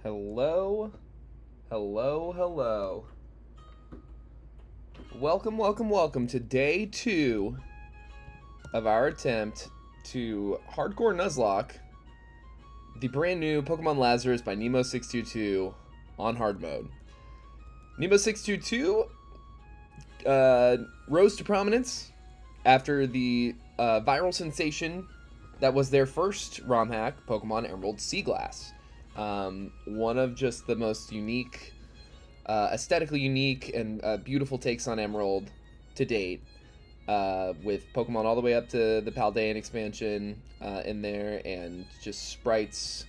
Hello, hello. Welcome to day 2 of our attempt to Hardcore Nuzlocke, the brand new Pokemon Lazarus by Nemo622 on hard mode. Nemo622 rose to prominence after the viral sensation that was their first ROM hack, Pokemon Emerald Seaglass. One of just the most unique, aesthetically unique and beautiful takes on Emerald to date, with Pokemon all the way up to the Paldean expansion in there, and just sprites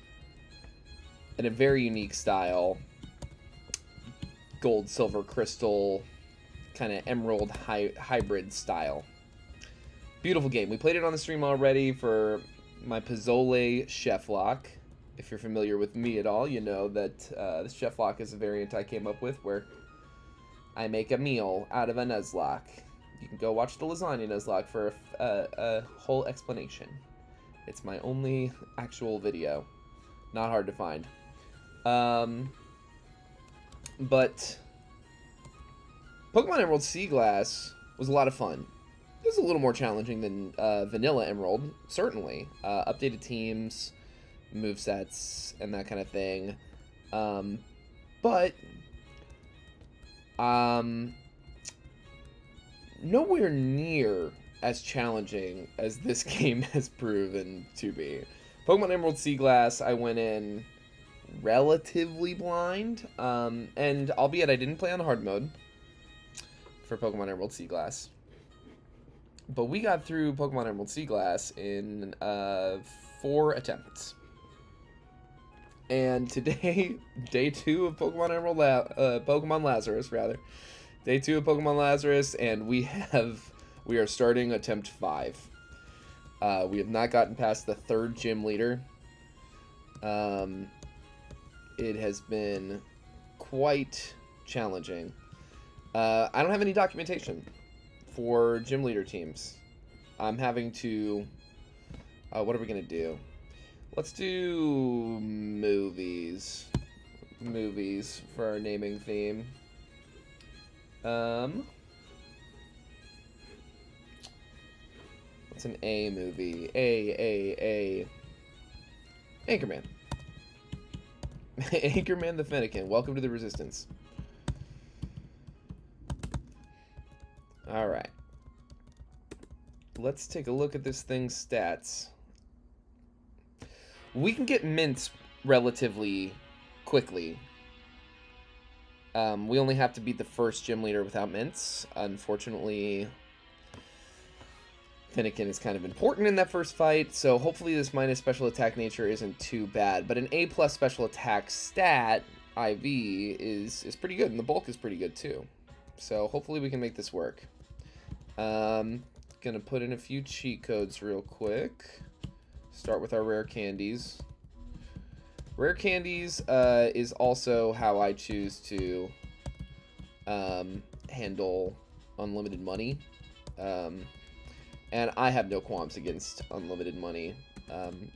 in a very unique style. Gold, silver, crystal, kind of emerald hybrid style. Beautiful game. We played it on the stream already for my Pozzole Chef Lock. If you're familiar with me at all, you know that this Chef Lock is a variant I came up with where I make a meal out of a Nuzlocke. You can go watch the Lasagna Nuzlocke for a whole explanation. It's my only actual video. Not hard to find. But Pokemon Emerald Seaglass was a lot of fun. It was a little more challenging than Vanilla Emerald, certainly. Updated teams, movesets, and that kind of thing. But nowhere near as challenging as this game has proven to be. Pokemon Emerald Seaglass, I went in relatively blind, and albeit I didn't play on hard mode for Pokemon Emerald Seaglass. But we got through Pokemon Emerald Seaglass in 4 attempts. And today, day 2 of Pokemon Pokemon Lazarus, rather. Day 2 of Pokemon Lazarus, and we are starting attempt 5. We have not gotten past the 3rd gym leader. It has been quite challenging. I don't have any documentation for gym leader teams. I'm having to... what are we going to do? Let's do movies. Movies for our naming theme. What's an A movie? A. Anchorman. Anchorman the Fennekin. Welcome to the Resistance. Alright. Let's take a look at this thing's stats. We can get mints relatively quickly. We only have to beat the first gym leader without mints. Unfortunately, Fennekin is kind of important in that first fight, so hopefully this minus special attack nature isn't too bad. But an A+ special attack stat, IV, is pretty good, and the bulk is pretty good too. So hopefully we can make this work. Gonna put in a few cheat codes real quick. Start with our rare candies. Rare candies is also how I choose to handle unlimited money. And I have no qualms against unlimited money.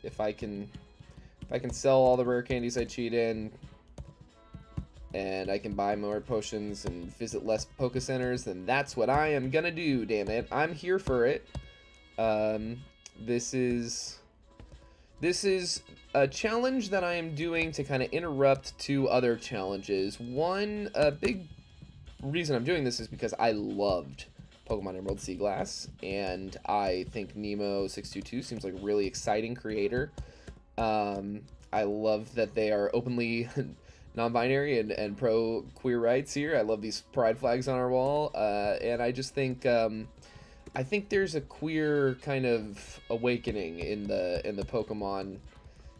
If I can sell all the rare candies I cheat in, and I can buy more potions and visit less Poké Centers, then that's what I am gonna do, damn it. I'm here for it. This is a challenge that I am doing to kind of interrupt 2 other challenges. One big reason I'm doing this is because I loved Pokemon Emerald Seaglass, and I think Nemo622 seems like a really exciting creator. I love that they are openly non-binary and pro-queer rights here. I love these pride flags on our wall, and I just think I think there's a queer kind of awakening in the Pokemon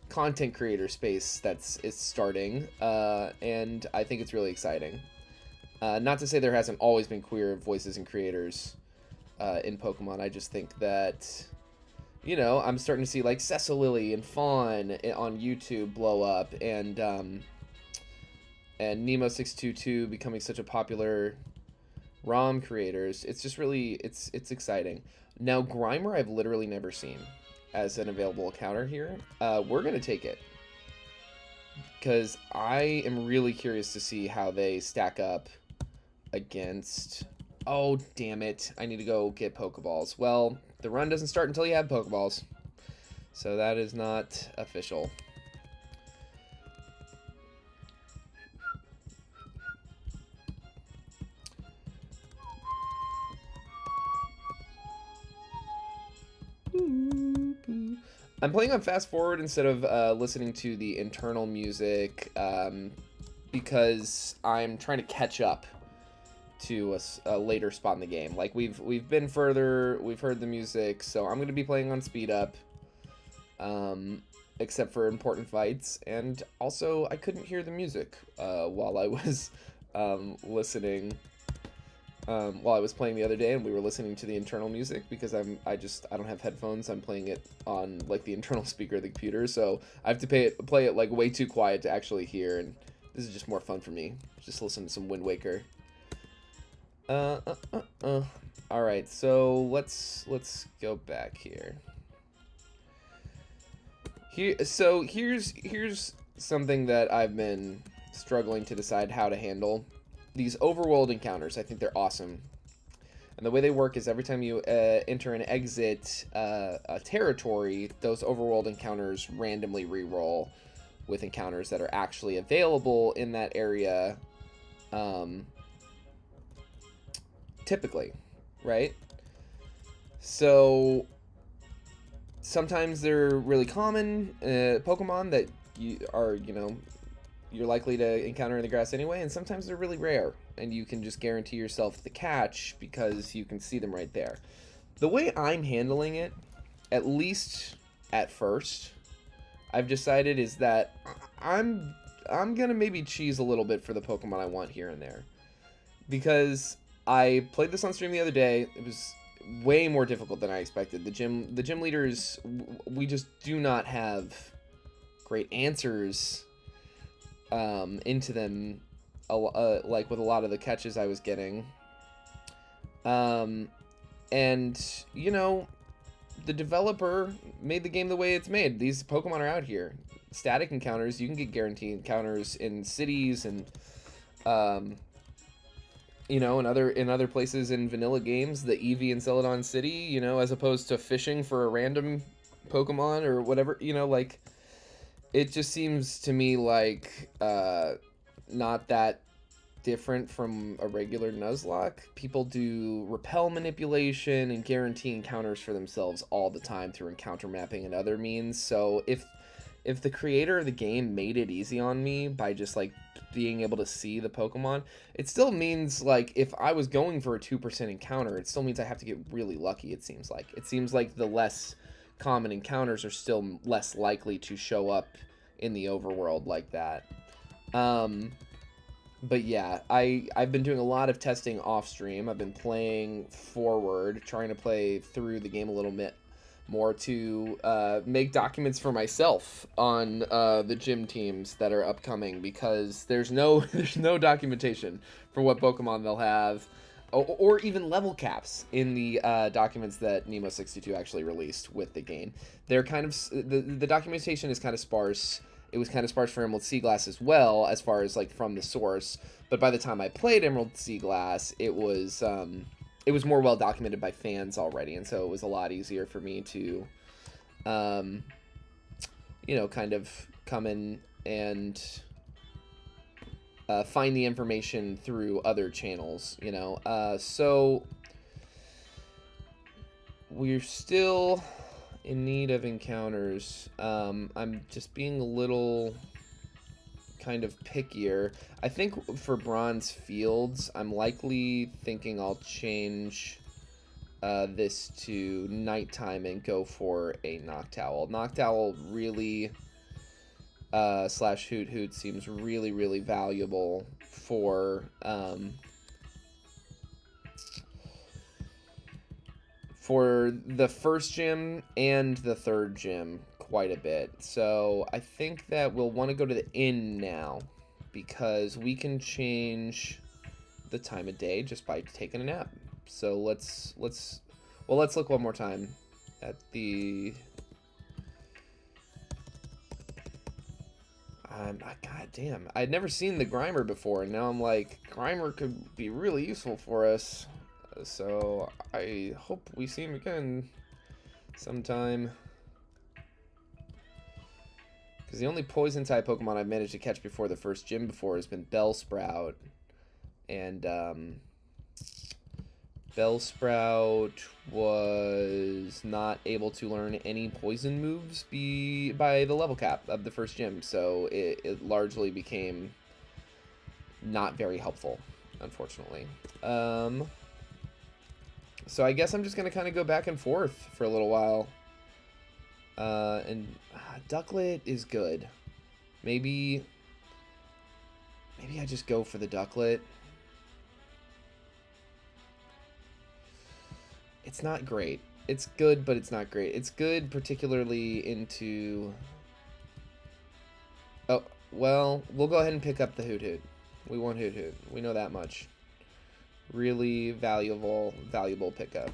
content creator space is starting, and I think it's really exciting. Not to say there hasn't always been queer voices and creators in Pokemon. I just think that, you know, I'm starting to see like Cecilily and Fawn on YouTube blow up, and Nemo622 becoming such a popular ROM creators. It's just really, it's exciting. Now, Grimer I've literally never seen as an available encounter here. We're going to take it. because I am really curious to see how they stack up against... Oh, damn it. I need to go get Pokeballs. Well, the run doesn't start until you have Pokeballs. So that is not official. I'm playing on fast forward instead of listening to the internal music because I'm trying to catch up to a later spot in the game. Like we've been further, we've heard the music, so I'm going to be playing on speed up, except for important fights. And also I couldn't hear the music while I was listening. While I was playing the other day, and we were listening to the internal music because I don't have headphones. I'm playing it on like the internal speaker of the computer, so I have to play it like way too quiet to actually hear, and this is just more fun for me. Just listen to some Wind Waker. All right, so let's go back here. Here's something that I've been struggling to decide how to handle. These overworld encounters, I think they're awesome. And the way they work is every time you enter and exit a territory, those overworld encounters randomly reroll with encounters that are actually available in that area, typically, right? So sometimes they're really common Pokemon that you're likely to encounter in the grass anyway, and sometimes they're really rare, and you can just guarantee yourself the catch because you can see them right there. The way I'm handling it, at least at first, I've decided is that I'm gonna maybe cheese a little bit for the Pokemon I want here and there. Because I played this on stream the other day, it was way more difficult than I expected. The gym leaders, we just do not have great answers into them, like with a lot of the catches I was getting. And, you know, the developer made the game the way it's made. These Pokemon are out here. Static encounters, you can get guaranteed encounters in cities and, you know, in other places in vanilla games, the Eevee and Celadon City, you know, as opposed to fishing for a random Pokemon or whatever, you know, like... It just seems to me like not that different from a regular Nuzlocke. People do repel manipulation and guarantee encounters for themselves all the time through encounter mapping and other means. So if the creator of the game made it easy on me by just like being able to see the Pokemon, it still means like if I was going for a 2% encounter, it still means I have to get really lucky, it seems like. It seems like the less common encounters are still less likely to show up in the overworld like that. But yeah, I've been doing a lot of testing off stream. I've been playing forward, trying to play through the game a little bit more to make documents for myself on the gym teams that are upcoming, because there's no documentation for what Pokemon they'll have. Or even level caps in the documents that Nemo622 actually released with the game. They're kind of... The documentation is kind of sparse. It was kind of sparse for Emerald Seaglass as well, as far as, like, from the source. But by the time I played Emerald Seaglass, it was more well-documented by fans already. And so it was a lot easier for me to, you know, kind of come in and... find the information through other channels, you know. So we're still in need of encounters. I'm just being a little kind of pickier. I think for bronze fields, I'm likely thinking I'll change this to nighttime and go for a Noctowl. Noctowl really... slash Hoot Hoot seems really, really valuable for the first gym and the third gym quite a bit. So I think that we'll want to go to the inn now, because we can change the time of day just by taking a nap. So let's look one more time at the... God damn. I'd never seen the Grimer before, and now I'm like, Grimer could be really useful for us. So I hope we see him again sometime. Because the only poison type Pokemon I've managed to catch before the first gym before has been Bellsprout. And Bellsprout was not able to learn any poison moves by the level cap of the first gym. So it largely became not very helpful, unfortunately. So I guess I'm just going to kind of go back and forth for a little while. And Ducklet is good. Maybe I just go for the Ducklet. It's not great. It's good, but it's not great. It's good, particularly into... Oh, well, we'll go ahead and pick up the Hoot Hoot. We want Hoot Hoot. We know that much. Really valuable pickup.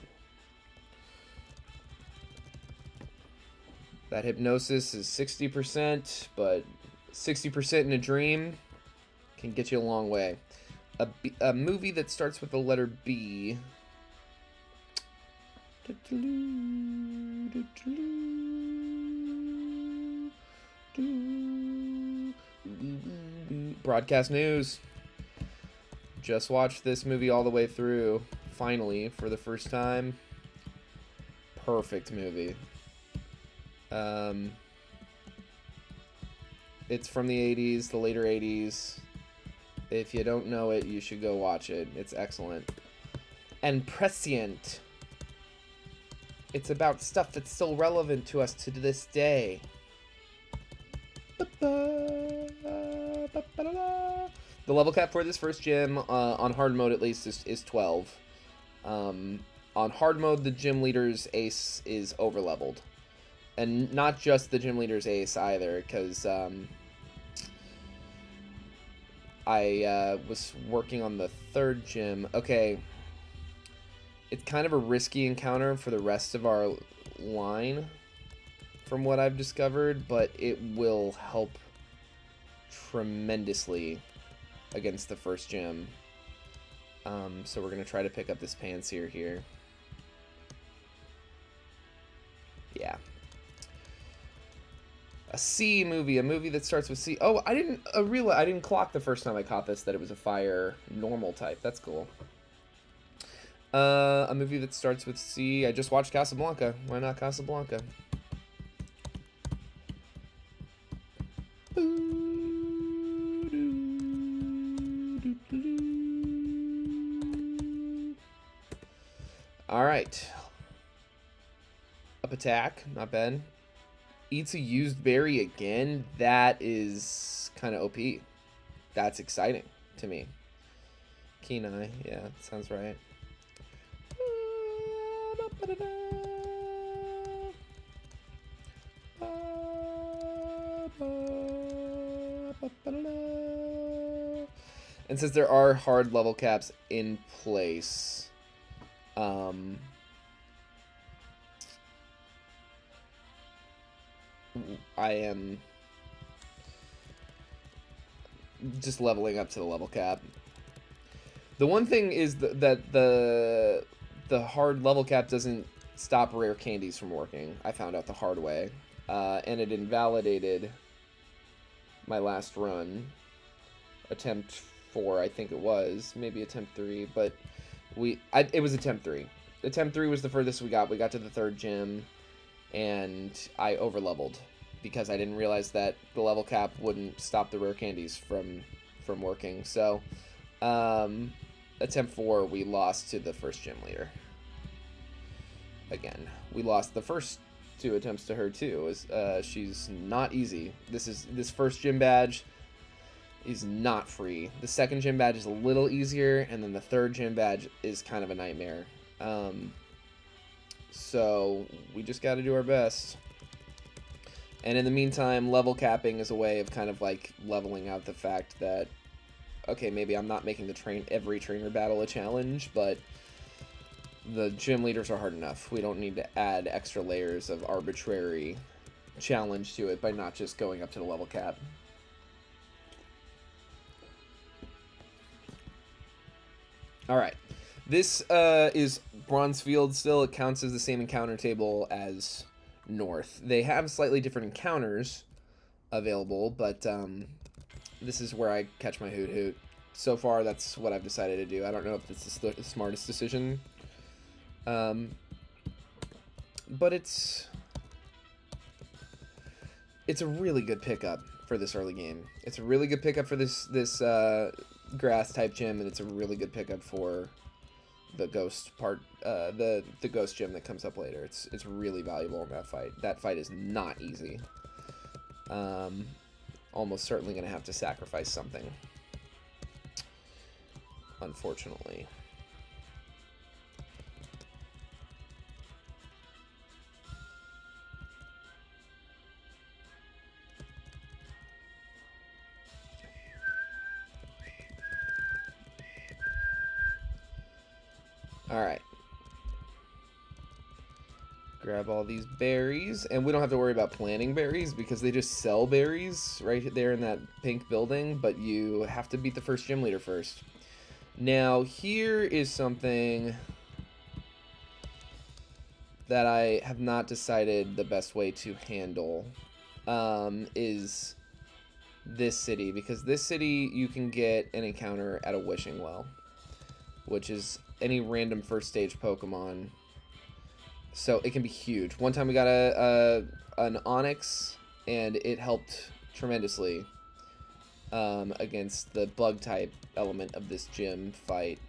That Hypnosis is 60%, but 60% in a dream can get you a long way. A movie that starts with the letter B. Broadcast news. Just watched this movie all the way through, finally, for the first time. Perfect movie. It's from the 80s, the later 80s. If you don't know it, you should go watch it. It's excellent. And Prescient. It's about stuff that's still relevant to us to this day. The level cap for this first gym, on hard mode at least, is 12. On hard mode, the gym leader's ace is over-leveled. And not just the gym leader's ace either, because I was working on the third gym. Okay, it's kind of a risky encounter for the rest of our line, from what I've discovered, but it will help tremendously against the first gym. So we're going to try to pick up this Pansear here. Yeah. A C movie, a movie that starts with C. Oh, I didn't clock the first time I caught this that it was a fire normal type. That's cool. A movie that starts with C. I just watched Casablanca. Why not Casablanca? All right. Up attack, not bad. Eats a used berry again. That is kind of OP. That's exciting to me. Kenai, yeah, sounds right. And since there are hard level caps in place, I am just leveling up to the level cap. The one thing is that the hard level cap doesn't stop rare candies from working. I found out the hard way, and it invalidated my last run. Attempt 4, I think it was, maybe attempt 3, but it was attempt 3. Attempt 3 was the furthest we got. We got to the third gym, and I over-leveled because I didn't realize that the level cap wouldn't stop the rare candies from working. So, attempt 4, we lost to the first gym leader. Again, we lost the first 2 attempts to her too. She's not easy. This first gym badge is not free. The second gym badge is a little easier, and then the third gym badge is kind of a nightmare. So we just got to do our best. And in the meantime, level capping is a way of kind of like leveling out the fact that, okay, maybe I'm not making every trainer battle a challenge, but the gym leaders are hard enough. We don't need to add extra layers of arbitrary challenge to it by not just going up to the level cap. All right. This is Bronzefield still. It counts as the same encounter table as North. They have slightly different encounters available, but this is where I catch my hoot hoot. So far, that's what I've decided to do. I don't know if this is the smartest decision. But it's a really good pickup for this early game. It's a really good pickup for this grass type gym, and it's a really good pickup for the ghost part, the ghost gym that comes up later. It's really valuable in that fight. That fight is not easy. Almost certainly going to have to sacrifice something, unfortunately. Alright. Grab all these berries. And we don't have to worry about planting berries because they just sell berries right there in that pink building. But you have to beat the first gym leader first. Now, here is something that I have not decided the best way to handle. Is this city. Because this city, you can get an encounter at a wishing well, which is any random first stage Pokemon. So it can be huge. One time we got an Onix, and it helped tremendously against the bug type element of this gym fight.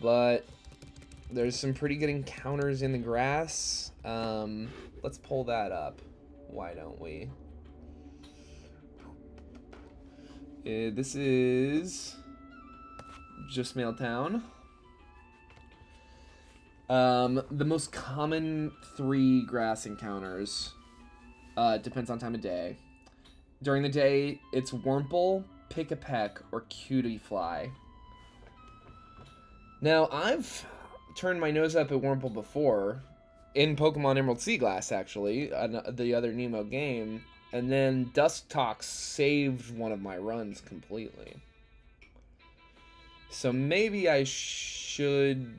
But there's some pretty good encounters in the grass. Let's pull that up. Why don't we? This is just Mail Town. The most common 3 grass encounters depends on time of day. During the day, it's Wurmple, Pick-a-Peck, or Cutie-Fly. Now, I've turned my nose up at Wurmple before, in Pokemon Emerald Seaglass, actually, the other Nemo game, and then Dusk Talk saved one of my runs completely. So maybe I should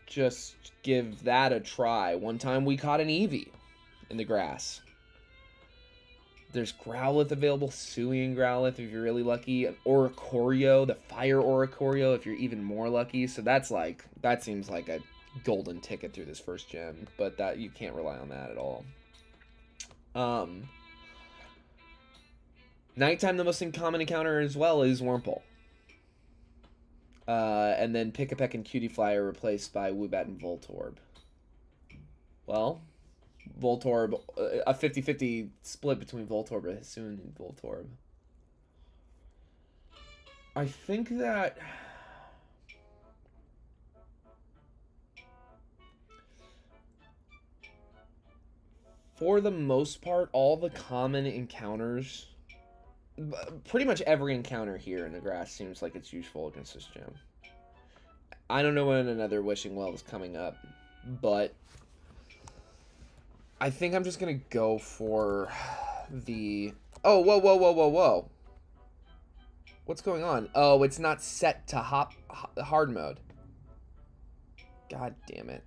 just give that a try. One time we caught an Eevee in the grass. There's Growlithe available, Suian Growlithe if you're really lucky, an Oricorio, the Fire Oricorio if you're even more lucky. So that seems like a golden ticket through this first gym, but that you can't rely on that at all. Nighttime, the most common encounter as well is Wurmple. And then Pick-a-Peck and Cutie-Fly are replaced by Woobat and Voltorb. Well, Voltorb, a 50-50 split between Voltorb and Hisuian and Voltorb. I think that for the most part, all the common encounters, pretty much every encounter here in the grass seems like it's useful against this gym. I don't know when another Wishing Well is coming up, but I think I'm just going to go for the... Oh, whoa, whoa, whoa, whoa, whoa. What's going on? Oh, it's not set to hard mode. God damn it.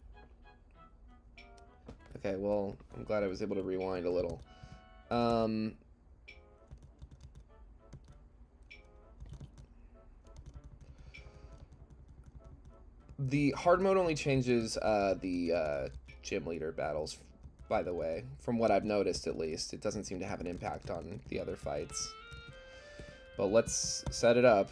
Okay, well, I'm glad I was able to rewind a little. The hard mode only changes the gym leader battles, by the way. From what I've noticed, at least. It doesn't seem to have an impact on the other fights. But let's set it up.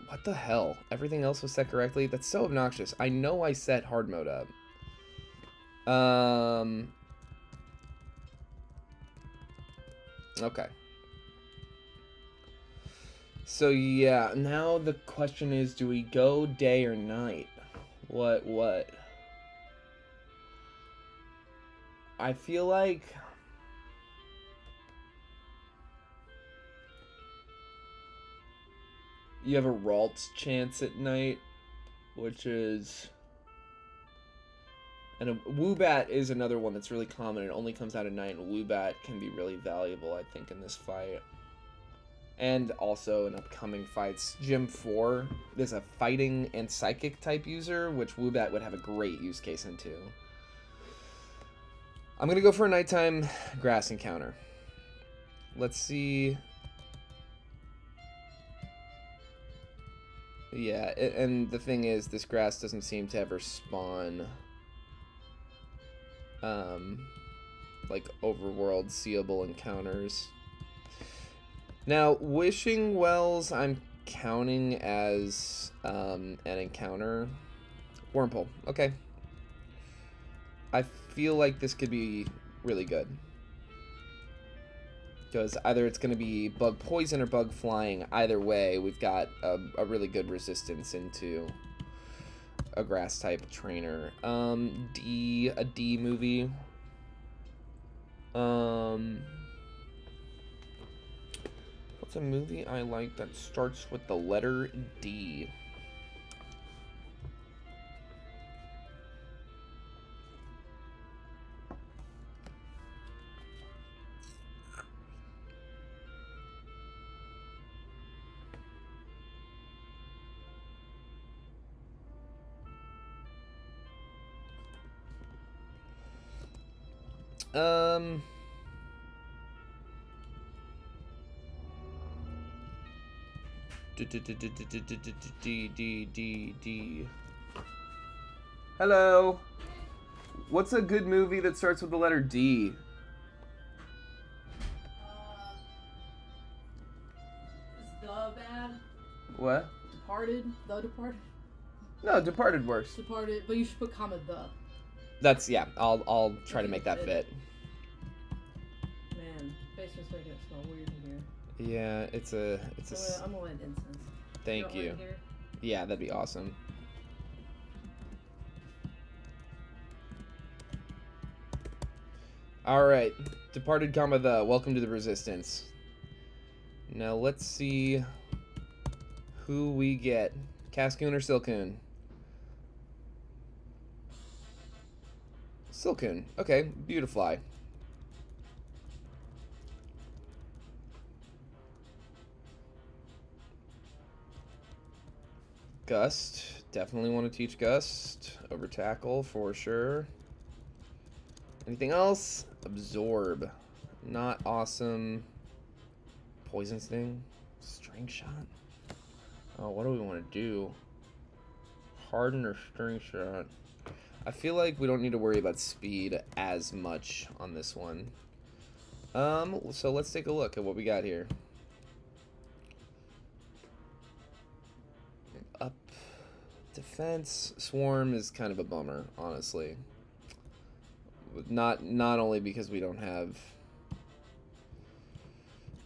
What the hell? Everything else was set correctly? That's so obnoxious. I know I set hard mode up. Okay. So yeah, now the question is, do we go day or night? What? I feel like you have a Ralts chance at night, which is... And a Woobat is another one that's really common. It only comes out at night, and Woobat can be really valuable, I think, in this fight. And also in upcoming fights, Gym 4, there's a fighting and psychic type user, which Woobat would have a great use case into. I'm going to go for a nighttime grass encounter. Let's see. Yeah, and the thing is, this grass doesn't seem to ever spawn, like, overworld seeable encounters. Now, Wishing Wells, I'm counting as an encounter. Wurmple, okay. I feel like this could be really good. Because either it's going to be bug poison or bug flying. Either way, we've got a really good resistance into a grass type trainer. A D movie. What's a movie I like that starts with the letter D? D. Hello. What's a good movie that starts with the letter D? Is the bad? What? Departed? The Departed? No, Departed works. Departed, but you should put comma the. That's, yeah, I'll try to make that fit. Man, basement's making it smell weird in here. Yeah, it's a I'm gonna let incense. Thank you. Yeah, that'd be awesome. Alright, Departed, comma the, welcome to the Resistance. Now let's see who we get. Cascoon or Silcoon? Silcoon, okay, Beautifly. Gust, definitely want to teach Gust over Tackle for sure. Anything else? Absorb, not awesome. Poison Sting, String Shot. Oh, what do we want to do? Harden or String Shot? I feel like we don't need to worry about speed as much on this one. So let's take a look at what we got here. Up defense. Swarm is kind of a bummer, honestly. Not only because we don't have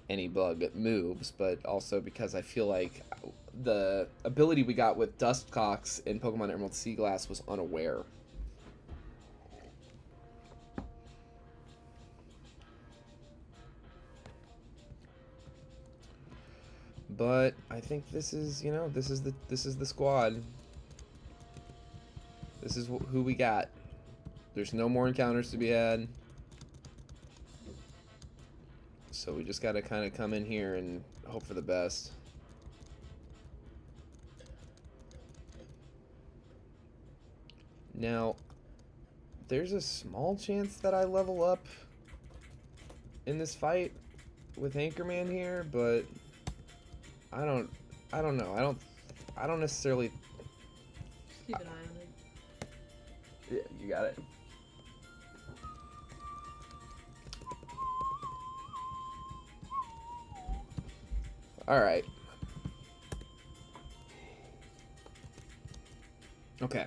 any bug moves, but also because I feel like the ability we got with Dustcox in Pokemon Emerald Seaglass was unaware. But I think this is, you know, this is the squad. This is who we got. There's no more encounters to be had. So we just got to kind of come in here and hope for the best. Now, there's a small chance that I level up in this fight with Anchorman here, but I don't know. I don't necessarily. Just keep an eye on it. Yeah, you got it. All right. Okay.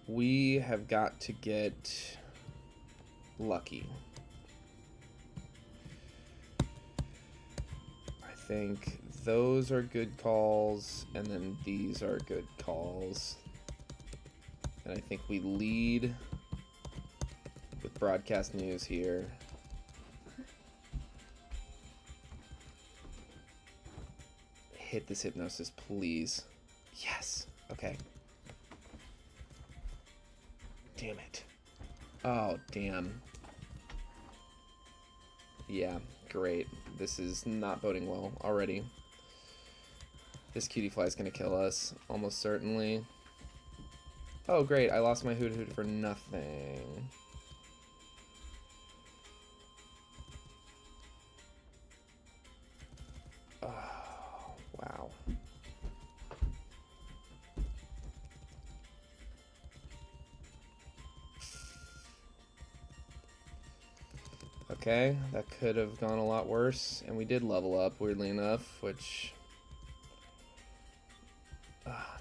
We have got to get lucky. I think those are good calls, and then these are good calls. And I think we lead with broadcast news here. Hit this hypnosis, please. Yes. Okay. Damn it. Oh, damn. Yeah, great. This is not boding well already. This cutie fly is going to kill us, almost certainly. Oh, great. I lost my Hoot Hoot for nothing. Oh, wow. Okay, that could have gone a lot worse. And we did level up, weirdly enough, which...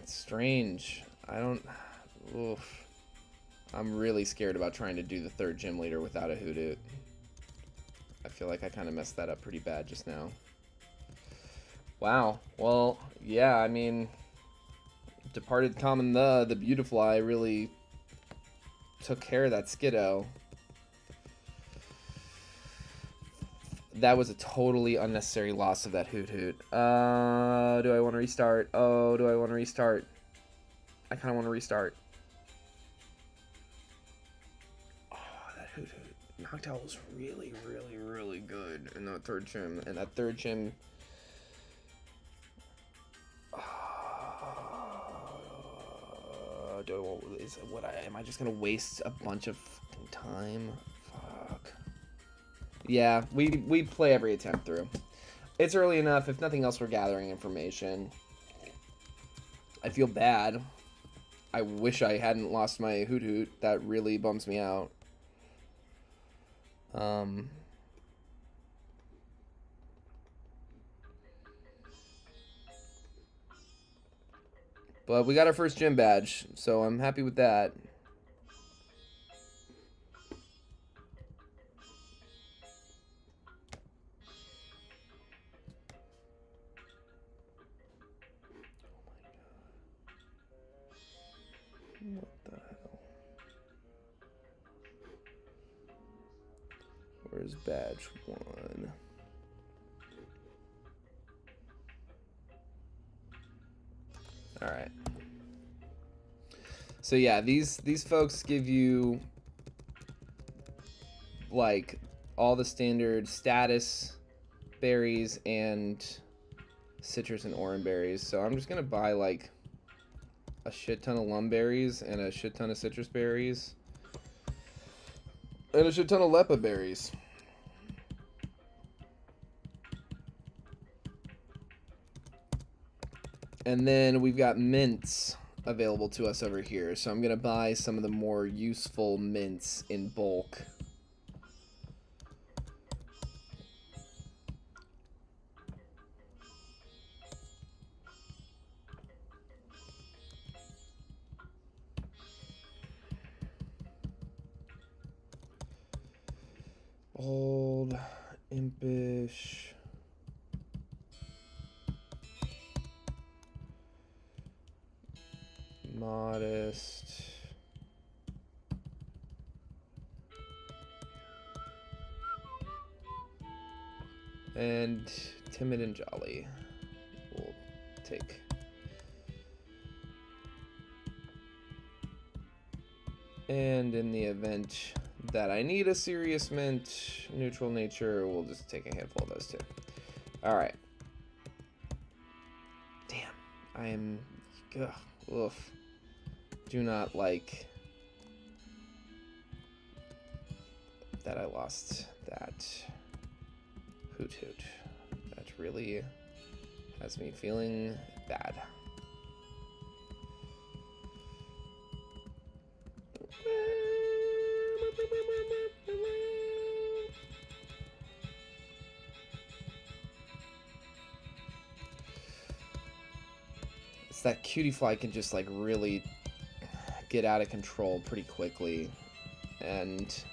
it's strange. I don't... Oof. I'm really scared about trying to do the third gym leader without a Hoot Hoot. I feel like I kind of messed that up pretty bad just now. Wow. Well, yeah, I mean... Departed Common the Beautifly really took care of that Skiddo. That was a totally unnecessary loss of that Hoot Hoot. Do I want to restart? Oh, do I want to restart? I kind of want to restart. Oh, that Hoot Hoot. Noctowl was really, really, really good in that third gym. And that third gym... am I just going to waste a bunch of fucking time? Fuck. Yeah, we play every attempt through. It's early enough. If nothing else, we're gathering information. I feel bad. I wish I hadn't lost my Hoot Hoot. That really bums me out. But we got our first gym badge, so I'm happy with that. What the hell? Where's badge 1? Alright. So yeah, these folks give you like all the standard status berries and citrus and orange berries. So I'm just gonna buy like a shit ton of lum berries and a shit ton of citrus berries and a shit ton of lepa berries. And then we've got mints available to us over here. So I'm going to buy some of the more useful mints in bulk. Old, impish... modest, and timid and jolly. We'll take. And in the event that I need a serious mint, neutral nature, we'll just take a handful of those too. All right. Damn, I am. Ugh, oof. Do not like that I lost that Hoot Hoot. That really has me feeling bad. It's that cutie fly can just like really get out of control pretty quickly, and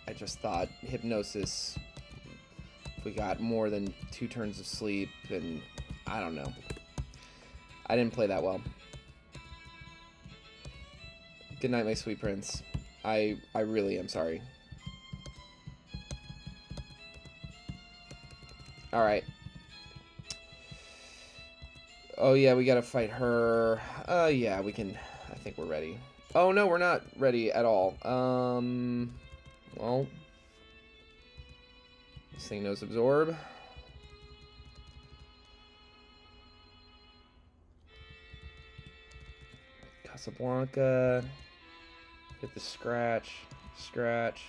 I just thought hypnosis, if we got more than 2 turns of sleep, and I don't know, I didn't play that well. Good night, my sweet prince. I really am sorry. Alright. Oh yeah, we gotta fight her. Yeah, we can. I think we're ready. Oh no, we're not ready at all. Well, This thing knows absorb. Casablanca. Hit the scratch. Scratch.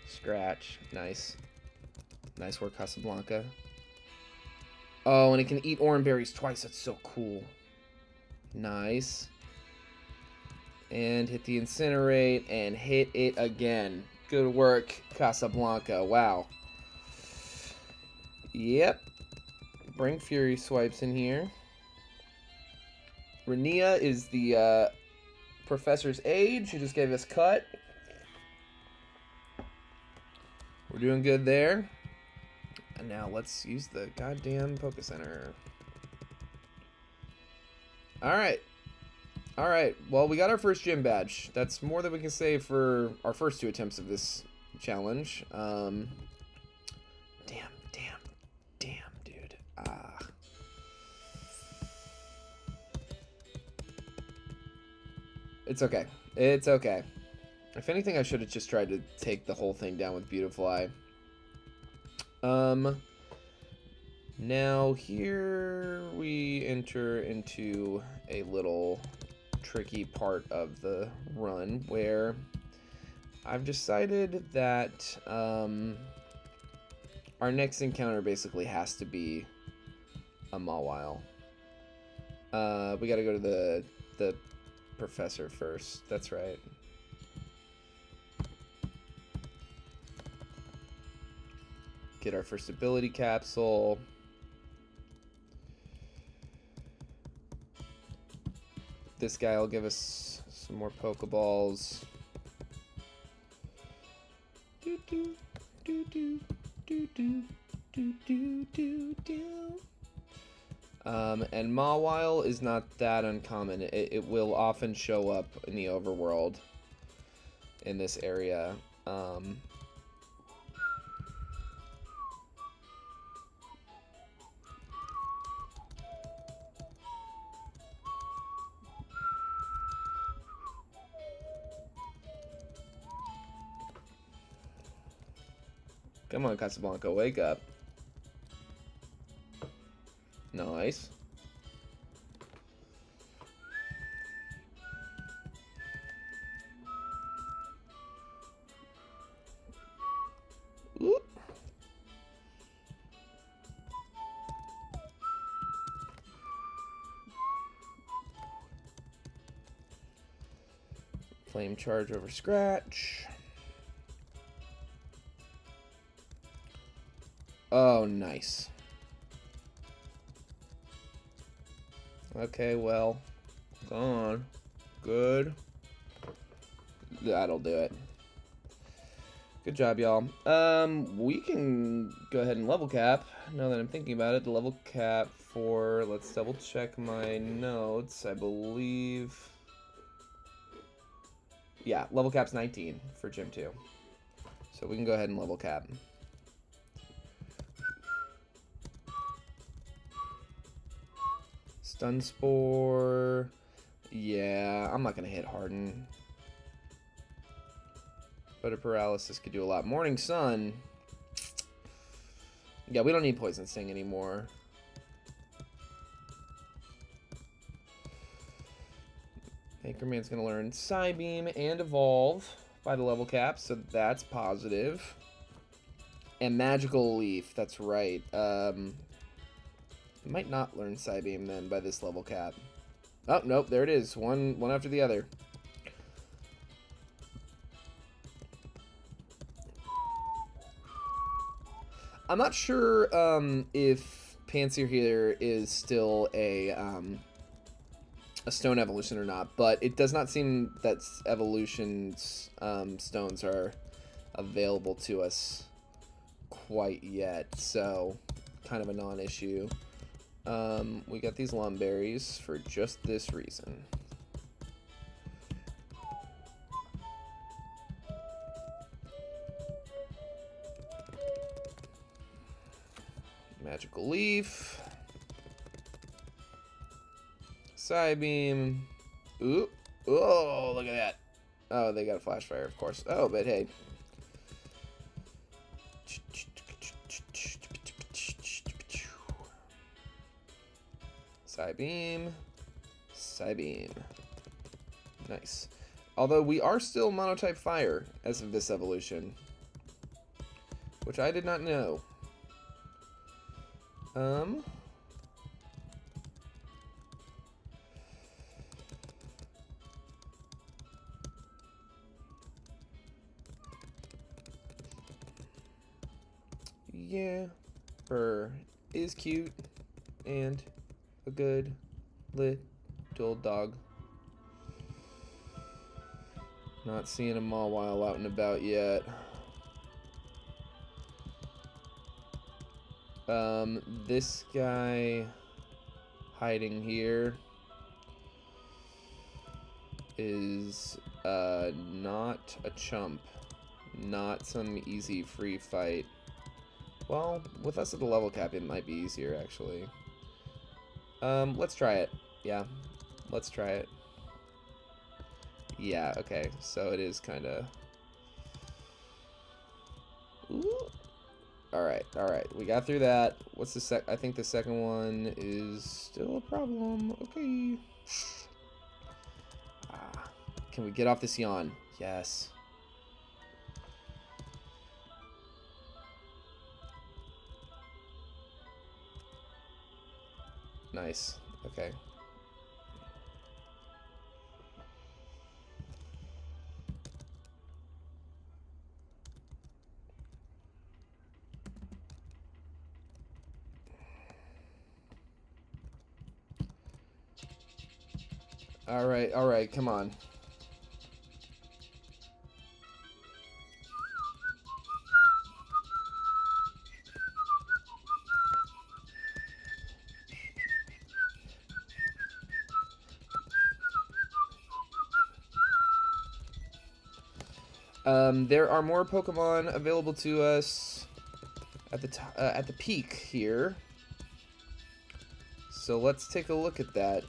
Scratch. Nice. Nice work, Casablanca. Oh, and it can eat orange berries twice. That's so cool. Nice. And hit the incinerate and hit it again. Good work, Casablanca. Wow. Yep. Bring Fury swipes in here. Renia is the professor's age who just gave us cut. We're doing good there. And now let's use the goddamn Poké Center. Alright. Alright, well, we got our first gym badge. That's more than we can say for our first 2 attempts of this challenge. Damn, dude. It's okay. It's okay. If anything, I should have just tried to take the whole thing down with Beautifly. Now here we enter into a little tricky part of the run where I've decided that our next encounter basically has to be a Mawile. We gotta go to the professor first. That's right. Get our first ability capsule. This guy will give us some more Pokeballs. And Mawile is not that uncommon. It will often show up in the overworld in this area. Come on, Casablanca, wake up. Nice. Ooh. Flame charge over scratch. Oh, nice. Okay, well, gone. Good. That'll do it. Good job, y'all. We can go ahead and level cap. Now that I'm thinking about it, the level cap for, let's double check my notes. I believe, yeah, level cap's 19 for Gym 2. So we can go ahead and level cap. Stun Spore. Yeah, I'm not going to hit Harden. But a Paralysis could do a lot. Morning Sun. Yeah, we don't need Poison Sting anymore. Anchorman's going to learn Psybeam and Evolve by the level cap, so that's positive. And Magical Leaf, that's right. Might not learn Psybeam then by this level cap. Oh, nope, there it is. One after the other. I'm not sure if Pansear here is still a stone evolution or not, but it does not seem that evolution's stones are available to us quite yet, so kind of a non-issue. We got these Lumberries for just this reason. Magical Leaf. Psybeam. Ooh. Oh, look at that. Oh, they got a Flash Fire, of course. Oh, but hey. Psybeam. Psybeam. Nice. Although we are still monotype fire as of this evolution, which I did not know. Yeah, Burr is cute and a good little dog. Not seeing him all while out and about yet. This guy hiding here is not a chump. Not some easy free fight. Well, with us at the level cap, it might be easier, actually. Let's try it. Yeah, let's try it. Yeah, okay, so it is kind of... Alright, we got through that. What's the I think the second one is still a problem. Okay. Can we get off this yawn? Yes. Nice. Okay. Alright, come on. There are more Pokemon available to us at the peak here. So let's take a look at that.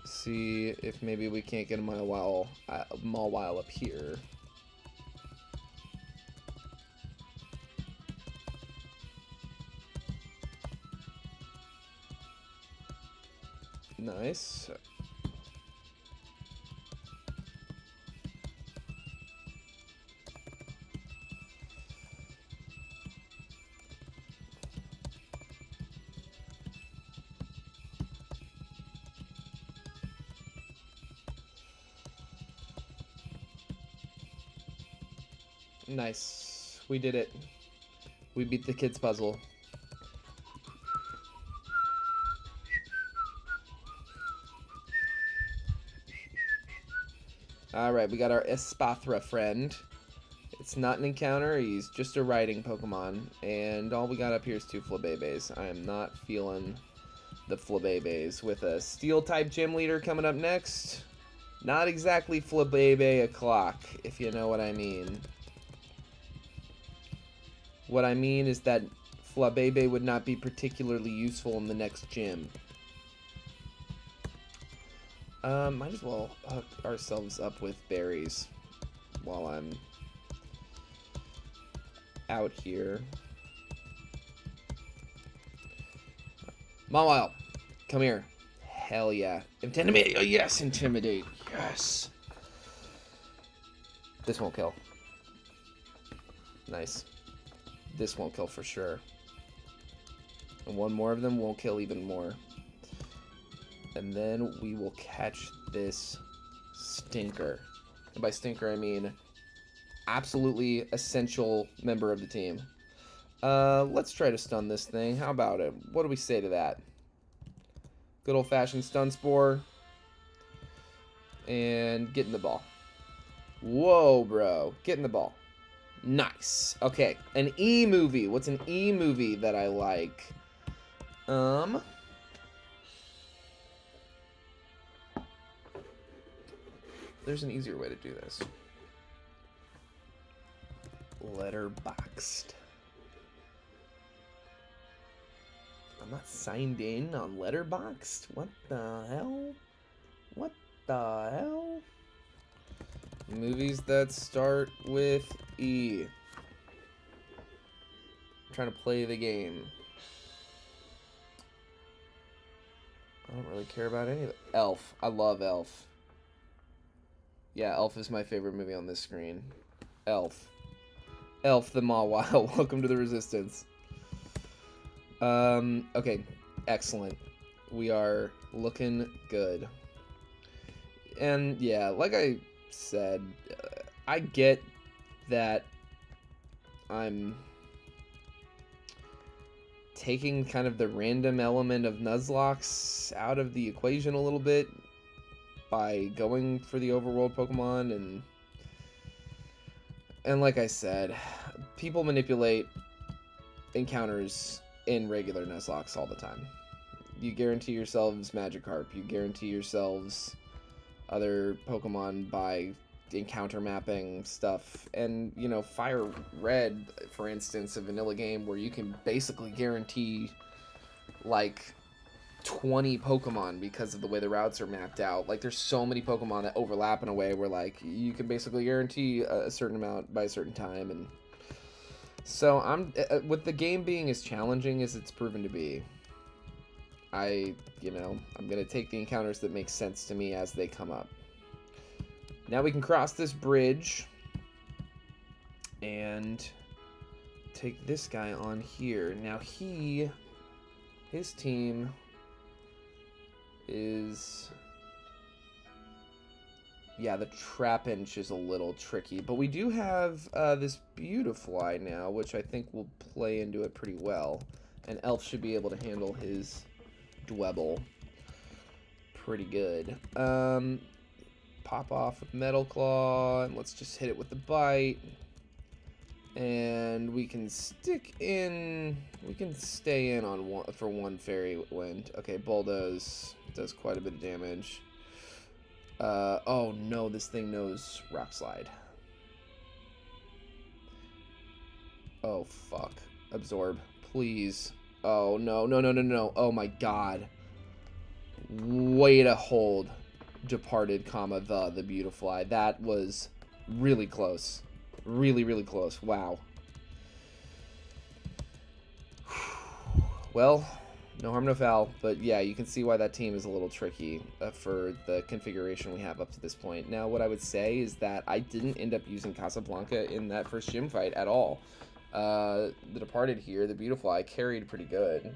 See if maybe we can't get a Mawile up here. Nice. Nice. We did it. We beat the kids' puzzle. Alright, we got our Espathra friend. It's not an encounter, he's just a riding Pokemon. And all we got up here is 2 Flabébés. I am not feeling the Flabébés. With a Steel-type Gym Leader coming up next. Not exactly Flabébé o'clock, if you know what I mean. What I mean is that Flabébé would not be particularly useful in the next gym. Might as well hook ourselves up with berries while I'm out here. Mawile, come here. Hell yeah. Intimidate. Oh, yes, intimidate. Yes. This won't kill. Nice. This won't kill for sure. And one more of them won't kill even more. And then we will catch this stinker. And by stinker, I mean absolutely essential member of the team. Let's try to stun this thing. How about it? What do we say to that? Good old-fashioned stun spore. And get in the ball. Whoa, bro. Get in the ball. Nice. Okay, an E-movie. What's an E-movie that I like? There's an easier way to do this. Letterboxed. I'm not signed in on Letterboxd? What the hell? What the hell? Movies that start with E. I'm trying to play the game. I don't really care about any of it. Elf. I love Elf. Yeah, Elf is my favorite movie on this screen. Elf. Elf the Mawile. Welcome to the Resistance. Okay. Excellent. We are looking good. And yeah, like I said, I get that I'm taking kind of the random element of Nuzlocke out of the equation a little bit by going for the overworld Pokemon, and like I said, people manipulate encounters in regular Nuzlocke all the time. You guarantee yourselves Magikarp, you guarantee yourselves other Pokemon by encounter mapping stuff, and you know, Fire Red, for instance, a vanilla game where you can basically guarantee like 20 Pokemon because of the way the routes are mapped out. Like, there's so many Pokemon that overlap in a way where like you can basically guarantee a certain amount by a certain time. And so I'm with the game being as challenging as it's proven to be, I'm gonna take the encounters that make sense to me as they come up. Now we can cross this bridge and take this guy on here. Now his team is, yeah, the Trapinch is a little tricky, but we do have this Beautifly now, which I think will play into it pretty well, and Elf should be able to handle his Dwebble pretty good. Pop off with Metal Claw, and let's just hit it with the Bite. And we can stay in on for one Fairy Wind. Okay, Bulldoze does quite a bit of damage. Oh no, this thing knows Rock Slide. Oh fuck. Absorb, please. Oh no, no, no, no, no. Oh my god. Way to hold Departed, the Beautifly. That was really close. Really, really close. Wow. Well, no harm, no foul. But yeah, you can see why that team is a little tricky for the configuration we have up to this point. Now, what I would say is that I didn't end up using Casablanca in that first gym fight at all. The Departed here, the Beautifly, carried pretty good.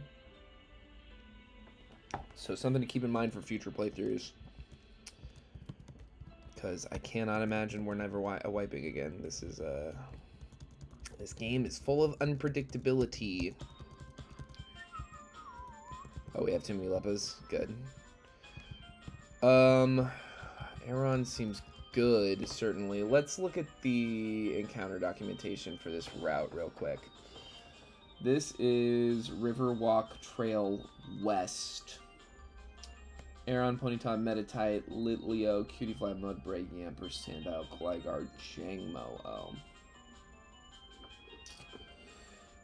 So something to keep in mind for future playthroughs. Because I cannot imagine we're never wiping again. This game is full of unpredictability. Oh, we have too many Leppas. Good. Aron seems good, certainly. Let's look at the encounter documentation for this route real quick. This is Riverwalk Trail West. Aron, Ponyta, Meditite, Litleo, Cutiefly, Mudbray, Yamper, Sandile, Gligar, Jangmo. Oh.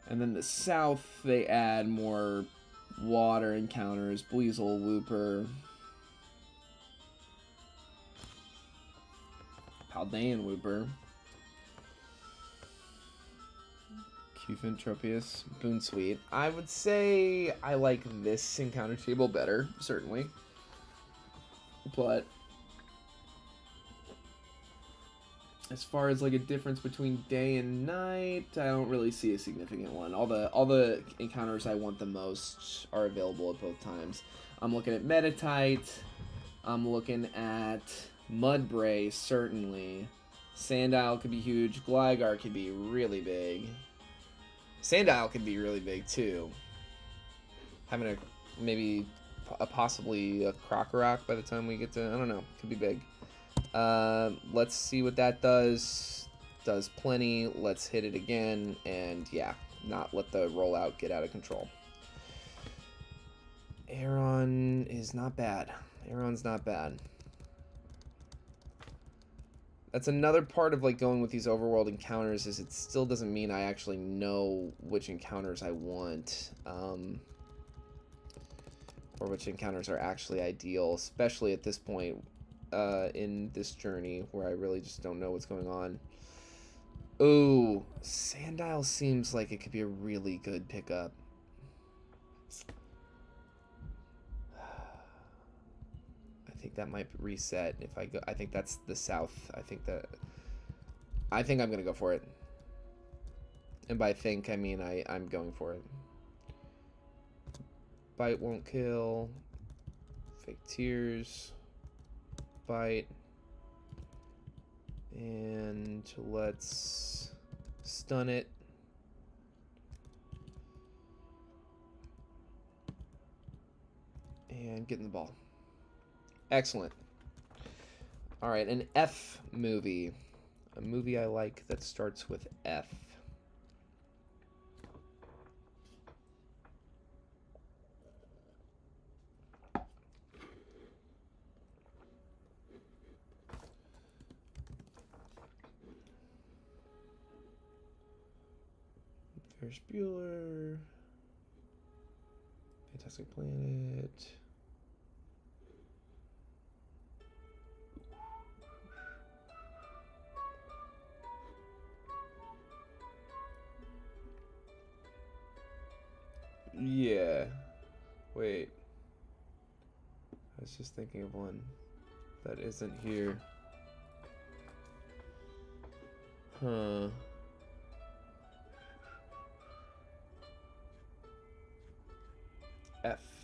And then the south, they add more water encounters. Bleasel, Wooper, Paldean Wooper, Cufant, Tropius, Boonsweet. I would say I like this encounter table better, certainly. But as far as like a difference between day and night, I don't really see a significant one. All the encounters I want the most are available at both times. I'm looking at Meditite. I'm looking at Mudbray, certainly. Sandile could be huge. Gligar could be really big. Sandile could be really big too. Having maybe possibly a Krokorok by the time we get to, I don't know, could be big. Let's see what that does. Does plenty. Let's hit it again, and yeah, not let the rollout get out of control. Aron is not bad. Aron's not bad. That's another part of like going with these overworld encounters, is it still doesn't mean I actually know which encounters I want. Or which encounters are actually ideal, especially at this point in this journey where I really just don't know what's going on. Ooh, Sandile seems like it could be a really good pickup. think that might reset if I go. I think that's the south. I think I'm gonna go for it. And by think, I mean I'm going for it. Bite won't kill. Fake tears. Bite. And let's stun it. And get in the ball. Excellent. Alright, an F movie. A movie I like that starts with F. Ferris Bueller. Fantastic Planet. Yeah. Wait. I was just thinking of one that isn't here. Huh.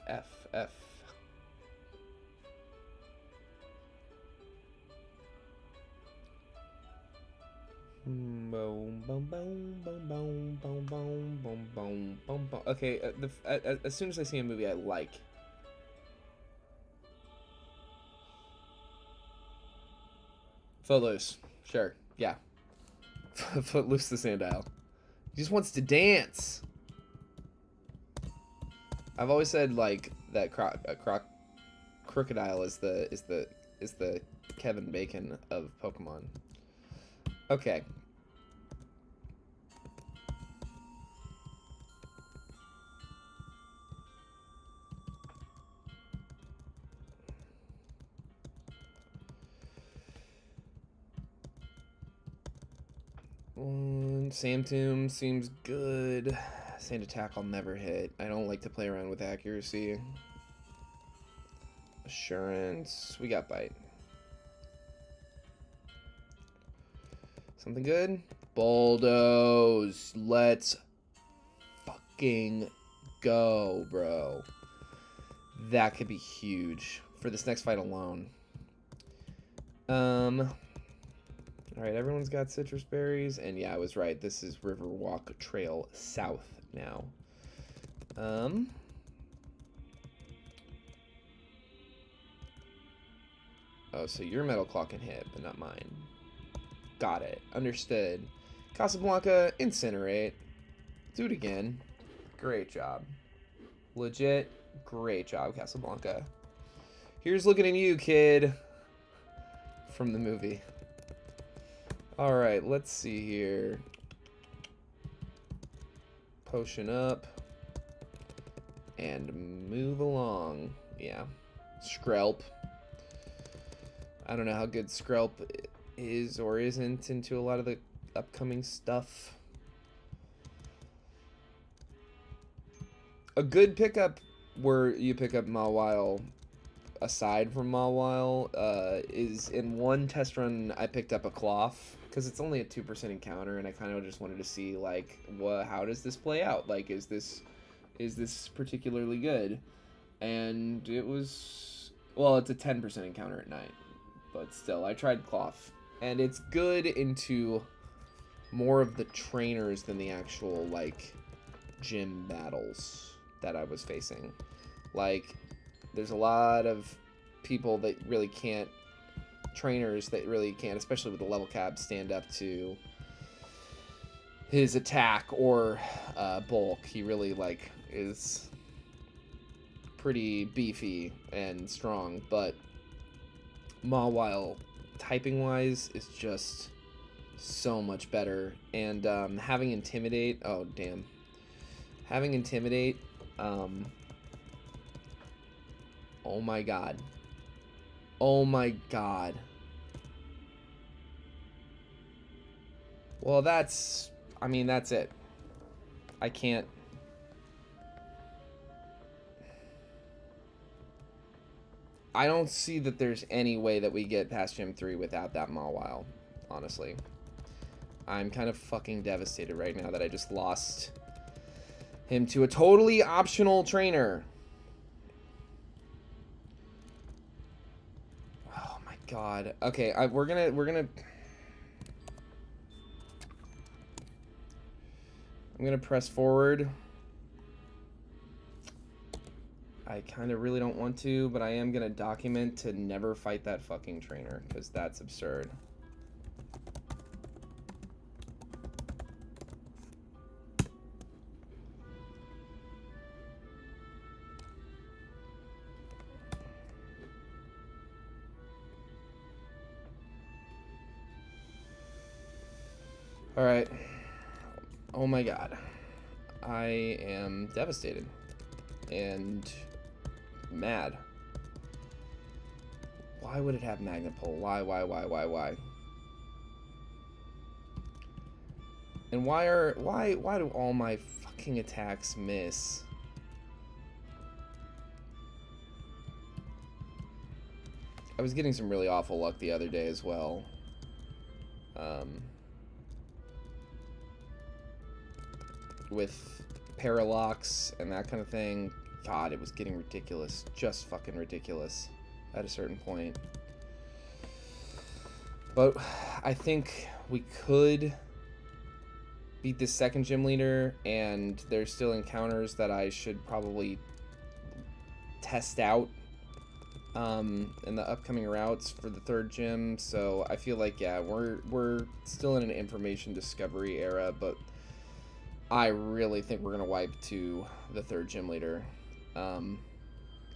F. Boom, boom, boom, boom, boom, boom, boom, boom, boom, boom. Okay, as soon as I see a movie I like. Footloose. Sure, yeah. Footloose the Sandile. He just wants to dance. I've always said like that crocodile is the Kevin Bacon of Pokemon. Okay. Samtoom seems good. Sand attack I'll never hit. I don't like to play around with accuracy. Assurance. We got bite. Something good? Bulldoze. Let's fucking go, bro. That could be huge for this next fight alone. Alright, everyone's got citrus berries, and yeah, I was right. This is Riverwalk Trail South now. Oh, so your Metal Claw can hit, but not mine. Got it. Understood. Casablanca, incinerate. Do it again. Great job. Legit, great job, Casablanca. Here's looking at you, kid. From the movie. Alright, let's see here. Potion up. And move along. Yeah. Skrelp. I don't know how good Skrelp is or isn't into a lot of the upcoming stuff. A good pickup where you pick up Mawile aside from Mawile is in one test run I picked up a Cloth because it's only a 2% encounter and I kind of just wanted to see like how does this play out, like is this particularly good, and it was, well, it's a 10% encounter at night, but still I tried Cloth and it's good into more of the trainers than the actual like gym battles that I was facing. Like there's a lot of people that really can't, trainers that really can't, especially with the level cap, stand up to his attack or bulk. He really like is pretty beefy and strong, but Mawile typing wise is just so much better. And having Intimidate, oh damn, having Intimidate, oh my god. Oh my god. Well, that's, I mean, that's it. I can't. I don't see that there's any way that we get past Gym 3 without that Mawile, honestly. I'm kind of fucking devastated right now that I just lost him to a totally optional trainer. Oh my god. Okay, we're gonna I'm gonna press forward. I kind of really don't want to, but I am gonna document to never fight that fucking trainer, because that's absurd. Alright. Oh my god. I am devastated. And mad. Why would it have Magnet Pull? Why? And why do all my fucking attacks miss? I was getting some really awful luck the other day as well. With Parallax and that kind of thing. God, it was getting ridiculous. Just fucking ridiculous at a certain point. But I think we could beat this second gym leader, and there's still encounters that I should probably test out in the upcoming routes for the third gym. So I feel like, yeah, we're still in an information discovery era, but I really think we're gonna wipe to the third gym leader.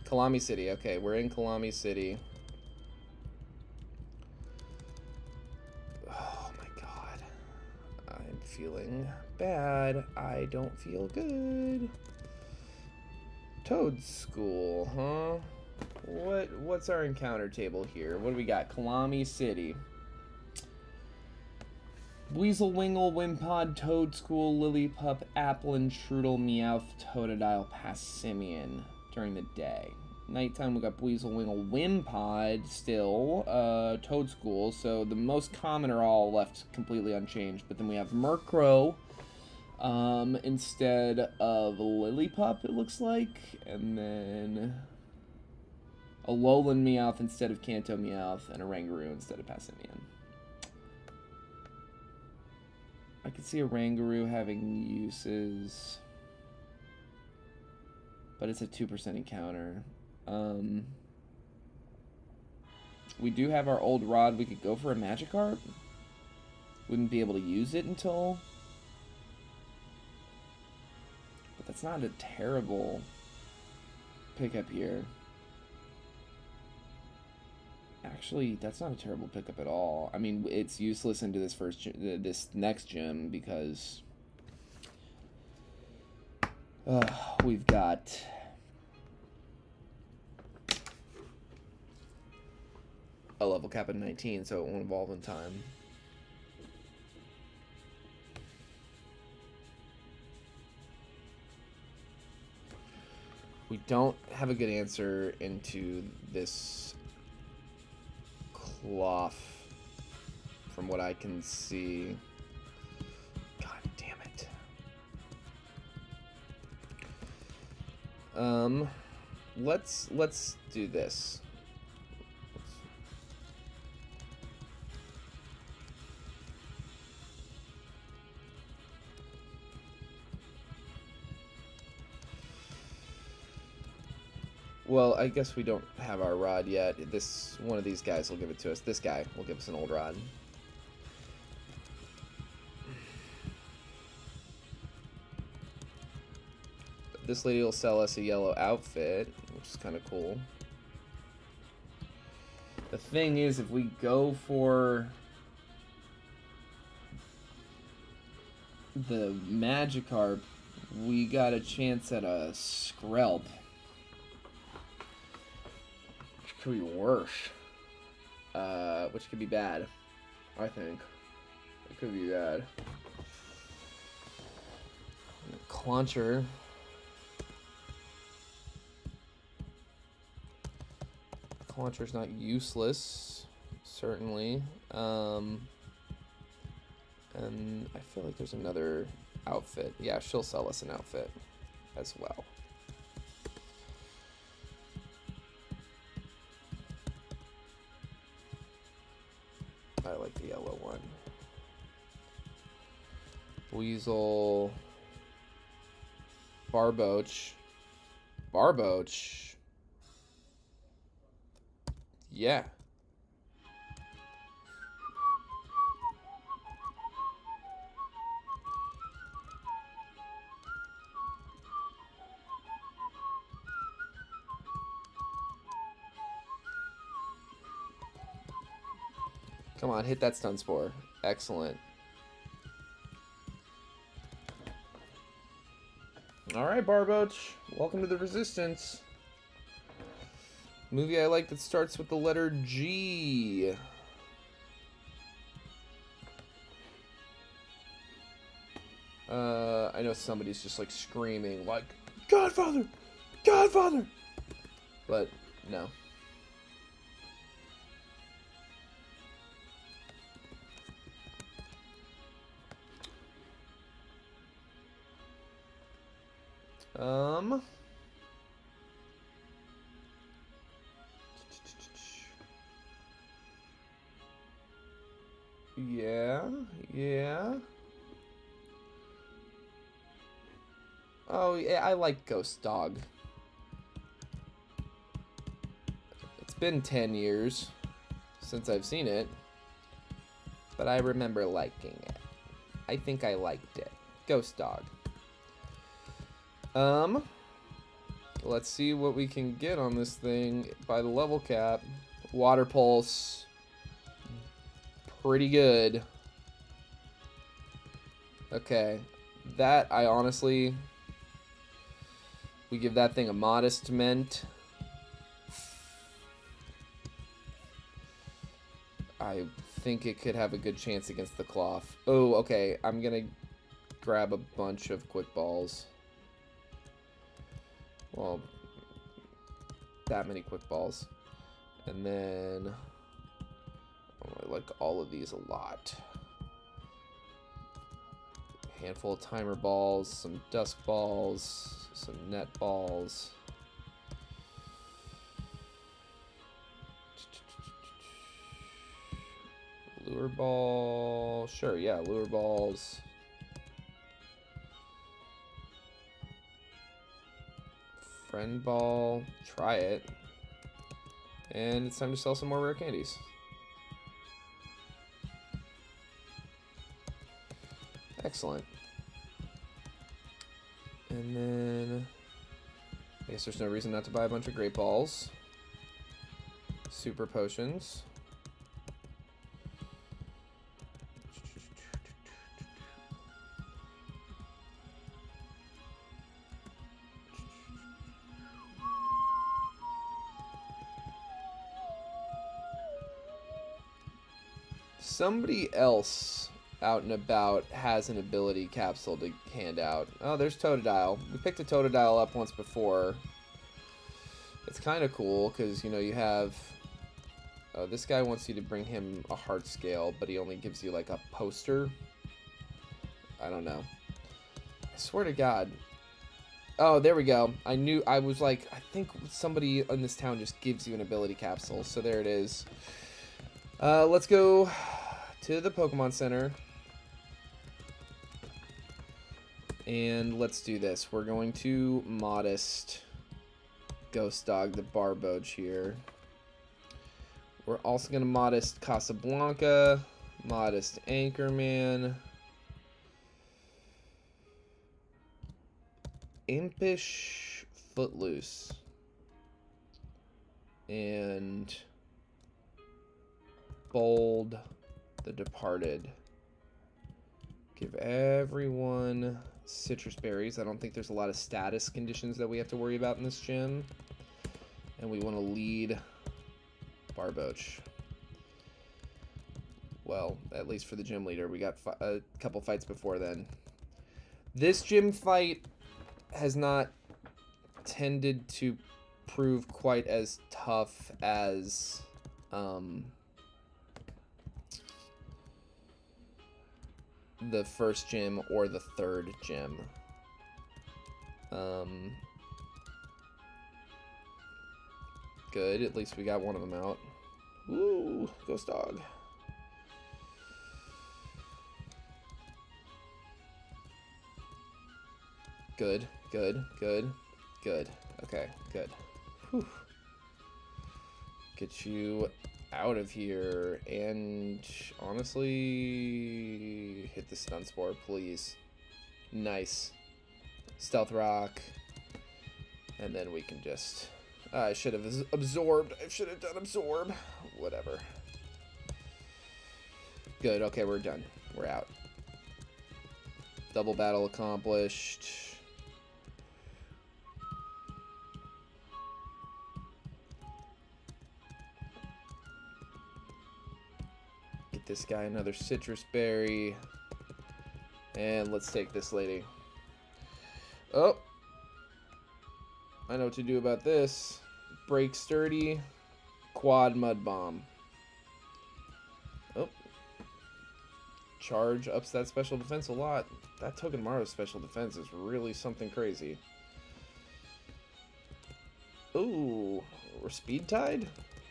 Kalami City. Okay, we're in Kalami City. Oh my god. I'm feeling bad. I don't feel good. Toad School, huh? What's our encounter table here? What do we got? Kalami City. Weasel, Wingle, Wimpod, Toad School, Lillipup, Applin, Strudel, Meowth, Totodile, Passimian during the day. Nighttime, we got Weasel, Wingle, Wimpod still, Toad School, so the most common are all left completely unchanged, but then we have Murkrow instead of Lillipup, it looks like, and then a Alolan Meowth instead of Kanto Meowth, and a Rangaroo instead of Passimian. I could see a Rangaroo having uses, but it's a 2% encounter. We do have our old rod. We could go for a Magikarp. Wouldn't be able to use it until, but that's not a terrible pickup here. Actually, that's not a terrible pickup at all. I mean, it's useless into this next gym because we've got a level cap at 19, so it won't evolve in time. We don't have a good answer into this Cloth from what I can see. God damn it. Let's do this. Well, I guess we don't have our rod yet. One of these guys will give it to us. This guy will give us an old rod. This lady will sell us a yellow outfit, which is kind of cool. The thing is, if we go for the Magikarp, we got a chance at a Skrelp. Could be worse. Which could be bad, I think. It could be bad. Launcher's not useless, certainly. And I feel like there's another outfit. Yeah, she'll sell us an outfit as well. I like the yellow one. Weasel. Barboach. Barboach. Yeah. Come on, hit that stun spore. Excellent. Alright, Barboach. Welcome to the Resistance. Movie I like that starts with the letter G. I know somebody's just like screaming, like, Godfather! Godfather! But, no. Yeah. Oh, yeah, I like Ghost Dog. It's been 10 years since I've seen it, but I remember liking it. I think I liked it. Ghost Dog. Let's see what we can get on this thing by the level cap. Water Pulse. Pretty good. Okay. That, I honestly... We give that thing a modest ment. I think it could have a good chance against the cloth. Oh, okay. I'm gonna grab a bunch of quick balls. Well, that many quick balls. And then... Oh, I like all of these a lot. A handful of timer balls, some dusk balls, some net balls. Lure ball. Sure, yeah, lure balls. Friend ball. Try it. And it's time to sell some more rare candies. Excellent. And then I guess there's no reason not to buy a bunch of great balls. Super potions. Somebody else out and about has an ability capsule to hand out. Oh, there's Totodile. We picked a Totodile up once before. It's kind of cool because, you know, you have... Oh, this guy wants you to bring him a heart scale, but he only gives you, like, a poster. I don't know. I swear to God. Oh, there we go. I was like, I think somebody in this town just gives you an ability capsule. So there it is. Let's go to the Pokemon Center. And let's do this. We're going to modest Ghost Dog the Barboach here. We're also going to modest Casablanca, modest Anchorman, Impish Footloose, and Bold the Departed. Give everyone citrus berries. I don't think there's a lot of status conditions that we have to worry about in this gym. And we want to lead Barboach. Well, at least for the gym leader. We got a couple fights before then. This gym fight has not tended to prove quite as tough as the first gym or the third gym. Good, at least we got one of them out. Woo, ghost dog. Good, good, good, good. Okay, good. Whew. Get you out of here, and honestly, hit the stun spore, please. Nice. Stealth rock, and then we can just... I should have absorbed. I should have done absorb. Whatever. Good, okay, we're done. We're out. Double battle accomplished. Get this guy another citrus berry. And let's take this lady. Oh! I know what to do about this. Break sturdy. Quad mud bomb. Oh. Charge ups that special defense a lot. That Togedemaru's special defense is really something crazy. Ooh. We're speed tied?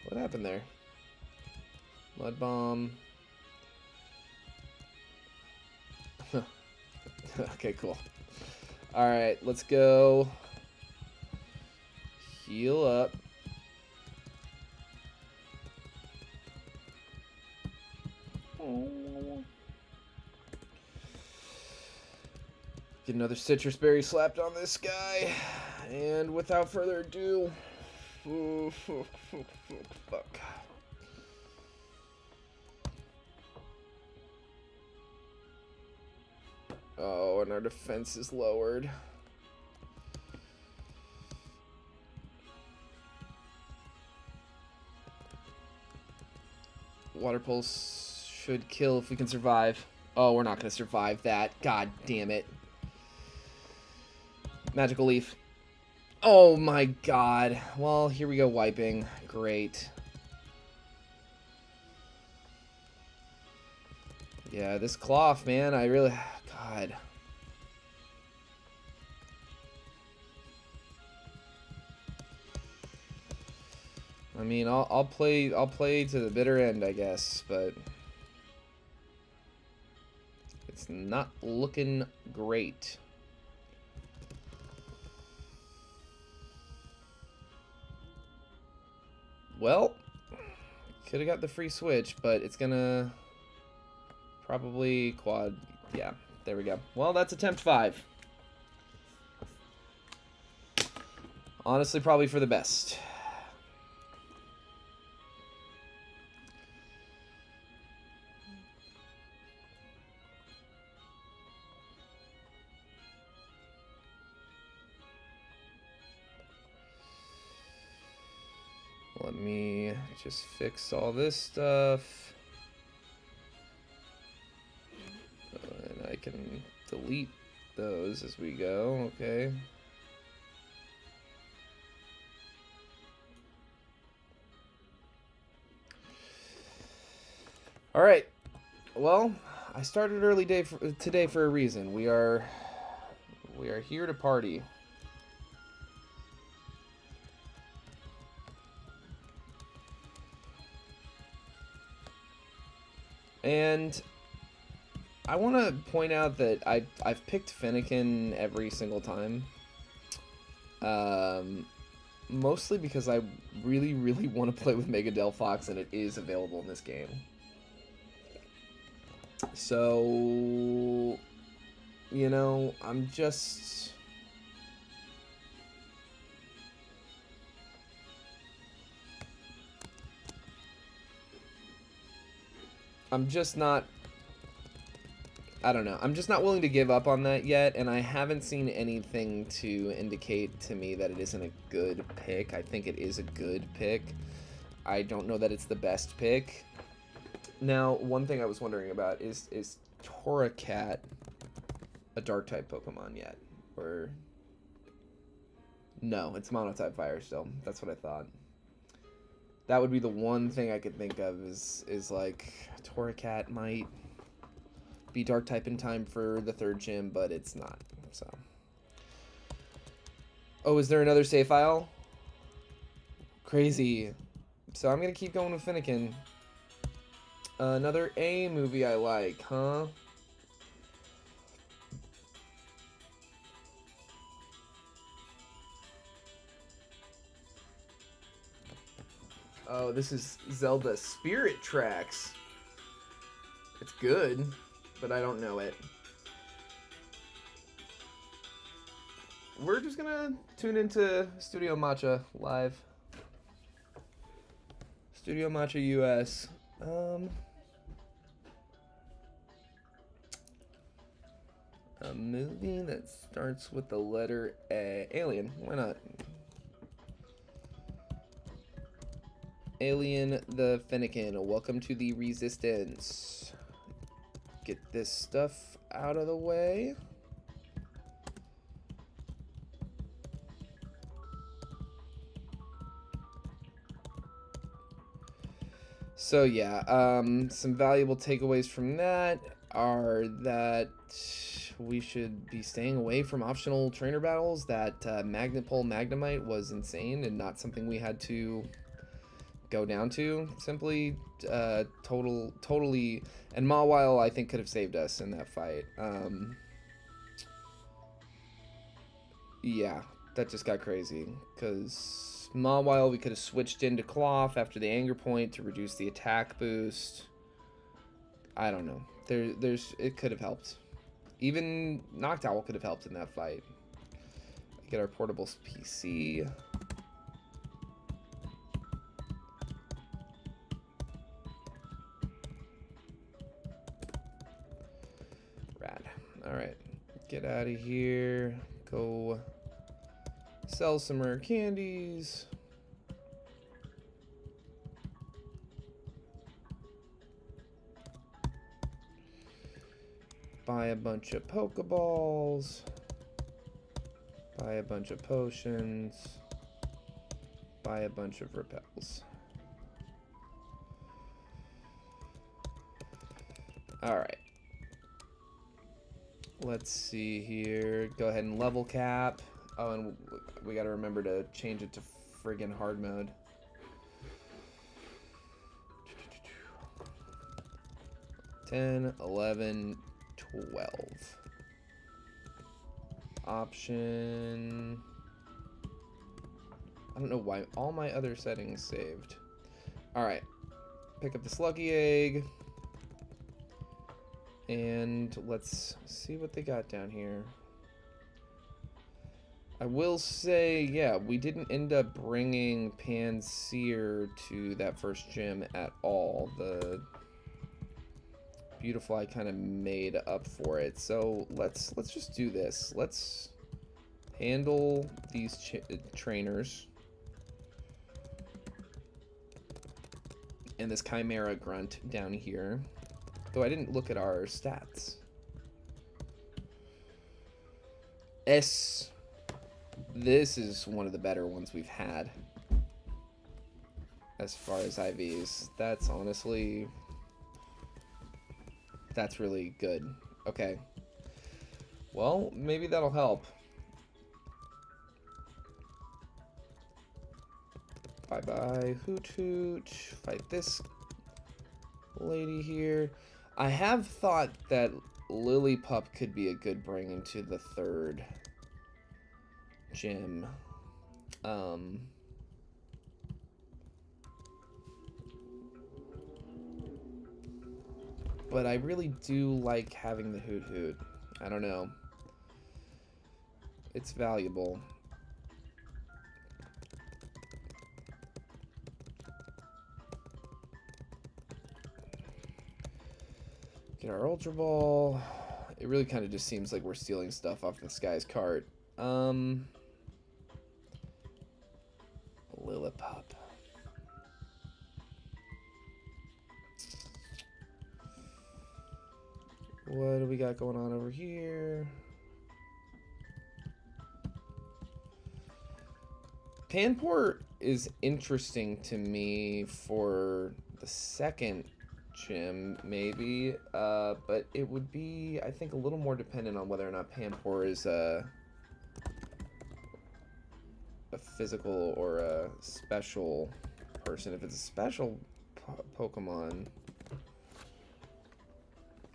What happened there? Mud bomb. Okay, cool. Alright, let's go. Heal up. Oh. Get another citrus berry slapped on this guy. And without further ado... Fuck. Oh, and our defense is lowered. Water pulse should kill if we can survive. Oh, we're not going to survive that. God damn it. Magical leaf. Oh my god. Well, here we go wiping. Great. Yeah, this cloth, man, I really... God. I mean, I'll play to the bitter end, I guess, but it's not looking great. Well, could have got the free switch, but it's gonna probably quad. Yeah, there we go. Well, that's attempt 5. Honestly, probably for the best. Let me just fix all this stuff. And I can delete those as we go, okay. Alright. Well, I started early today for a reason. We are here to party. And I want to point out that I've picked Fennekin every single time. Mostly because I really, really want to play with Mega Delphox, and it is available in this game. So, you know, I'm just not, I don't know. I'm just not willing to give up on that yet, and I haven't seen anything to indicate to me that it isn't a good pick. I think it is a good pick. I don't know that it's the best pick. Now, one thing I was wondering about is Torracat a Dark-type Pokemon yet? Or No, it's mono-type fire still. That's what I thought. That would be the one thing I could think of is like Torracat might be dark type in time for the third gym, but it's not. So. Oh, is there another save file? Crazy. So I'm gonna keep going with Finnegan. Another A movie I like, huh? Oh, this is Zelda Spirit Tracks. It's good, but I don't know it. We're just gonna tune into Studio Matcha live. Studio Matcha US. A movie that starts with the letter A. Alien. Why not? Alien the Finnegan. Welcome to the Resistance. Get this stuff out of the way. So yeah, some valuable takeaways from that are that we should be staying away from optional trainer battles, that Magnet Pole Magnemite was insane and not something we had to go down to. Simply totally, and Mawile I think could have saved us in that fight. Yeah, that just got crazy, because Mawile we could have switched into Cloth after the Anger Point to reduce the attack boost. I don't know. It could have helped. Even Noctowl could have helped in that fight. Get our portable PC. Rad. Alright. Get out of here. Go sell some rare candies. Buy a bunch of Pokeballs. Buy a bunch of potions. Buy a bunch of repels. Alright. Let's see here. Go ahead and level cap. Oh, and we gotta remember to change it to friggin' hard mode. $10, $11, $12. Option. I don't know why all my other settings saved. Alright. Pick up the Sluggy Egg. And let's see what they got down here. I will say, yeah, we didn't end up bringing Panseer to that first gym at all. The Beautifly kind of made up for it. So let's just do this. Let's handle these trainers. And this Chimera Grunt down here. Though I didn't look at our stats. This is one of the better ones we've had. As far as IVs. That's honestly... That's really good. Okay. Well, maybe that'll help. Bye-bye, Hoot Hoot. Fight this lady here. I have thought that Lillipup could be a good bring into the third gym. But I really do like having the Hoot Hoot. I don't know. It's valuable. Get our Ultra Ball. It really kind of just seems like we're stealing stuff off this guy's cart. Lillipup. What do we got going on over here? Panpour is interesting to me for the second gym, maybe, but it would be, I think, a little more dependent on whether or not Panpour is a physical or a special person. If it's a special Pokemon,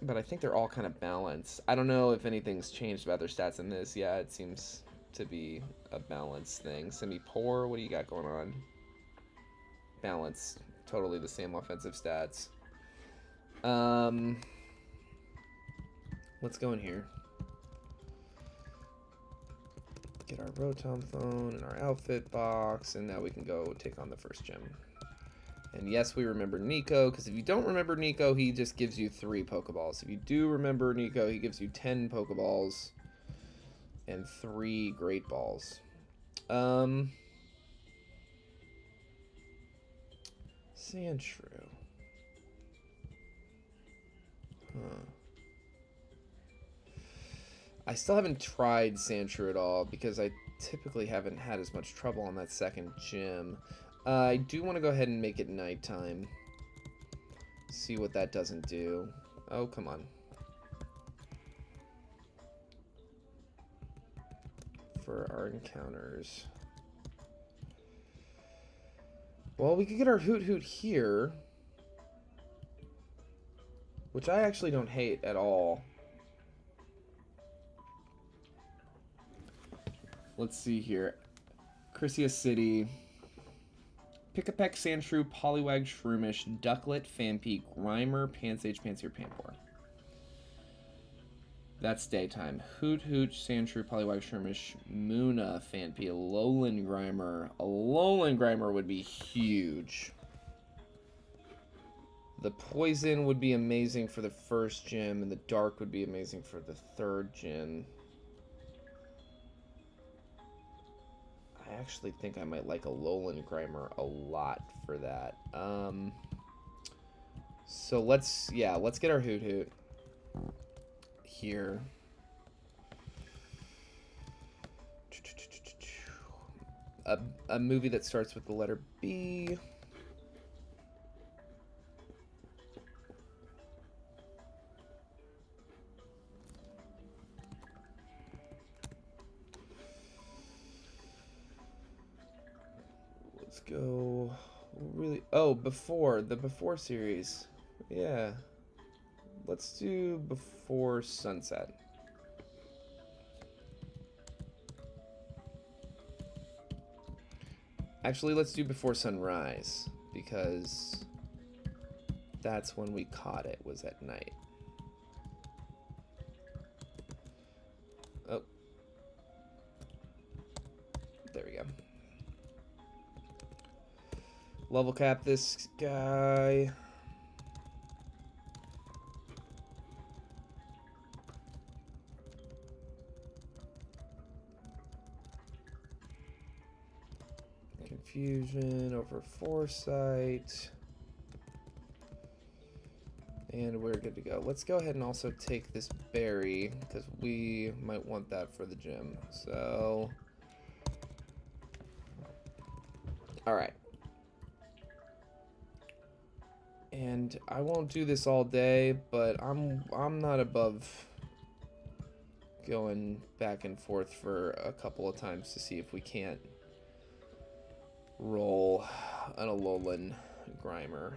but I think they're all kind of balanced. I don't know if anything's changed about their stats in this. Yeah, it seems to be a balanced thing. Semi-poor, what do you got going on? Balanced. Totally the same offensive stats. Let's go in here. Get our Rotom phone and our outfit box, and now we can go take on the first gym. And yes, we remember Nico, because if you don't remember Nico, he just gives you 3 Pokeballs. If you do remember Nico, he gives you 10 Pokeballs and 3 Great Balls. Sandshrew. Huh. I still haven't tried Sandshrew at all, because I typically haven't had as much trouble on that second gym. I do want to go ahead and make it nighttime. See what that doesn't do. Oh, come on. For our encounters. Well, we could get our Hoot Hoot here. Which I actually don't hate at all. Let's see here. Chrysia City. Pick-a-Peck, Sandshrew, Poliwag, Shroomish, Ducklet, Phanpy, Grimer, Pansage, Pansear, Panpour. That's daytime. Hoot Hoot, Sandshrew, Poliwag, Shroomish, Munna, Phanpy, Alolan Grimer. Alolan Grimer would be huge. The Poison would be amazing for the first gym, and the Dark would be amazing for the third gym. I actually think I might like Alolan Grimer a lot for that. So let's get our Hoot Hoot here. A movie that starts with the letter B. Go really the before series. Yeah, let's do Before Sunset. Actually, let's do Before Sunrise, because that's when we caught it, was at night. Oh, there we go. Level cap this guy. Confusion over Foresight. And we're good to go. Let's go ahead and also take this berry, because we might want that for the gym. So, alright. And I won't do this all day, but I'm not above going back and forth for a couple of times to see if we can't roll an Alolan Grimer.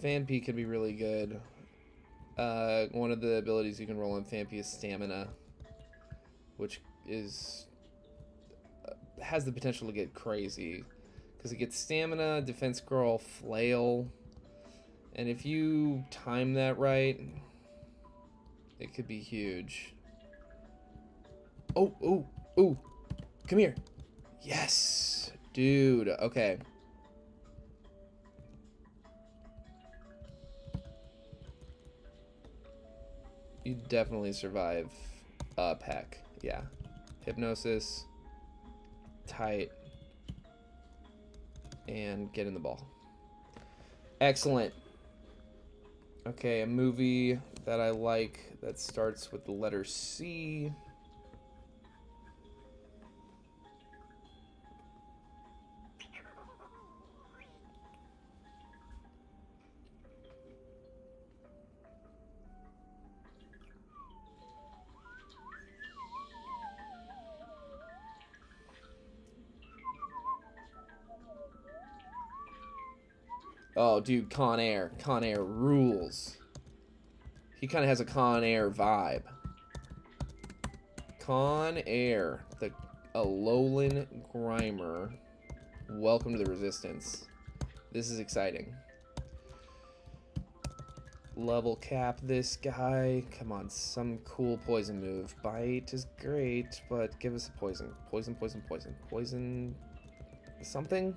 Phanpy could be really good. One of the abilities you can roll on Phanpy is Stamina, which is has the potential to get crazy, because it gets Stamina, Defense Scroll, Flail, and if you time that right, it could be huge. Oh, come here. Yes, dude. Okay. You definitely survive Peck. Yeah. Hypnosis. Tight. And get in the ball. Excellent. Okay, a movie that I like that starts with the letter C. Oh, dude, Con Air. Con Air rules. He kind of has a Con Air vibe. Con Air, the Alolan Grimer. Welcome to the Resistance. This is exciting. Level cap this guy. Come on, some cool poison move. Bite is great, but give us a poison. Poison, poison, poison. Poison... something?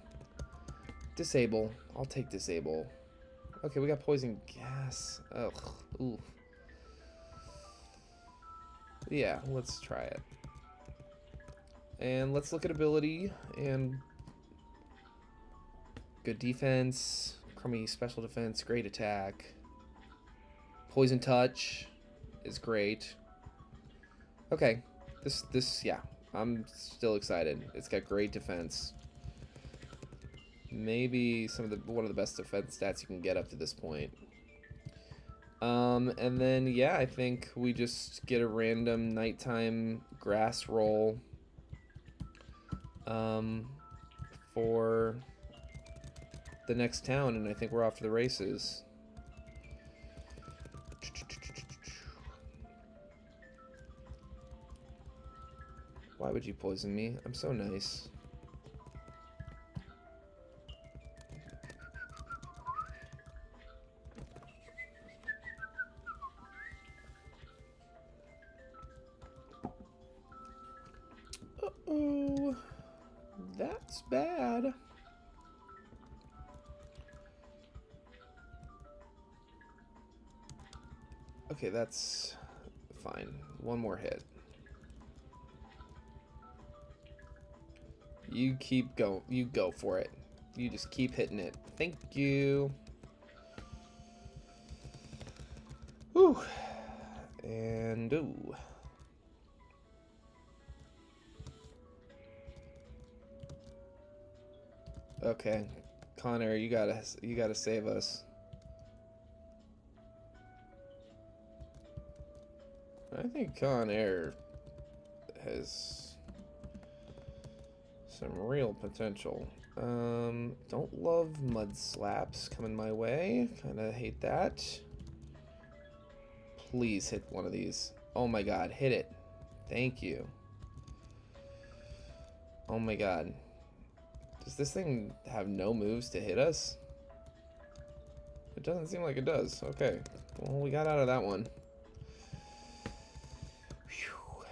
Disable. I'll take disable. Okay, we got poison gas. Ugh. Ooh. Yeah, let's try it. And let's look at ability and good defense, crummy special defense, great attack. Poison touch is great. Okay, this yeah, I'm still excited. It's got great defense. Maybe one of the best defense stats you can get up to this point. And then yeah, I think we just get a random nighttime grass roll for the next town, and I think we're off to the races. Why would you poison me? I'm so nice. Uh-oh. That's bad. Okay, that's fine. One more hit. You go for it. You just keep hitting it. Thank you. Whew. And ooh. Okay, Connor, you gotta save us. I think Con Air has some real potential. Don't love mud slaps coming my way. Kinda hate that. Please hit one of these. Oh my god, hit it. Thank you. Oh my god. Does this thing have no moves to hit us? It doesn't seem like it does. Okay. Well, we got out of that one. Whew.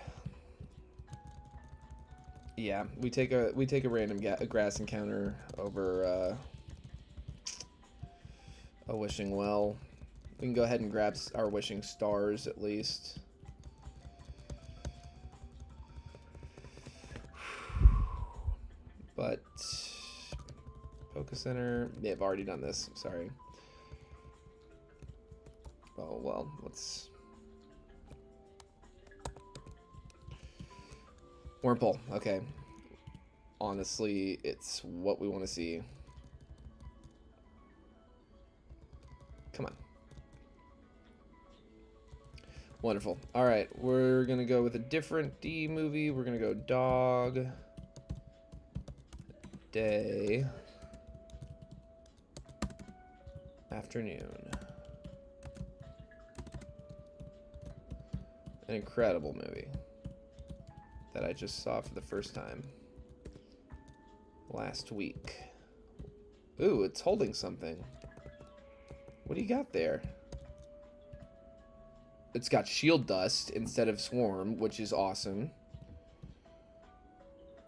Yeah, we take a random grass encounter over a wishing well. We can go ahead and grab our wishing stars at least. But Focus Center, yeah, I've already done this. Sorry. Oh well, let's Wurmple. Okay. Honestly, it's what we want to see. Come on. Wonderful. All right, we're gonna go with a different D movie. We're gonna go Dog Day Afternoon. An incredible movie that I just saw for the first time last week. Ooh, it's holding something. What do you got there? It's got Shield Dust instead of Swarm, which is awesome.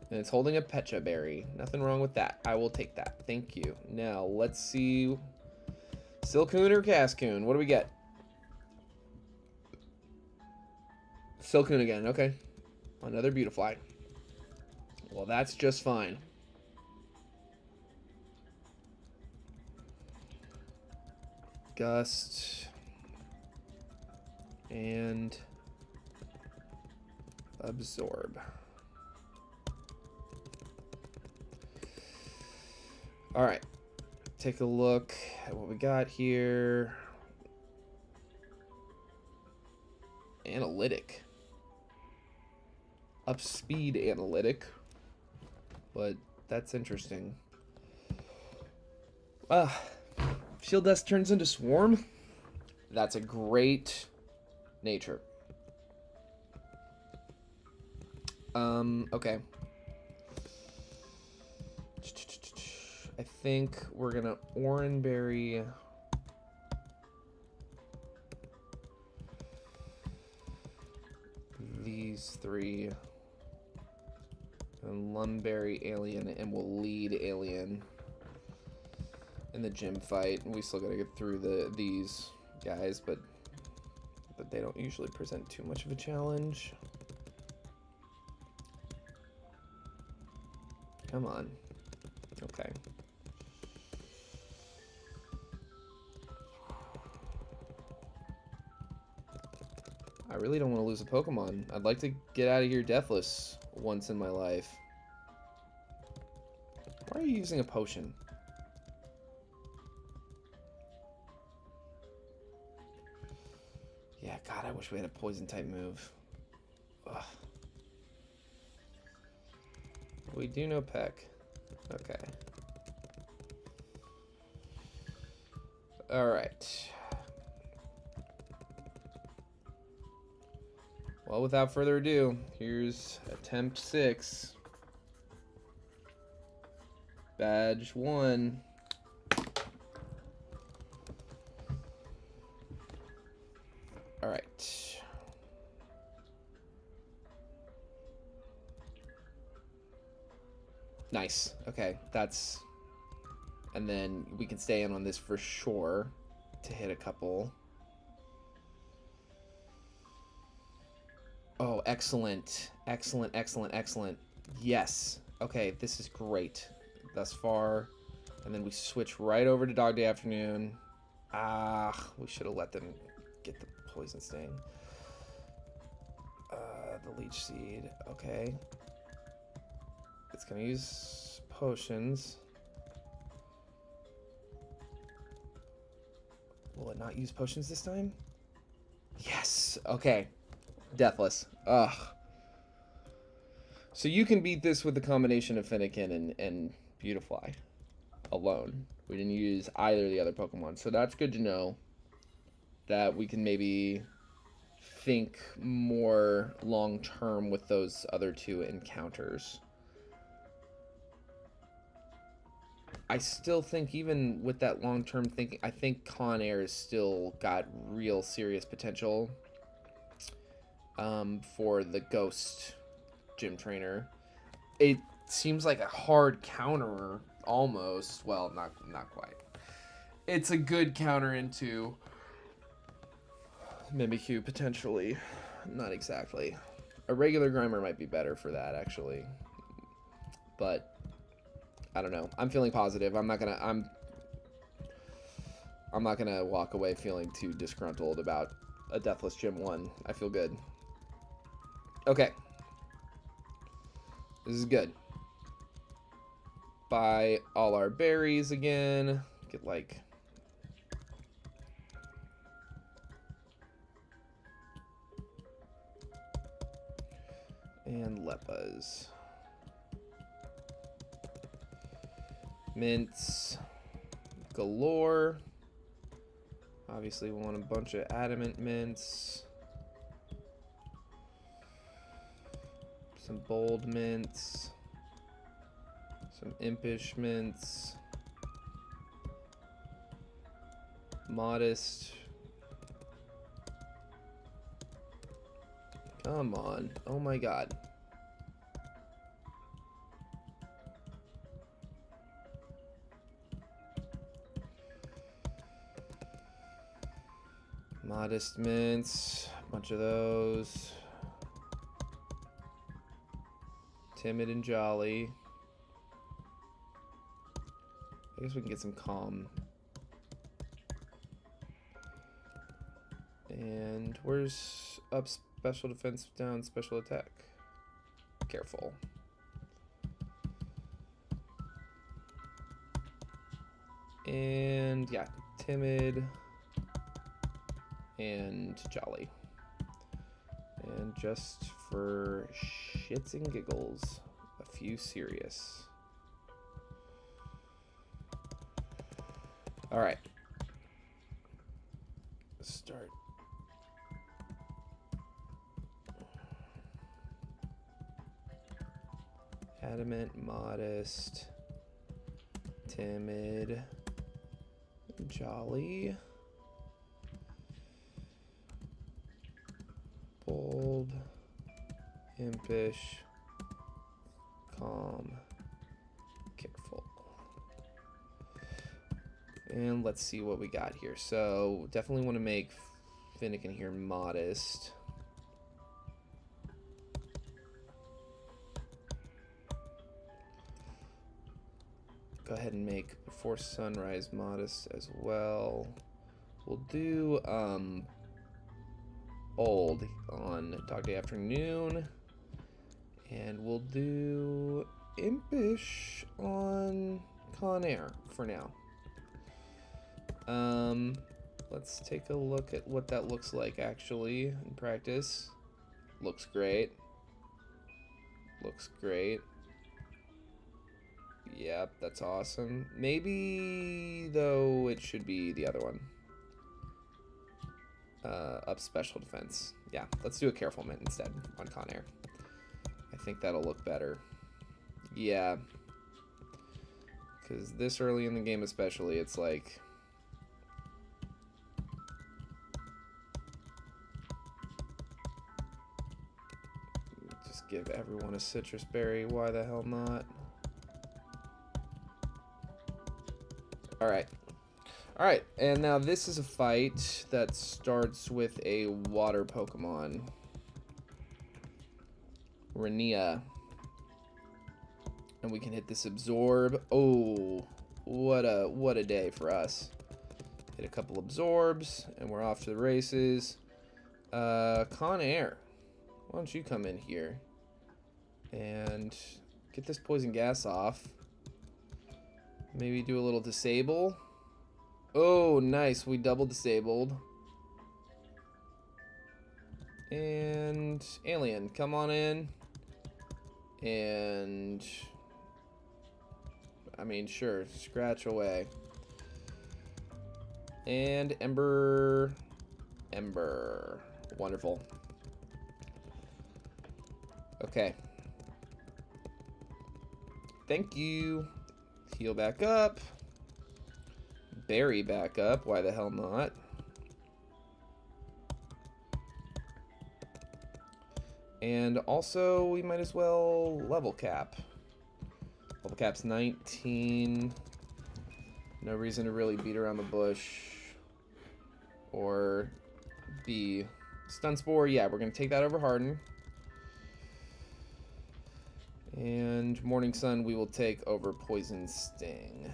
And it's holding a Pecha Berry. Nothing wrong with that. I will take that. Thank you. Now, let's see. Silcoon or Cascoon? What do we get? Silcoon again. Okay. Another Beautifly. Well, that's just fine. Gust. And Absorb. All right. Take a look at what we got here. Analytic. Up speed analytic. But that's interesting. Shield Dust turns into Swarm. That's a great nature. Okay. I think we're gonna Oranberry these three and Lumberry Alien, and we'll lead Alien in the gym fight. We still gotta get through these guys, but they don't usually present too much of a challenge. Come on. Okay. I really don't want to lose a Pokemon. I'd like to get out of here deathless once in my life. Why are you using a potion? Yeah, God, I wish we had a poison type move. Ugh. We do know Peck. Okay. Alright. Well, without further ado, here's attempt 6. Badge 1. Alright. Nice. Okay, that's... And then we can stay in on this for sure to hit a couple. Oh, excellent. Excellent, excellent, excellent. Yes. Okay, this is great thus far. And then we switch right over to Dog Day Afternoon. Ah, we should have let them get the Poison Sting. The Leech Seed. Okay. It's going to use potions. Will it not use potions this time? Yes. Okay. Deathless. Ugh. So you can beat this with the combination of Fennekin and Beautifly alone. We didn't use either of the other Pokemon. So that's good to know that we can maybe think more long-term with those other two encounters. I still think even with that long-term thinking, I think Con Air has still got real serious potential for the Ghost Gym Trainer. It seems like a hard counter almost. Well, not quite. It's a good counter into Mimikyu potentially. Not exactly. A regular Grimer might be better for that actually. But I don't know. I'm feeling positive. I'm not gonna walk away feeling too disgruntled about a Deathless Gym 1. I feel good. Okay. This is good. Buy all our berries again. Get like... And Leppas. Mints galore. Obviously we want a bunch of adamant mints. Some bold mints. Some impish mints. Modest. Come on. Oh my god. Modest mints, a bunch of those. Timid and Jolly. I guess we can get some Calm. And where's up special defense, down special attack? Careful. And yeah, Timid and Jolly. And just for shits and giggles, a few serious. All right. Let's start. Adamant, modest, timid, jolly, bold, impish, calm, careful. And let's see what we got here. So definitely want to make Finnegan here modest. Go ahead and make Before Sunrise modest as well. We'll do Old on Dog Day Afternoon. And we'll do Impish on Con Air for now. Let's take a look at what that looks like actually in practice. Looks great. Looks great. Yep, that's awesome. Maybe, though, it should be the other one. Up special defense. Yeah, let's do a Careful Mint instead on Con Air. I think that'll look better. Yeah. Because this early in the game especially, it's like... just give everyone a citrus berry. Why the hell not? Alright. Alright, and now this is a fight that starts with a water Pokemon. Renia. And we can hit this Absorb. Oh, what a day for us. Hit a couple Absorbs, and we're off to the races. Con Air. Why don't you come in here and get this Poison Gas off. Maybe do a little Disable. Oh, nice. We double disabled. And Alien, come on in. And... I mean, sure. Scratch away. And Ember. Ember. Wonderful. Okay. Thank you. Heal back up. Berry back up. Why the hell not? And also, we might as well level cap. Level cap's 19. No reason to really beat around the bush. Or be Stun Spore. Yeah, we're going to take that over Harden. And Morning Sun, we will take over Poison Sting.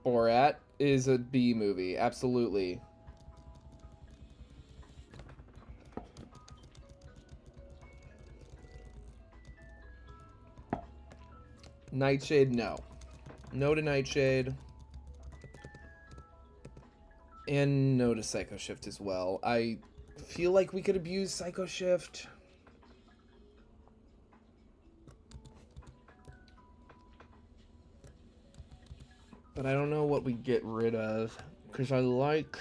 Borat is a B movie, absolutely. Nightshade, no. No to Nightshade. And no to Psycho Shift as well. I feel like we could abuse Psycho Shift. But I don't know what we get rid of. Because I like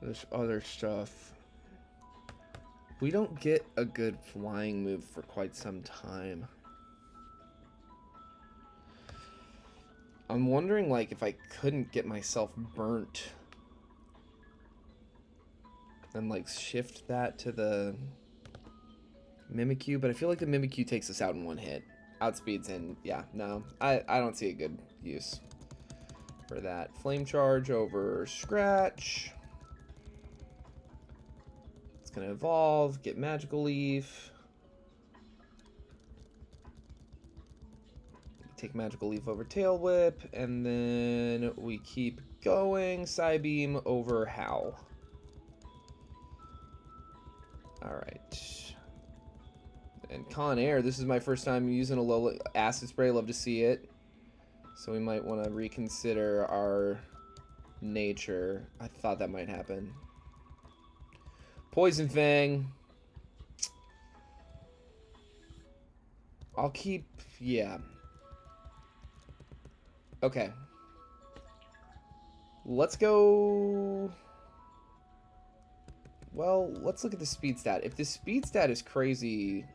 this other stuff. We don't get a good flying move for quite some time. I'm wondering, like, if I couldn't get myself burnt and, like, shift that to the Mimikyu, but I feel like the Mimikyu takes us out in one hit. Outspeeds and, yeah, no, I don't see a good use for that. Flame Charge over Scratch. It's going to evolve, get Magical Leaf. Take Magical Leaf over Tail Whip, and then we keep going. Psybeam over Howl. Alright. And Con Air, this is my first time using a low Acid Spray. Love to see it. So we might want to reconsider our nature. I thought that might happen. Poison Fang. I'll keep... yeah. Okay. Let's go... well, let's look at the speed stat. If the speed stat is crazy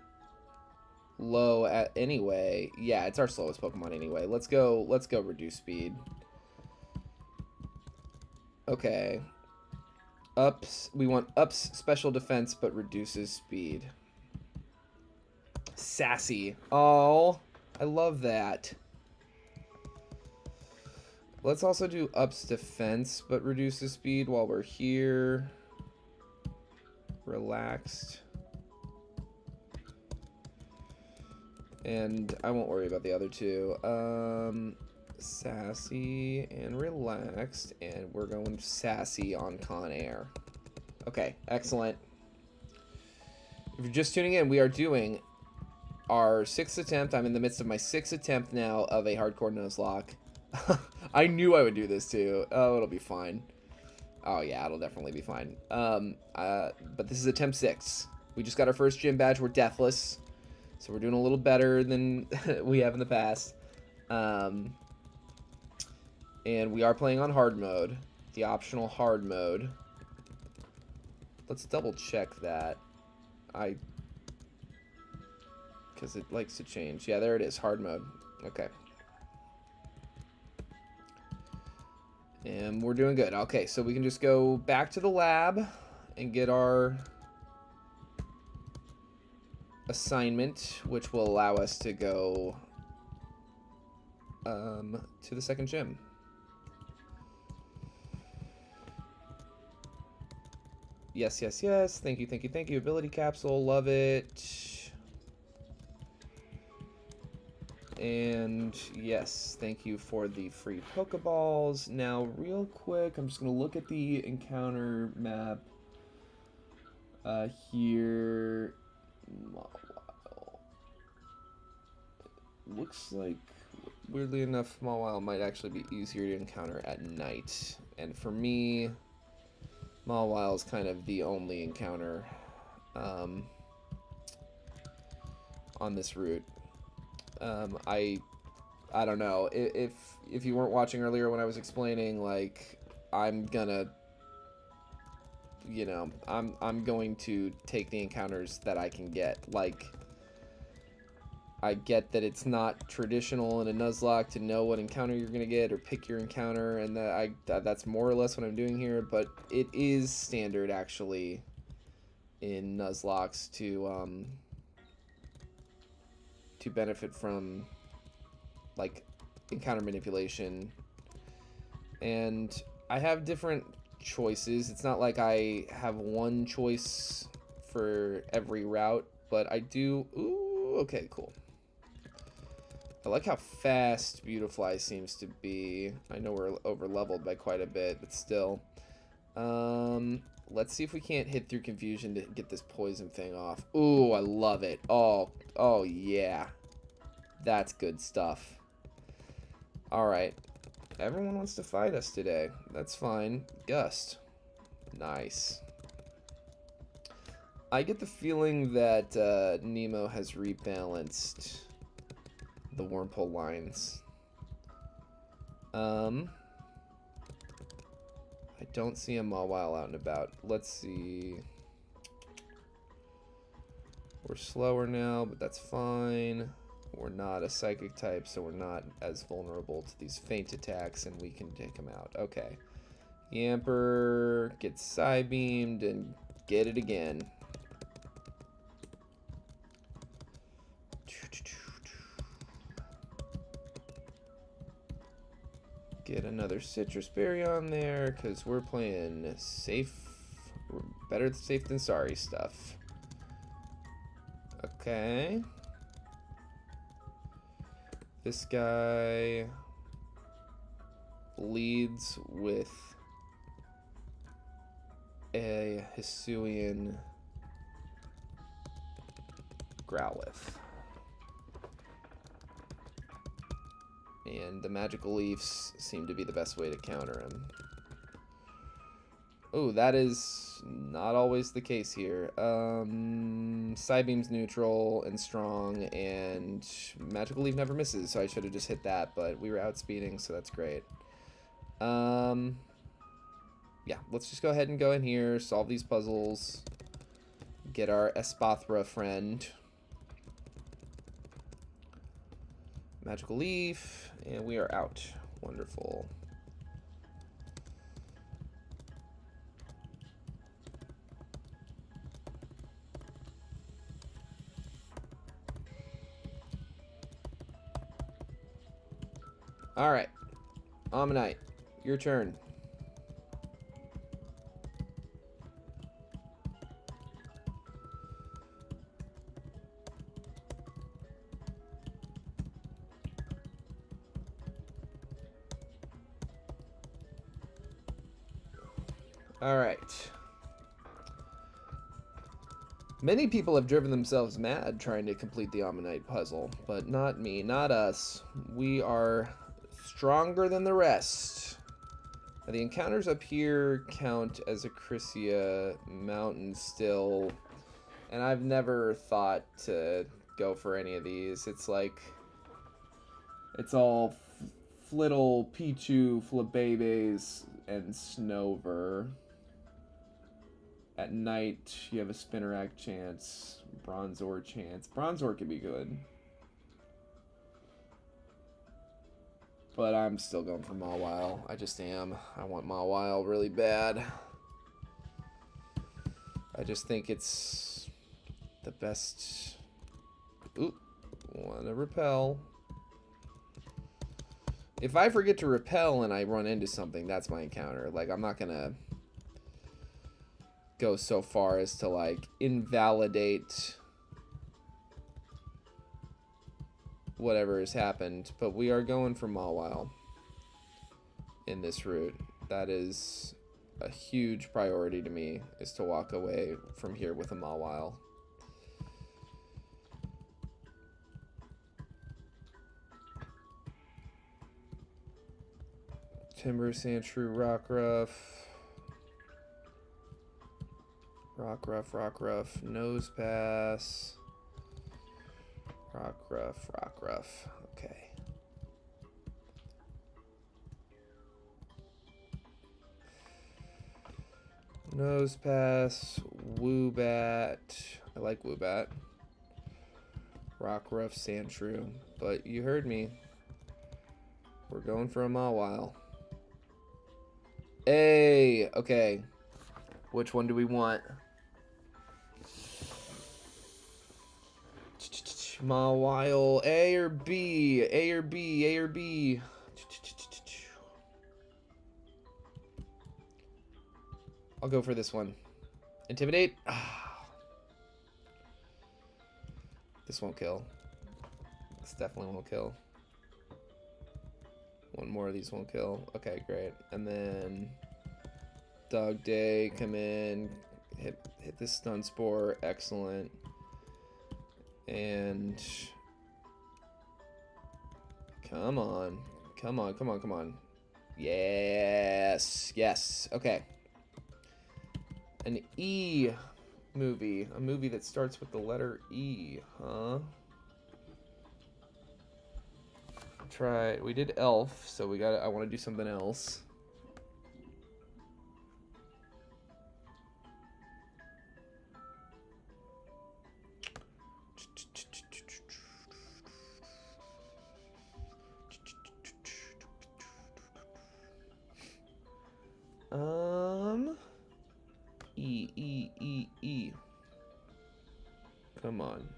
low at anyway, yeah, it's our slowest Pokemon anyway. Let's go reduce speed. Okay. Ups, we want ups special defense but reduces speed. Sassy. Oh, I love that. Let's also do ups defense but reduces speed while we're here. Relaxed. And I won't worry about the other two. Sassy and relaxed, and we're going sassy on Con Air. Okay, excellent. If you're just tuning in, we are doing our 6th attempt. I'm in the midst of my 6th attempt now of a Hardcore Nuzlocke. I knew I would do this too. Oh, it'll be fine. Oh yeah, it'll definitely be fine. But this is attempt 6. We just got our first gym badge. We're deathless, so we're doing a little better than we have in the past. And we are playing on hard mode, the optional hard mode. Let's double check that. Because it likes to change. Yeah, there it is, hard mode. Okay. And we're doing good. Okay, so we can just go back to the lab and get our assignment, which will allow us to go to the second gym. Yes, yes, yes. Thank you, thank you, thank you. Ability capsule, love it. And yes, thank you for the free Pokeballs. Now, real quick, I'm just going to look at the encounter map here. Looks like, weirdly enough, Mawile might actually be easier to encounter at night. And for me, Mawile is kind of the only encounter on this route. I don't know if you weren't watching earlier when I was explaining, like, I'm gonna, you know, I'm going to take the encounters that I can get. Like, I get that it's not traditional in a Nuzlocke to know what encounter you're gonna get or pick your encounter, and that's more or less what I'm doing here. But it is standard actually in Nuzlockes to benefit from, like, encounter manipulation. And I have different choices. It's not like I have one choice for every route, but I do. Ooh, okay, cool. I like how fast Beautifly seems to be. I know we're over leveled by quite a bit, but still. Let's see if we can't hit through confusion to get this poison thing off. Ooh, I love it. Oh yeah. That's good stuff. Alright. Everyone wants to fight us today. That's fine. Gust. Nice. I get the feeling that Nemo has rebalanced the Wormhole lines. I don't see a Mawile out and about. Let's see. We're slower now, but that's fine. We're not a psychic type, so we're not as vulnerable to these feint attacks, and we can take them out. Okay. Yamper gets Psybeamed and get it again. get another citrus berry on there because we're playing safe, better safe than sorry stuff. Okay. This guy leads with a Hisuian Growlithe. And the magical leaves seem to be the best way to counter him. Oh, that is not always the case here. Psybeam's neutral and strong, and magical leaf never misses, so I should have just hit that, but we were outspeeding, so that's great. Yeah, let's just go ahead and go in here, solve these puzzles, get our Espathra friend. Magical leaf, and we are out. Wonderful. All right, Ammonite, your turn. All right. Many people have driven themselves mad trying to complete the Ammonite puzzle, but not me, not us. We are stronger than the rest. Now, the encounters up here count as a Chrysia mountain still, and I've never thought to go for any of these. It's like, it's all Flittle, Pichu, Flabébés, and Snover. At night, you have a Spinarak chance, Bronzor chance. Bronzor could be good. But I'm still going for Mawile. I just am. I want Mawile really bad. I just think it's the best. Oop, wanna repel. If I forget to repel and I run into something, that's my encounter. Like, I'm not gonna go so far as to, like, invalidate whatever has happened, but we are going for Mawile in this route. That is a huge priority to me, is to walk away from here with a Mawile. Timber, Sandshrew, Rockruff. Rockruff, Nose Pass. Rockruff. Okay. Nose Pass, Woobat. I like Woobat. Rockruff, Sandshrew. But you heard me. We're going for a Mawile. Hey, okay. Which one do we want? Mawile, A or B? A or B? A or B? I'll go for this one. Intimidate? This won't kill. This definitely won't kill. One more of these won't kill. Okay, great. And then Dog Day, come in, hit this stun spore, excellent. And come on. Yes. Okay. An E movie, a movie that starts with the letter E, huh? We did Elf, so I want to do something else. E. Come on.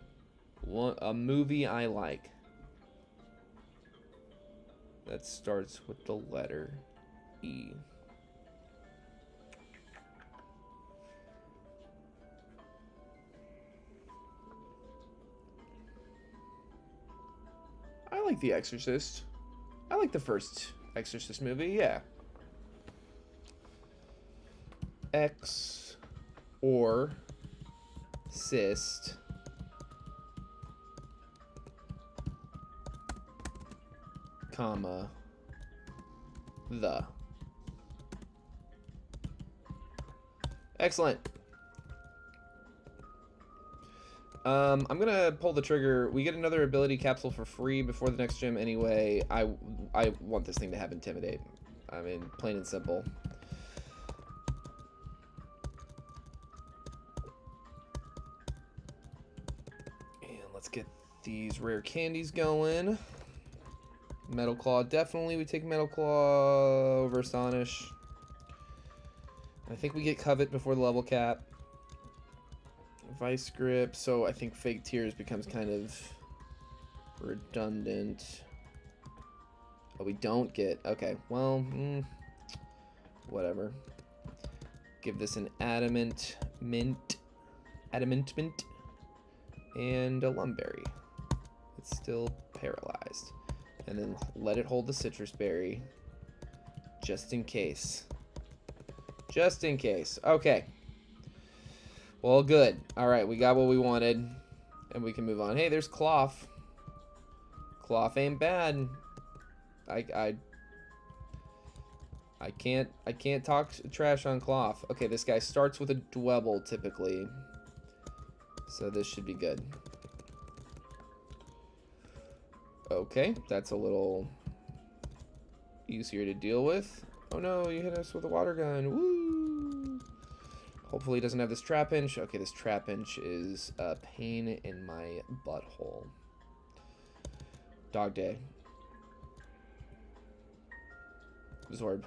A movie I like. that starts with the letter E. I like The Exorcist. I like the first Exorcist movie, yeah. X or cyst comma the. Excellent. I'm gonna pull the trigger. We get another ability capsule for free before the next gym anyway. I want this thing to have Intimidate. I mean, plain and simple. And let's get these rare candies going. Metal Claw, definitely. We take Metal Claw over Astonish. I think we get Covet before the level cap. Vice Grip, so I think Fake Tears becomes kind of redundant. Oh, we don't get... Okay, well, whatever. Give this an Adamant Mint, and a Lumberry. It's still paralyzed. And then let it hold the Citrus Berry, just in case. Just in case. Okay. Well, good. Alright, we got what we wanted. And we can move on. Hey, there's Cloth. Cloth ain't bad. I can't talk trash on Cloth. Okay, this guy starts with a Dwebble, typically. So this should be good. Okay, that's a little easier to deal with. Oh no, you hit us with a water gun. Woo! Hopefully he doesn't have this Trapinch. Okay, this Trapinch is a pain in my butthole. Dog Day. Zorb.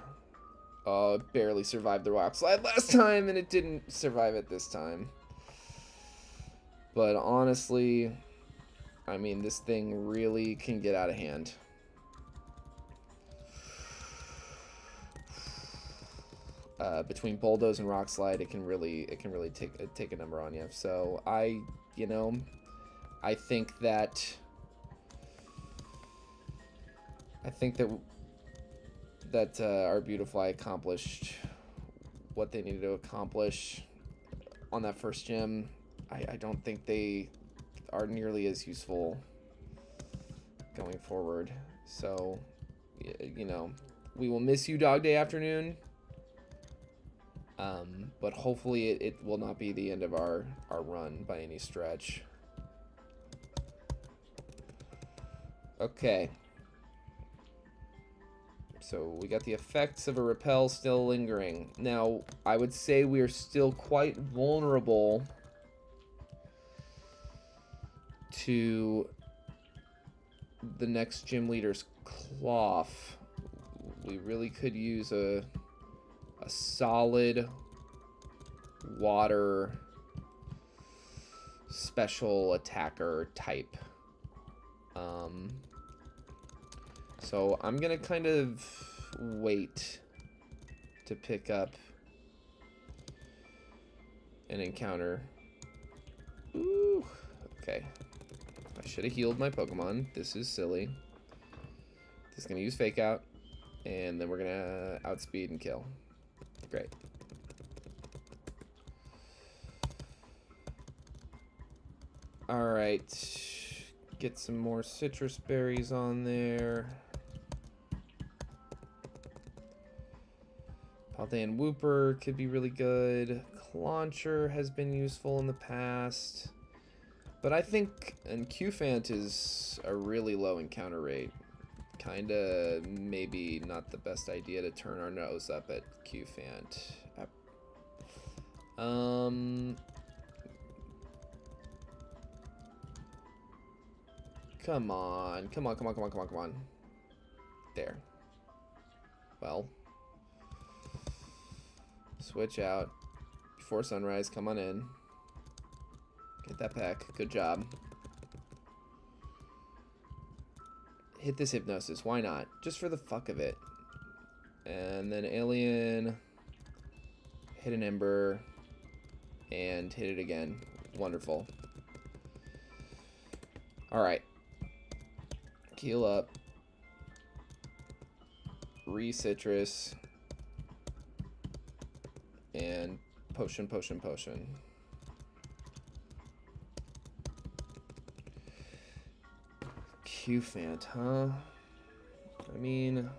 Oh, it barely survived the rock slide last time, and it didn't survive it this time. But honestly, I mean, this thing really can get out of hand. Between Bulldoze and Rock Slide, it can really take a number on you. So I think that our Beautifly accomplished what they needed to accomplish on that first gym. I don't think they are nearly as useful going forward. So, you know, we will miss you, Dog Day Afternoon. But hopefully it will not be the end of our run by any stretch. Okay. So we got the effects of a repel still lingering. Now, I would say we are still quite vulnerable to the next gym leader's Cloth. We really could use a solid water special attacker type. So I'm gonna kind of wait to pick up an encounter. Ooh, okay. I should have healed my Pokemon. This is silly. This is gonna use Fake Out, and then we're gonna outspeed and kill. Great. Alright. Get some more citrus berries on there. Paldean Wooper could be really good. Clauncher has been useful in the past. But I think Qfant is a really low encounter rate. Kinda maybe not the best idea to turn our nose up at Qfant. Come on. Come on, come on, come on, come on, come on. There. Well. Switch out. Before sunrise, come on in. Get that pack. Good job. Hit this hypnosis. Why not? Just for the fuck of it. And then alien. Hit an ember. And hit it again. Wonderful. Alright. Heal up. Re-citrus. And potion, potion, potion. Q-Fant, huh? I mean...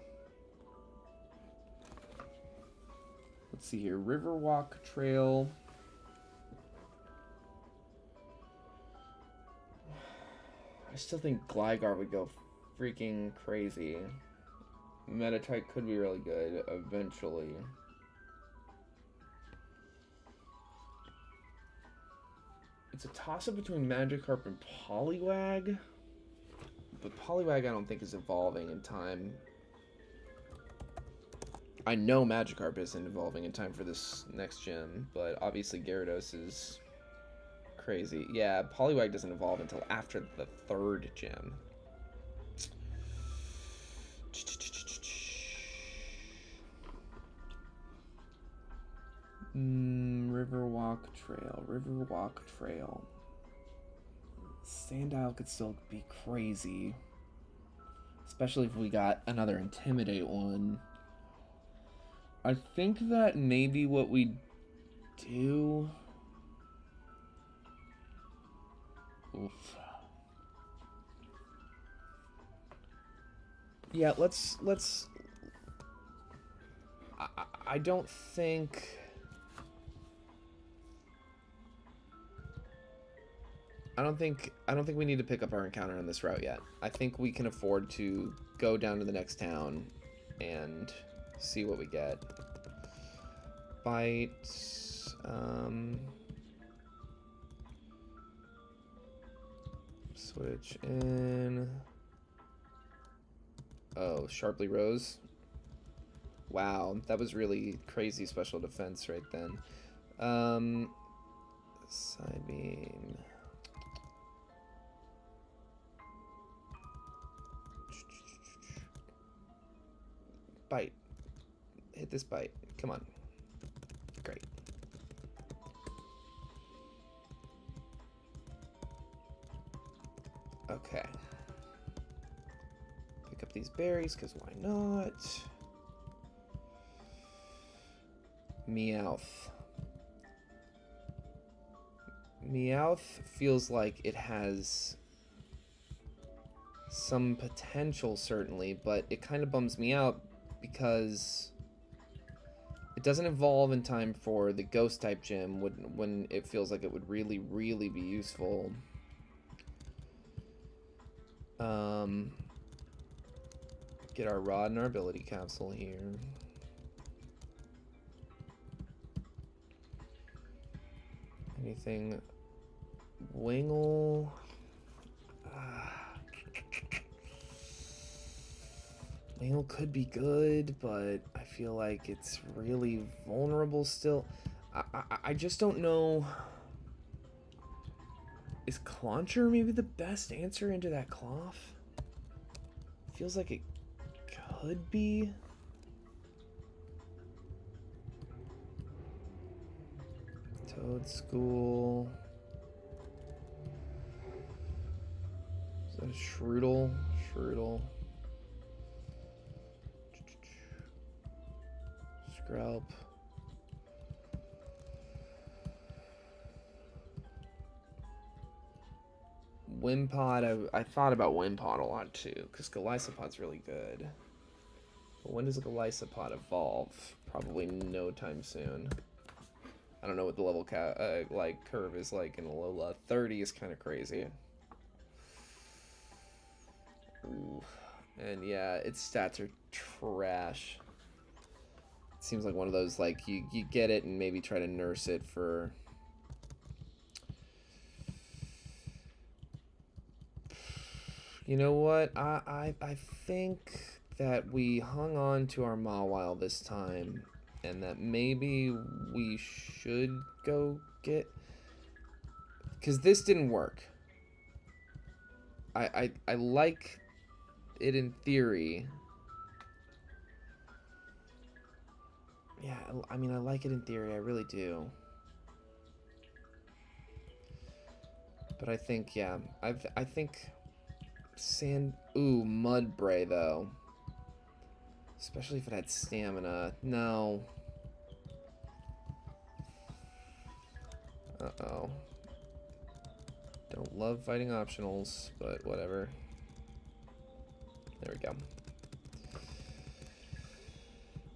Let's see here. Riverwalk Trail. I still think Gligar would go freaking crazy. Metatite could be really good eventually. It's a toss-up between Magikarp and Poliwag. But Poliwag I don't think is evolving in time. I know Magikarp isn't evolving in time for this next gym, but obviously Gyarados is crazy. Yeah, Poliwag doesn't evolve until after the 3rd gym. Riverwalk Trail, Riverwalk Trail. Sandile could still be crazy. Especially if we got another Intimidate one. I think that maybe what we do... Oof. Yeah, let's... I don't think... I don't think we need to pick up our encounter on this route yet. I think we can afford to go down to the next town and see what we get. Bite. Switch in. Oh, Sharply Rose. Wow, that was really crazy special defense right then. Psybeam. Bite. Hit this bite. Come on. Great. Okay. Pick up these berries, because why not? Meowth. Meowth feels like it has some potential, certainly, but it kind of bums me out because it doesn't evolve in time for the ghost type gym when it feels like it would really, really be useful. Get our rod and our ability capsule here. Anything? Wingle. Wingle could be good, but I feel like it's really vulnerable still. I just don't know. Is Clauncher maybe the best answer into that cloth? Feels like it could be. Toadstool. Is that a Shroodle? Shroodle. Screlp. Wimpod, I thought about Wimpod a lot too, because Golisopod's really good. But when does a Golisopod evolve? Probably no time soon. I don't know what the level curve is like in Alola. 30 is kind of crazy. Ooh. And yeah, its stats are trash. It seems like one of those, like, you get it and maybe try to nurse it for... You know what? I think that we hung on to our Mawile this time, and that maybe we should go get... Because this didn't work. I like it in theory. Yeah, I mean, I like it in theory. I really do. But I think, yeah, I think sand. Ooh, Mudbray though. Especially if it had stamina. No. Uh-oh. Don't love fighting optionals, but whatever. There we go.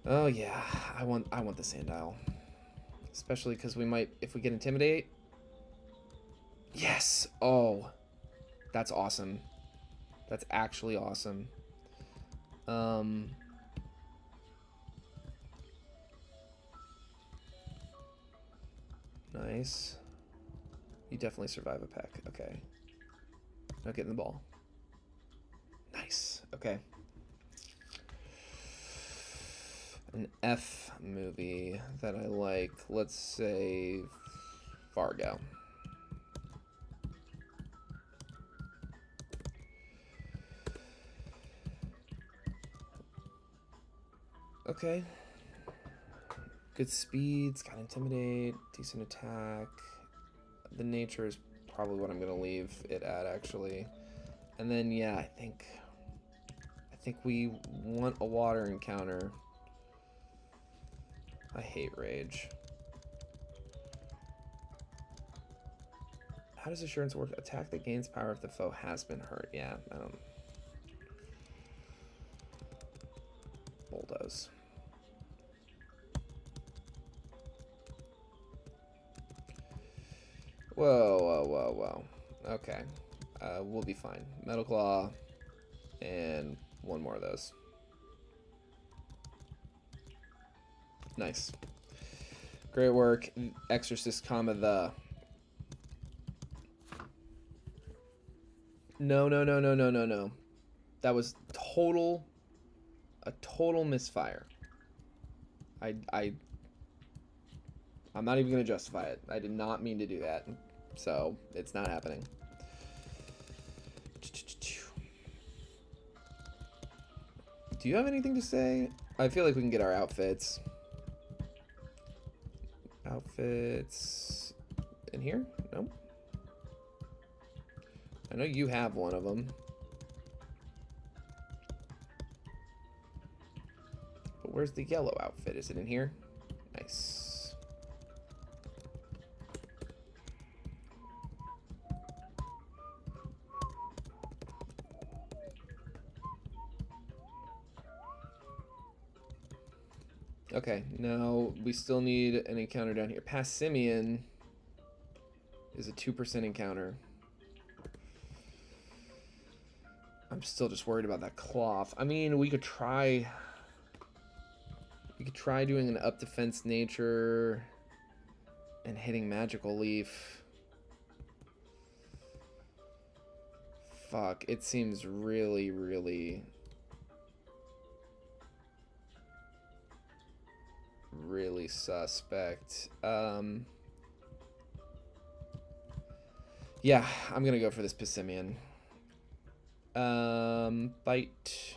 Oh yeah, I want the Sandile. Especially because we might, if we get Intimidate. Yes! Oh. That's awesome. That's actually awesome. Nice. You definitely survive a peck. Okay. Not getting the ball. Nice. Okay. An F movie that I like. Let's say Fargo. Okay. Good speeds, got Intimidate, decent attack. The nature is probably what I'm gonna leave it at, actually. And then yeah, I think we want a water encounter. I hate rage. How does assurance work? Attack that gains power if the foe has been hurt. Yeah, I don't. Bulldoze. Whoa, whoa, whoa, whoa. Okay. We'll be fine. Metal Claw. And one more of those. Nice. Great work. Exorcist, comma, the. No, no, no, no, no, no, no. That was a total misfire. I'm not even going to justify it. I did not mean to do that. So, it's not happening. Do you have anything to say? I feel like we can get our outfits. Outfits in here? No. I know you have one of them. But where's the yellow outfit? Is it in here? Nice. Okay, now we still need an encounter down here. Passimian is a 2% encounter. I'm still just worried about that cloth. I mean, we could try doing an up defense nature and hitting magical leaf. Fuck, it seems really, really suspect. Yeah, I'm gonna go for this Passimian. Bite.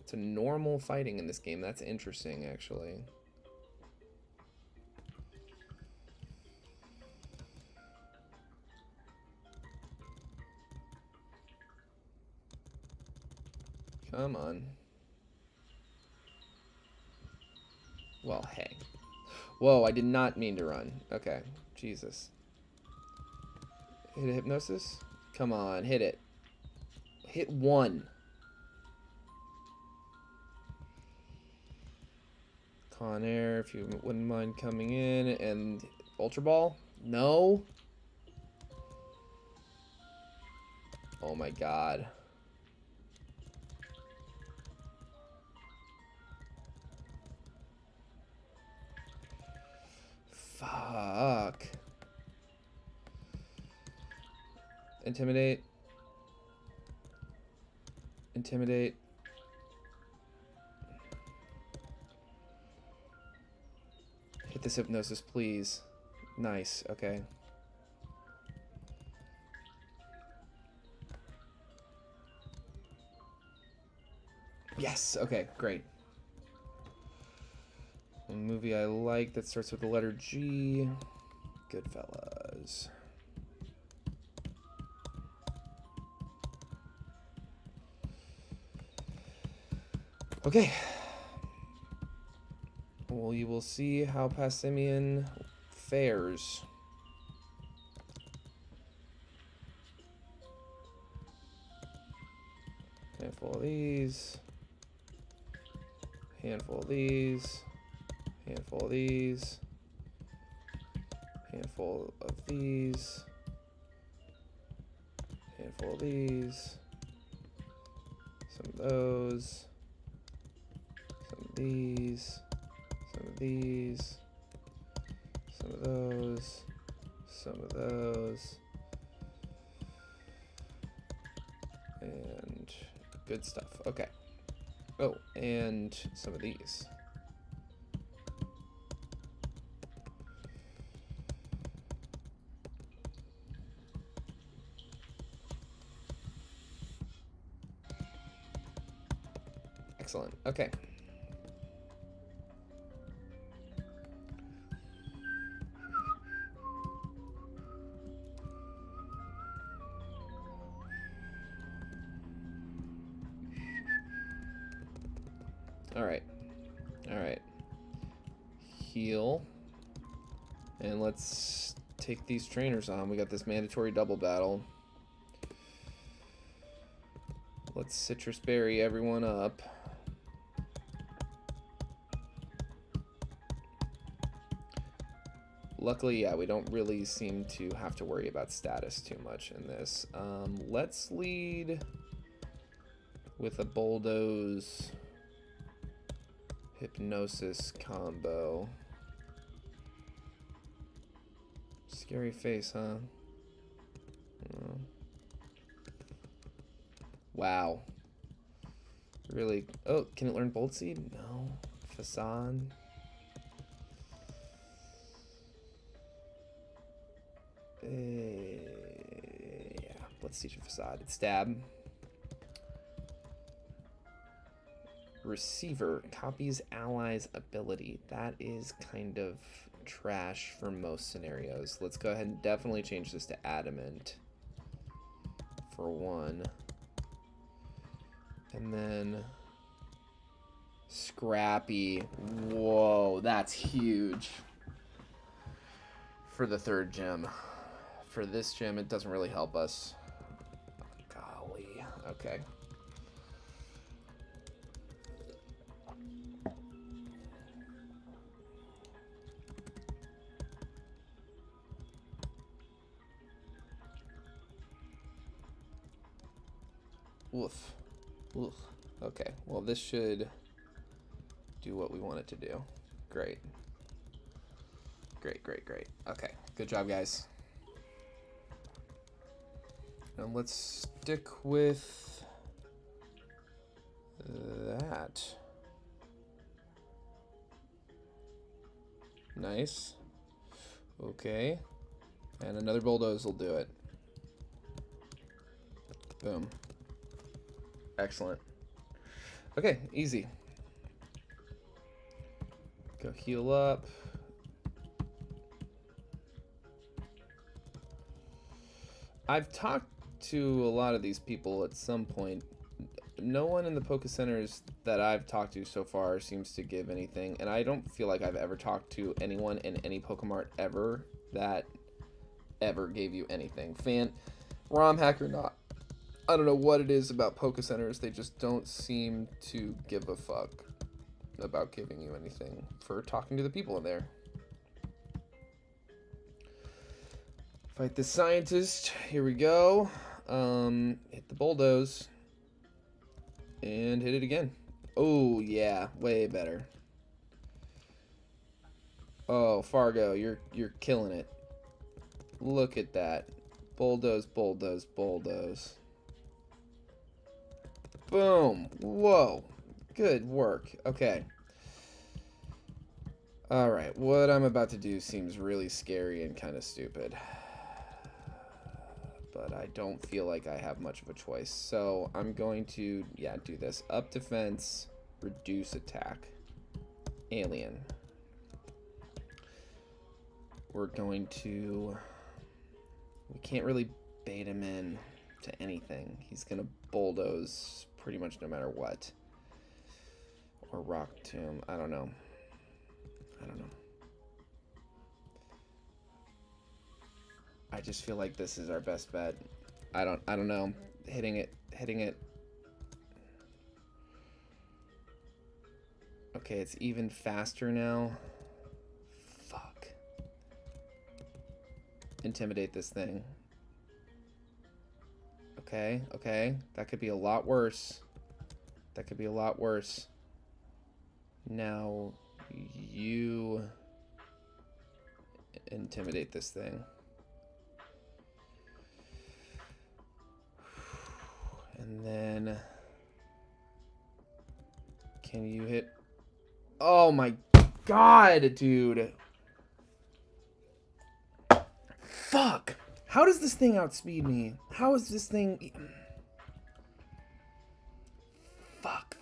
It's a normal fighting in this game. That's interesting, actually. Come on. Well, hey. Whoa, I did not mean to run. Okay, Jesus. Hit a hypnosis? Come on, hit it. Hit one. Con Air, if you wouldn't mind coming in. And Ultra Ball? No. Oh my god. Fuck. Intimidate. Intimidate. Hit this hypnosis, please. Nice, okay. Yes, okay, great. A movie I like that starts with the letter G. Goodfellas. Okay. Well, you will see how Passimian fares. Handful of these. Handful of these. Handful of these. Handful of these. Handful of these. Some of those. Some of these. Some of these. Some of those. Some of those. And good stuff. Okay. Oh, and some of these. Excellent. Okay. All right. All right. Heal. And let's take these trainers on. We got this mandatory double battle. Let's citrus berry everyone up. Luckily, yeah, we don't really seem to have to worry about status too much in this. Let's lead with a bulldoze hypnosis combo. Scary face, huh? Oh. Wow. Really? Oh, can it learn Bolt Seed? No. Facade. Yeah, let's teach it Facade. It's Stab. Receiver copies allies' ability. That is kind of trash for most scenarios. Let's go ahead and definitely change this to Adamant for one. And then Scrappy. Whoa, that's huge for the third gem. For this gem, it doesn't really help us. Golly. Okay. Woof. Oof. Okay, well this should do what we want it to do. Great. Great, great, great. Okay, good job, guys. Now let's stick with that. Nice. Okay. And another bulldoze will do it. Boom. Excellent. Okay, easy. Go heal up. I've talked to a lot of these people at some point. No one in the Poké Centers that I've talked to so far seems to give anything, and I don't feel like I've ever talked to anyone in any Pokemart ever that ever gave you anything. ROM hack or not, I don't know what it is about Poké Centers. They just don't seem to give a fuck about giving you anything for talking to the people in there. Fight the scientist. Here we go. Hit the bulldoze. And hit it again. Oh, yeah. Way better. Oh, Fargo, you're killing it. Look at that. Bulldoze, bulldoze, bulldoze. Boom. Whoa. Good work. Okay. Alright, what I'm about to do seems really scary and kind of stupid. But I don't feel like I have much of a choice. So I'm going to, yeah, do this. Up defense, reduce attack. Alien. We're going to... We can't really bait him in to anything. He's going to bulldoze pretty much no matter what. Or rock tomb. I don't know. I just feel like this is our best bet. I don't know. Hitting it. Okay, it's even faster now. Fuck. Intimidate this thing. Okay. That could be a lot worse. Now, you intimidate this thing. And then, can you hit? Oh my god, dude. Fuck. How does this thing outspeed me? How is this thing? Fuck.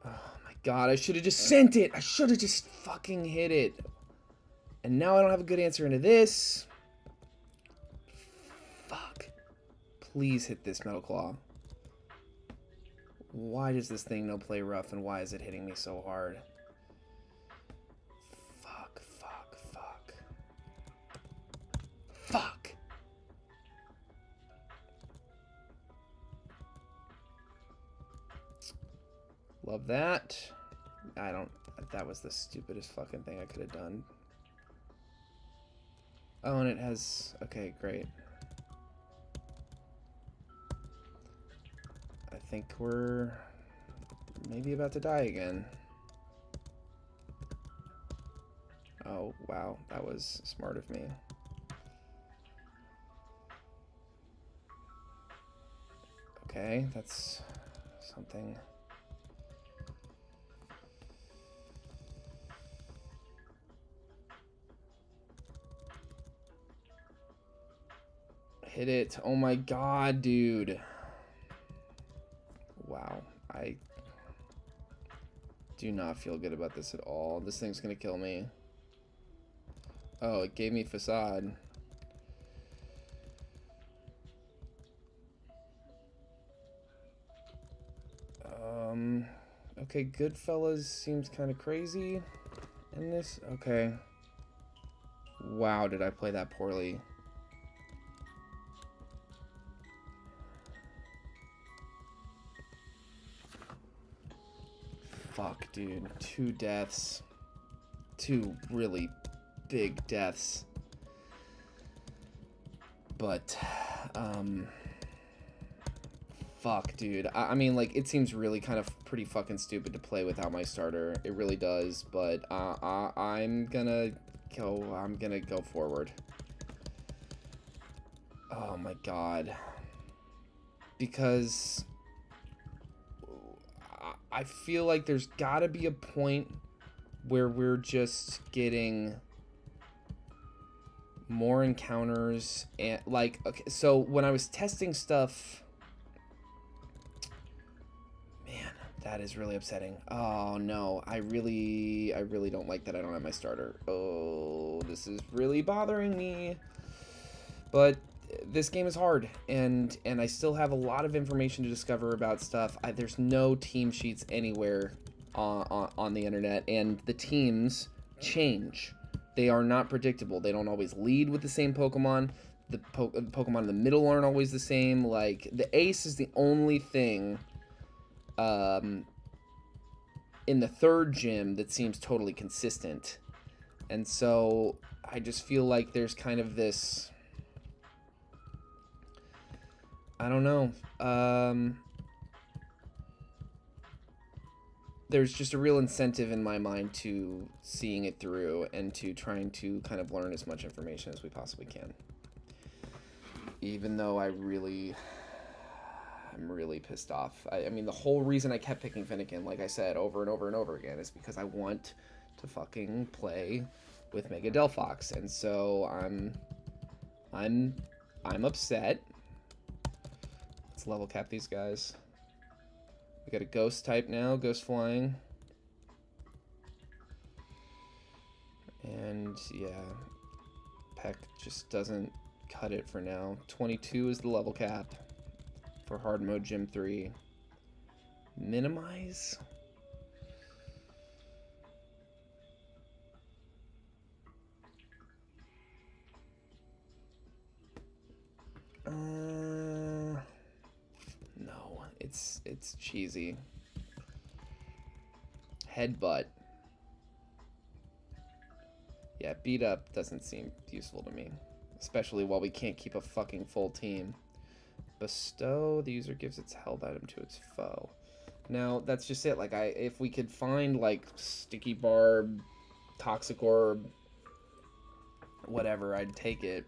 Oh my god, I should have just sent it. I should have just fucking hit it. And now I don't have a good answer into this. Fuck. Please hit this Metal Claw. Why does this thing no play rough and why is it hitting me so hard? Fuck. Love that. That was the stupidest fucking thing I could have done. Oh, and it has... Okay, great. I think we're maybe about to die again. Oh, wow. That was smart of me. Okay, that's something. Hit it. Oh my god, dude. Wow. I do not feel good about this at all. This thing's gonna kill me. Oh, it gave me facade. Okay, Goodfellas seems kind of crazy in this. Okay. Wow, did I play that poorly? Fuck, dude. 2 deaths. 2 really big deaths. But, fuck, dude. I mean, like, it seems really kind of pretty fucking stupid to play without my starter. It really does, but I'm gonna go forward. Oh my god. Because I feel like there's gotta be a point where we're just getting more encounters and like, okay, so when I was testing stuff, man, that is really upsetting. Oh no, I really don't like that I don't have my starter. Oh, this is really bothering me. But this game is hard, and I still have a lot of information to discover about stuff. There's no team sheets anywhere on the internet, and the teams change. They are not predictable. They don't always lead with the same Pokemon. The Pokemon in the middle aren't always the same. Like, the Ace is the only thing in the 3rd gym that seems totally consistent. And so I just feel like there's kind of this... I don't know. There's just a real incentive in my mind to seeing it through and to trying to kind of learn as much information as we possibly can. Even though I really I'm really pissed off. I mean, the whole reason I kept picking Finnegan, like I said, over and over and over again, is because I want to fucking play with Mega Delphox, and so I'm upset. Let's level cap these guys. We got a ghost type now, ghost flying. And yeah, Peck just doesn't cut it for now. 22 is the level cap for hard mode Gym 3. Minimize? No, it's cheesy. Headbutt. Yeah, beat up doesn't seem useful to me, especially while we can't keep a fucking full team. Bestow, the user gives its held item to its foe. Now, that's just it. Like, if we could find, like, Sticky Barb, Toxic Orb, whatever, I'd take it.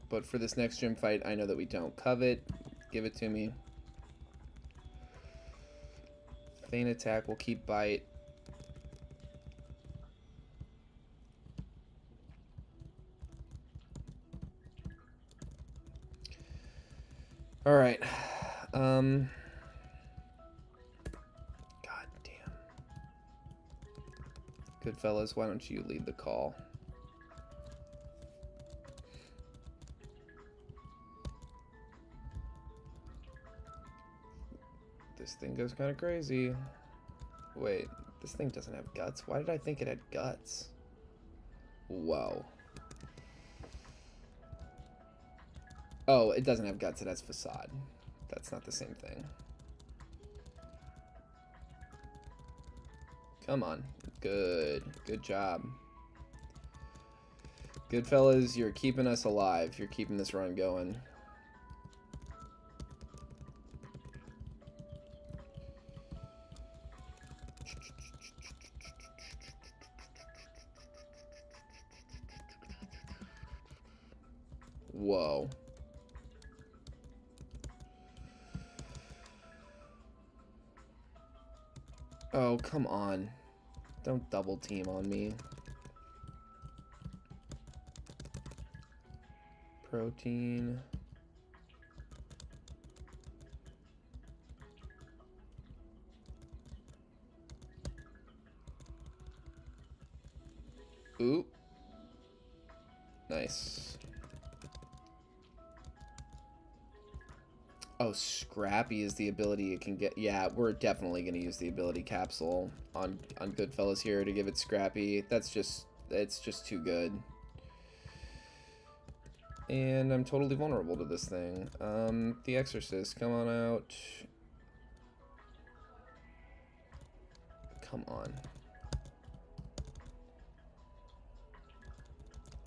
But for this next gym fight, I know that we don't. Covet, give it to me. Feint attack will keep bite. All right. God damn. Good fellas, why don't you lead the call? This thing goes kind of crazy. Wait, this thing doesn't have guts. Why did I think it had guts? Whoa. Oh, it doesn't have guts, it has facade. That's not the same thing. Come on. Good. Good job. Good fellas, you're keeping us alive. You're keeping this run going. Whoa. Oh, come on. Don't double team on me. Protein. Ooh. Nice. Oh, Scrappy is the ability it can get. Yeah, we're definitely going to use the ability capsule on Goodfellas here to give it Scrappy. It's just too good. And I'm totally vulnerable to this thing. The Exorcist, come on out. Come on.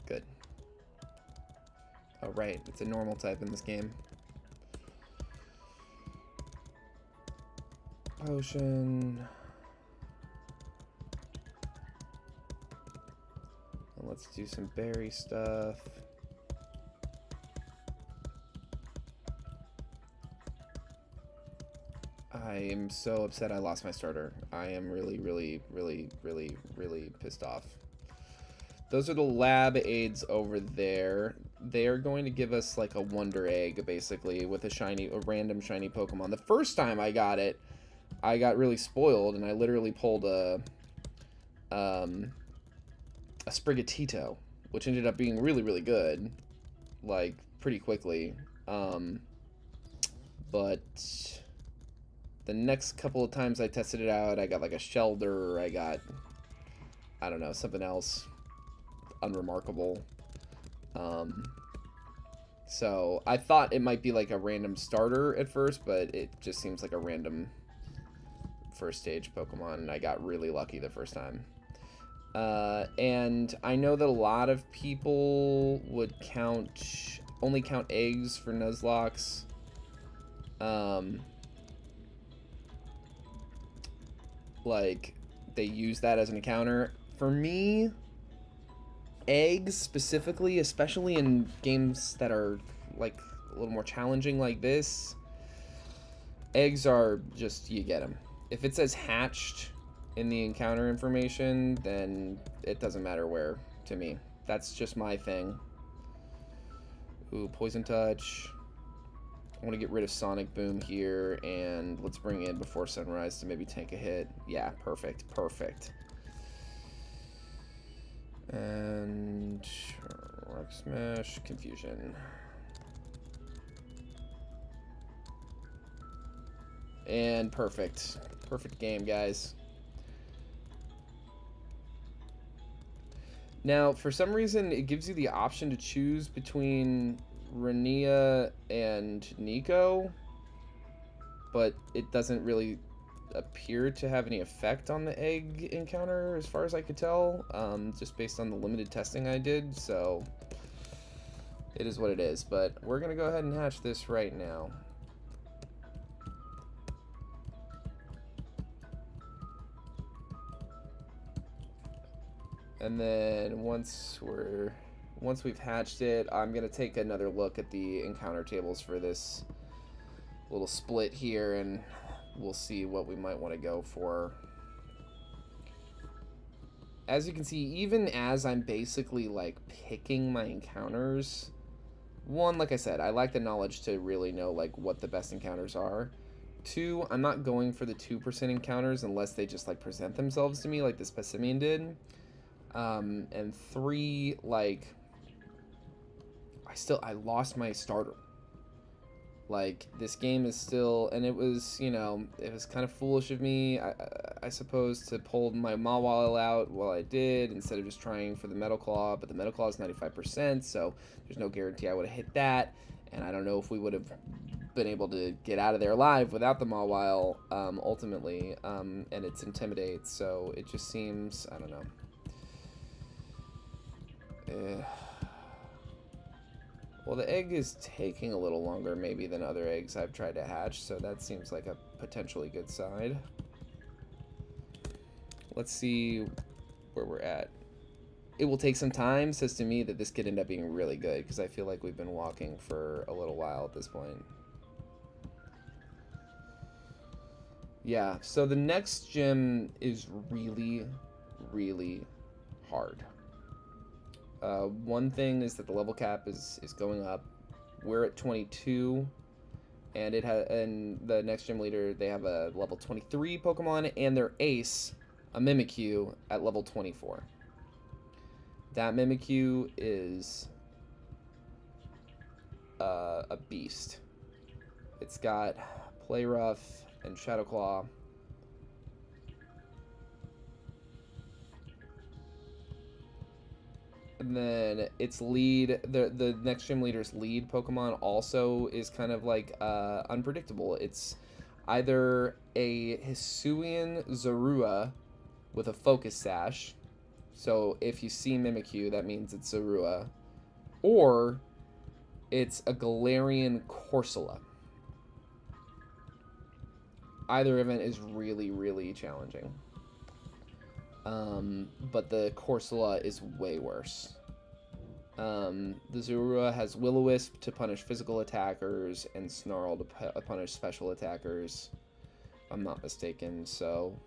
Good. Oh, right. It's a normal type in this game. Potion. And let's do some berry stuff. I am so upset I lost my starter. I am really pissed off. Those are the lab aids over there. They are going to give us like a wonder egg, basically, with a random shiny Pokemon. The first time I got it, I got really spoiled, and I literally pulled a Sprigatito, which ended up being really good, like, pretty quickly. But the next couple of times I tested it out, I got like a Shelder, or I got, I don't know, something else unremarkable. So I thought it might be like a random starter at first, but it just seems like a random first stage Pokemon, and I got really lucky the first time. And I know that a lot of people would only count eggs for Nuzlockes. Like, they use that as an encounter. For me, eggs specifically, especially in games that are like a little more challenging like this, eggs are just, you get them. If it says hatched in the encounter information, then it doesn't matter where to me. That's just my thing. Ooh, Poison Touch. I want to get rid of Sonic Boom here, and let's bring in Before Sunrise to maybe tank a hit. Yeah, perfect, perfect. And Rock Smash, Confusion. And perfect. Perfect game, guys. Now, for some reason, it gives you the option to choose between Renia and Nico, but it doesn't really appear to have any effect on the egg encounter, as far as I could tell, just based on the limited testing I did, so it is what it is. But we're going to go ahead and hatch this right now. And then once we've hatched it, I'm gonna take another look at the encounter tables for this little split here, and we'll see what we might want to go for. As you can see, even as I'm basically like picking my encounters, one, like I said, I lack the knowledge to really know like what the best encounters are. Two, I'm not going for the 2% encounters unless they just like present themselves to me like the Specimen did. And three, like, I lost my starter. Like, this game is still, and it was, you know, it was kind of foolish of me, I suppose, to pull my Mawile out while I did, instead of just trying for the Metal Claw, but the Metal Claw is 95%, so there's no guarantee I would have hit that, and I don't know if we would have been able to get out of there alive without the Mawile, ultimately, and it's Intimidate, so it just seems, I don't know. Well, the egg is taking a little longer maybe than other eggs I've tried to hatch, so that seems like a potentially good side. Let's see where we're at. It will take some time, says to me that this could end up being really good, because I feel like we've been walking for a little while at this point. Yeah, so the next gym is really, really hard. One thing is that the level cap is going up. We're at 22, and and the next gym leader, they have a level 23 Pokemon, and their ace, a Mimikyu, at level 24. That Mimikyu is a beast. It's got Play Rough and Shadow Claw. And then its lead, the next gym leader's lead Pokemon also is kind of like unpredictable. It's either a Hisuian Zorua with a Focus Sash. So if you see Mimikyu, that means it's Zorua. Or it's a Galarian Corsola. Either event is really, really challenging. But the Corsola is way worse. The Zorua has Will-O-Wisp to punish physical attackers and Snarl to punish special attackers, if I'm not mistaken. So,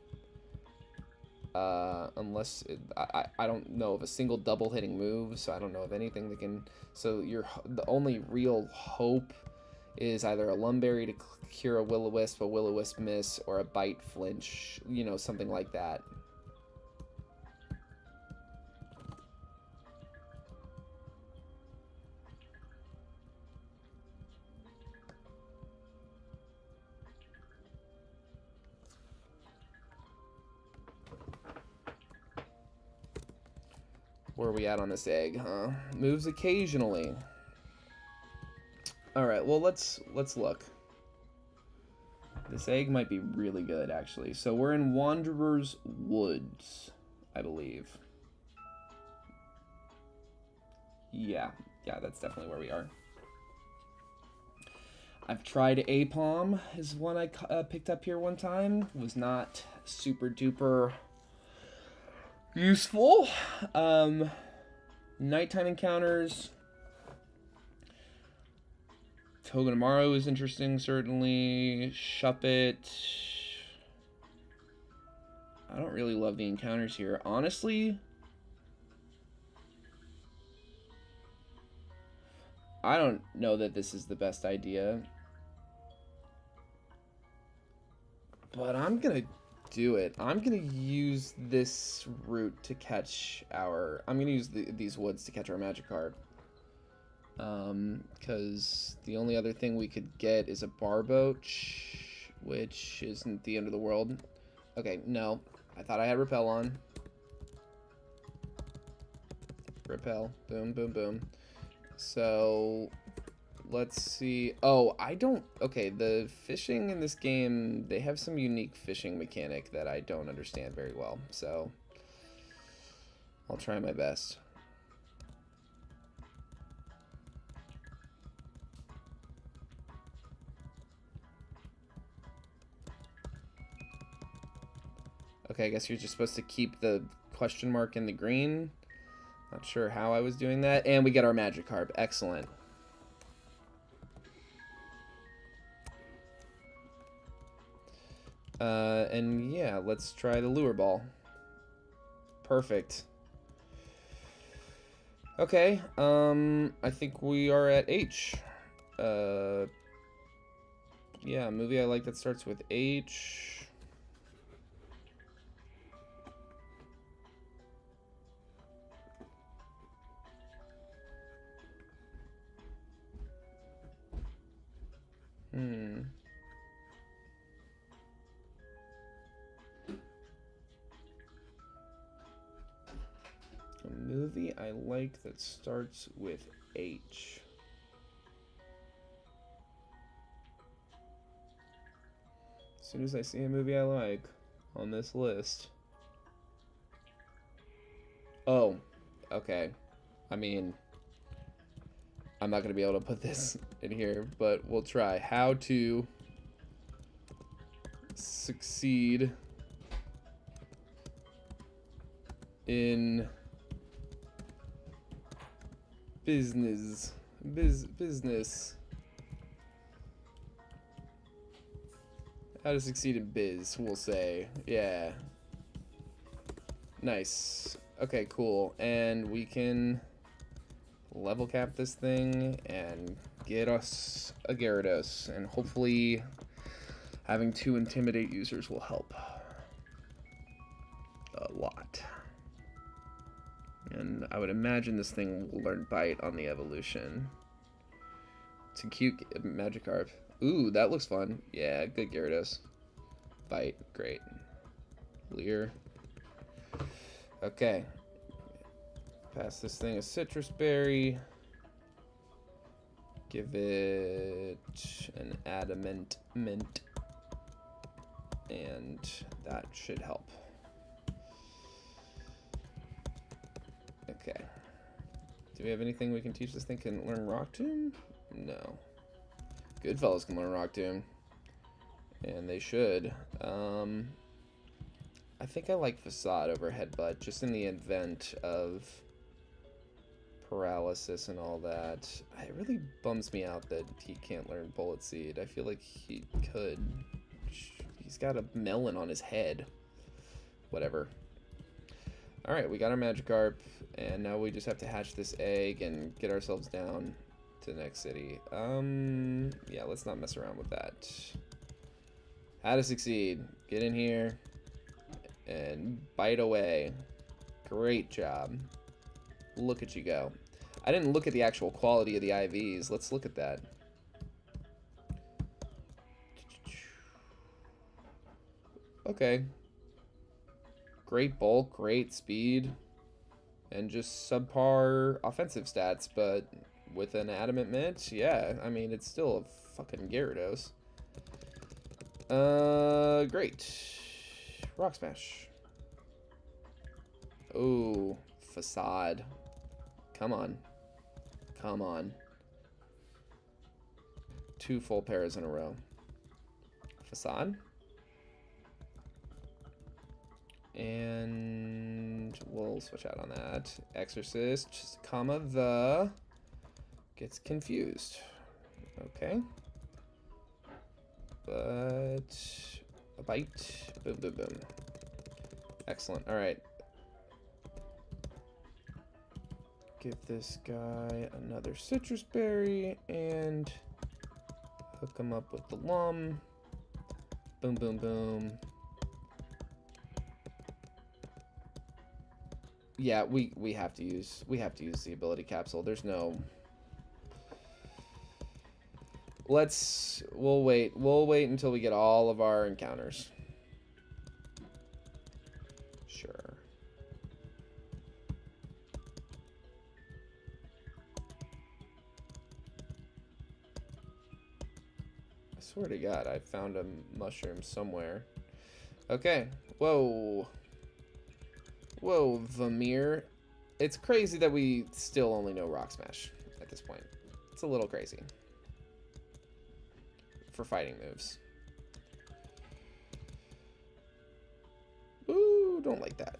unless I don't know of a single double hitting move, so I don't know of anything that can. So the only real hope is either a Lumberry to cure a Will-O-Wisp miss, or a Bite flinch, you know, something like that. Where are we at on this egg, huh? Moves occasionally. Alright, well, let's look. This egg might be really good, actually. So we're in Wanderer's Woods, I believe. Yeah, that's definitely where we are. I've tried Apom, is one I picked up here one time. Was not super duper useful. Nighttime encounters. Togedemaru is interesting, certainly. Shuppet. I don't really love the encounters here. Honestly, I don't know that this is the best idea. But I'm gonna do it. I'm gonna use this route to catch our... I'm gonna use these woods to catch our Magikarp. Because the only other thing we could get is a Barboach, which isn't the end of the world. Okay, no. I thought I had Repel on. Repel. Boom, boom, boom. So... let's see. Oh, I don't... okay, the fishing in this game, they have some unique fishing mechanic that I don't understand very well. So, I'll try my best. Okay, I guess you're just supposed to keep the question mark in the green. Not sure how I was doing that. And we get our Magikarp. Excellent. And yeah, let's try the lure ball. Perfect. Okay, I think we are at H. Yeah, a movie I like that starts with H. A movie I like that starts with H. As soon as I see a movie I like on this list. Oh, okay. I mean, I'm not going to be able to put this in here, but we'll try. How to succeed in business. Business. How to succeed in biz, we'll say. Yeah. Nice. Okay, cool. And we can level cap this thing and get us a Gyarados. And hopefully having 2 Intimidate users will help a lot. And I would imagine this thing will learn Bite on the evolution. It's a cute Magikarp. Ooh, that looks fun. Yeah, good Gyarados. Bite, great. Leer. Okay. Pass this thing a Citrus Berry. Give it an Adamant Mint. And that should help. Okay. Do we have anything we can teach this thing? Can it learn Rock Tomb? No. Goodfellas can learn Rock Tomb. And they should. I think I like Facade over Headbutt, just in the event of paralysis and all that. It really bums me out that he can't learn Bullet Seed. I feel like he could. He's got a melon on his head. Whatever. Alright, we got our Magikarp, and now we just have to hatch this egg and get ourselves down to the next city. Yeah, let's not mess around with that. How to succeed. Get in here and bite away. Great job. Look at you go. I didn't look at the actual quality of the IVs. Let's look at that. Okay. Great bulk, great speed, and just subpar offensive stats, but with an Adamant Mint, yeah, I mean, it's still a fucking Gyarados. Great. Rock Smash. Oh, Facade. Come on. Come on. 2 full pairs in a row. Facade. And we'll switch out on that. Exorcist, comma, the... Gets confused. Okay. But a bite. Boom, boom, boom. Excellent. All right. Give this guy another citrus berry and hook him up with the lum. Boom, boom, boom. Yeah, we have to use the ability capsule. There's no. We'll wait until we get all of our encounters. Sure. I swear to God, I found a mushroom somewhere. Okay. Whoa. Whoa, Vamir. It's crazy that we still only know Rock Smash at this point. It's a little crazy. For fighting moves. Ooh, don't like that.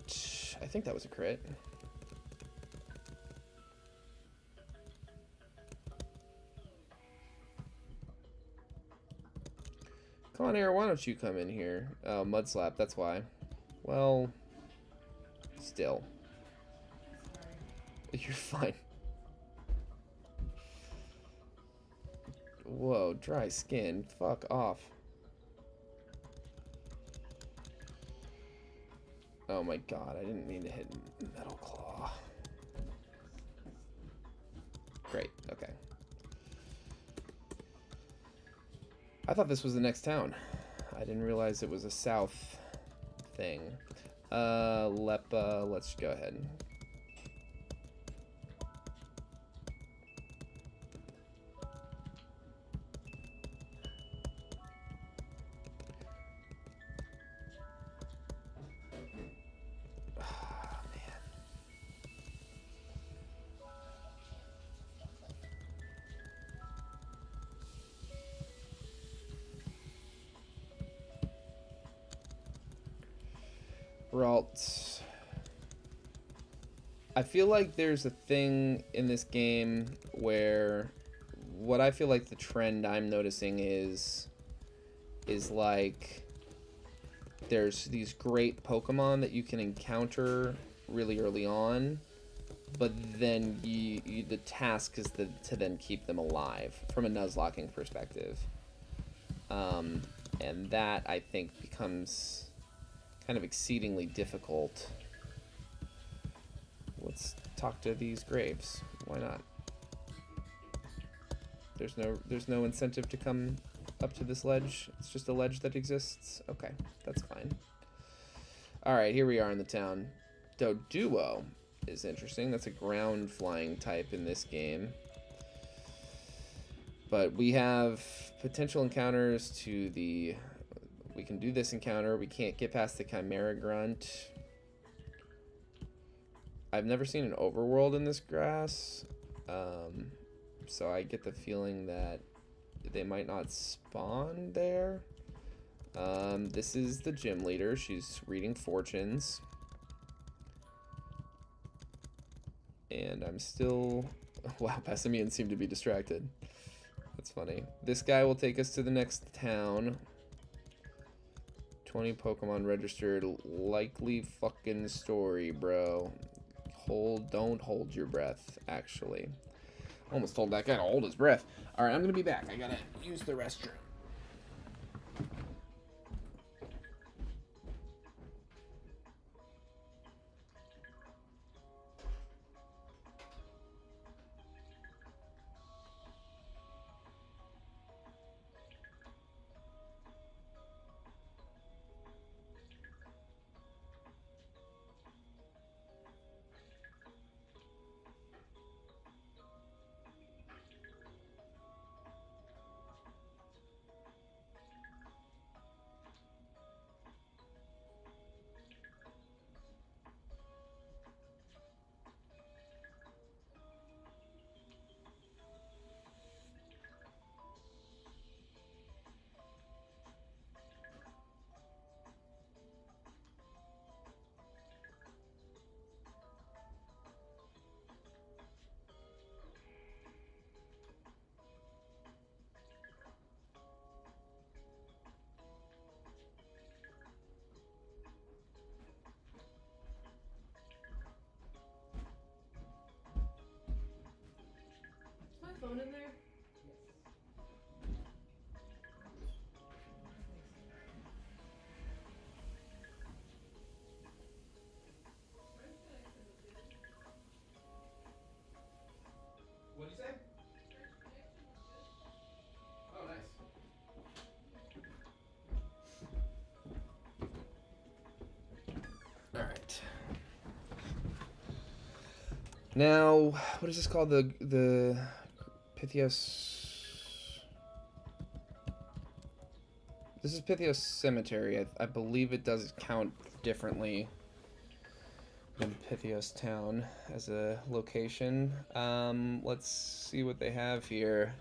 I think that was a crit. Come on, Air, why don't you come in here? Oh, Mud Slap, that's why. Well, still. Sorry. You're fine. Whoa, dry skin. Fuck off. Oh my god, I didn't mean to hit Metal Claw. Great, okay. I thought this was the next town. I didn't realize it was a south thing. Lepa, let's go ahead. Ralt. I feel like there's a thing in this game where what I feel like the trend I'm noticing is like there's these great Pokemon that you can encounter really early on, but then the task is to then keep them alive from a Nuzlocking perspective. And that, I think, becomes kind of exceedingly difficult. Let's talk to these graves. Why not? There's no incentive to come up to this ledge. It's just a ledge that exists. Okay, that's fine. All right, here we are in the town. Doduo is interesting. That's a ground flying type in this game. But we have potential encounters to the... We can do this encounter. We can't get past the Chimera Grunt. I've never seen an overworld in this grass. So I get the feeling that they might not spawn there. This is the gym leader. She's reading fortunes. And I'm still... Wow, Passimian seemed to be distracted. That's funny. This guy will take us to the next town. 20 Pokemon registered. Likely fucking story, bro. Don't hold your breath, actually. Almost told that guy to hold his breath. Alright, I'm gonna be back. I gotta use the restroom. phone in there? What'd you say? Oh, nice. All right. Now, what is this called? The Pythios. This is Pythios Cemetery. I believe it does count differently than Pythios Town as a location. Let's see what they have here.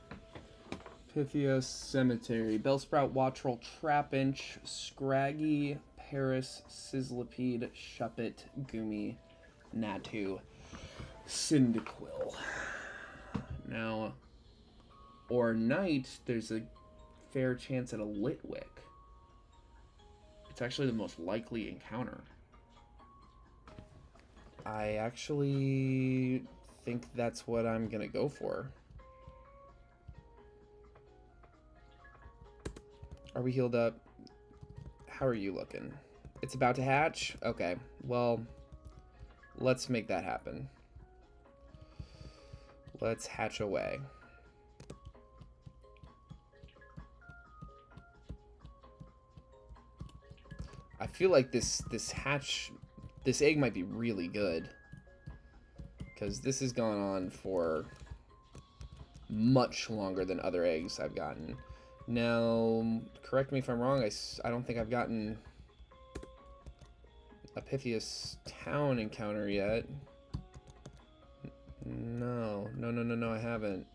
Pythios Cemetery. Bellsprout, Wattrel, Trapinch, Scraggy, Paris, Sizzlipede, Shuppet, Goomy, Natu, Cyndaquil. Now, or night, there's a fair chance at a Litwick. It's actually the most likely encounter. I actually think that's what I'm gonna go for. Are we healed up? How are you looking? It's about to hatch? Okay, well, let's make that happen. Let's hatch away. I feel like this egg might be really good, because this has gone on for much longer than other eggs I've gotten. Now, correct me if I'm wrong, I don't think I've gotten a Pythios Town encounter yet. No, I haven't.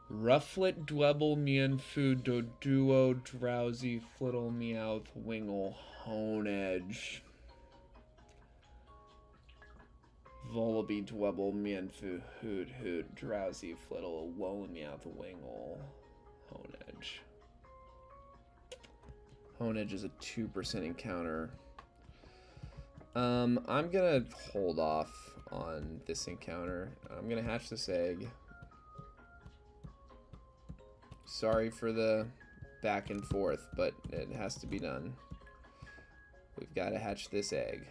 Rufflet, Dwebble, Mienfu, Doduo, Drowsy, Flittle, Meowth, Wingle, Honedge. Volibee, Dwebble, Mienfu, Hoot, Drowsy, Flittle, Alolan, Meowth, Wingle, Honedge. Honedge is a 2% encounter. I'm gonna hold off on this encounter. I'm gonna hatch this egg. Sorry for the back and forth, but it has to be done. We've got to hatch this egg.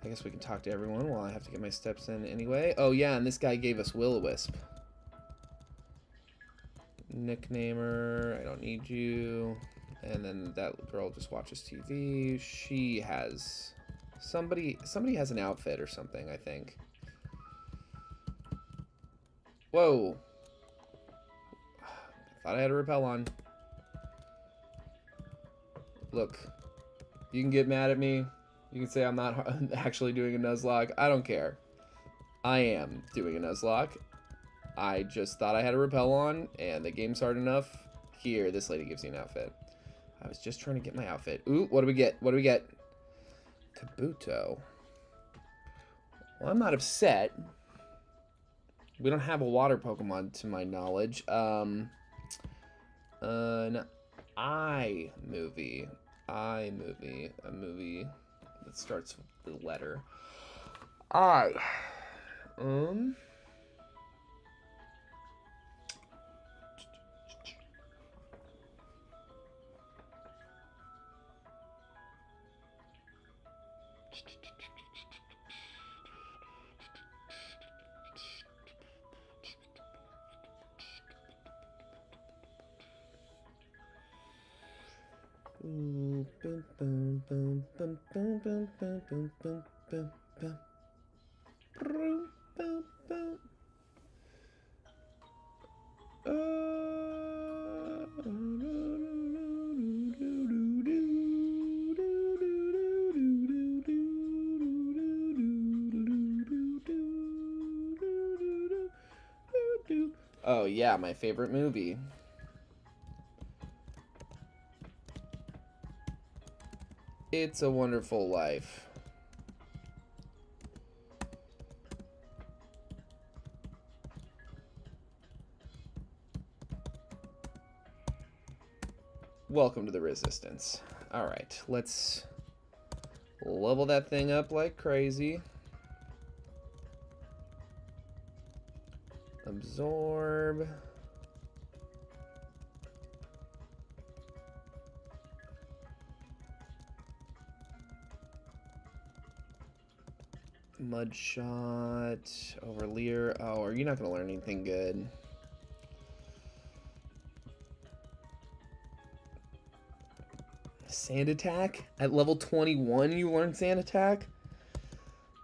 I guess we can talk to everyone while I have to get my steps in anyway. Oh yeah, and this guy gave us Will-O-Wisp. Nicknamer, I don't need you. And then that girl just watches TV. She has somebody has an outfit or something, I think. Whoa. Thought I had a repel on. Look, you can get mad at me. You can say I'm not actually doing a Nuzlocke. I don't care. I am doing a Nuzlocke. I just thought I had a repel on, and the game's hard enough. Here, this lady gives you an outfit. I was just trying to get my outfit. Ooh, what do we get? What do we get? Kabuto. Well, I'm not upset. We don't have a water Pokemon, to my knowledge. An iMovie. A movie that starts with the letter I. Oh yeah, my favorite movie. It's a Wonderful Life. Welcome to the Resistance. Alright, let's level that thing up like crazy. Absorb. Mudshot. Overleer. Oh, are you not going to learn anything good? Sand Attack? At level 21 you learn Sand Attack?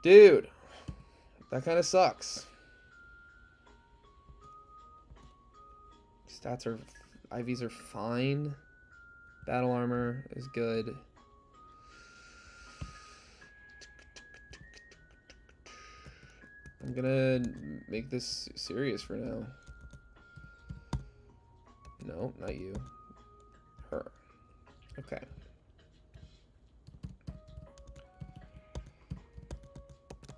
Dude, that kind of sucks. Stats are... IVs are fine. Battle armor is good. I'm gonna make this serious for now. No, not you. Her. Okay.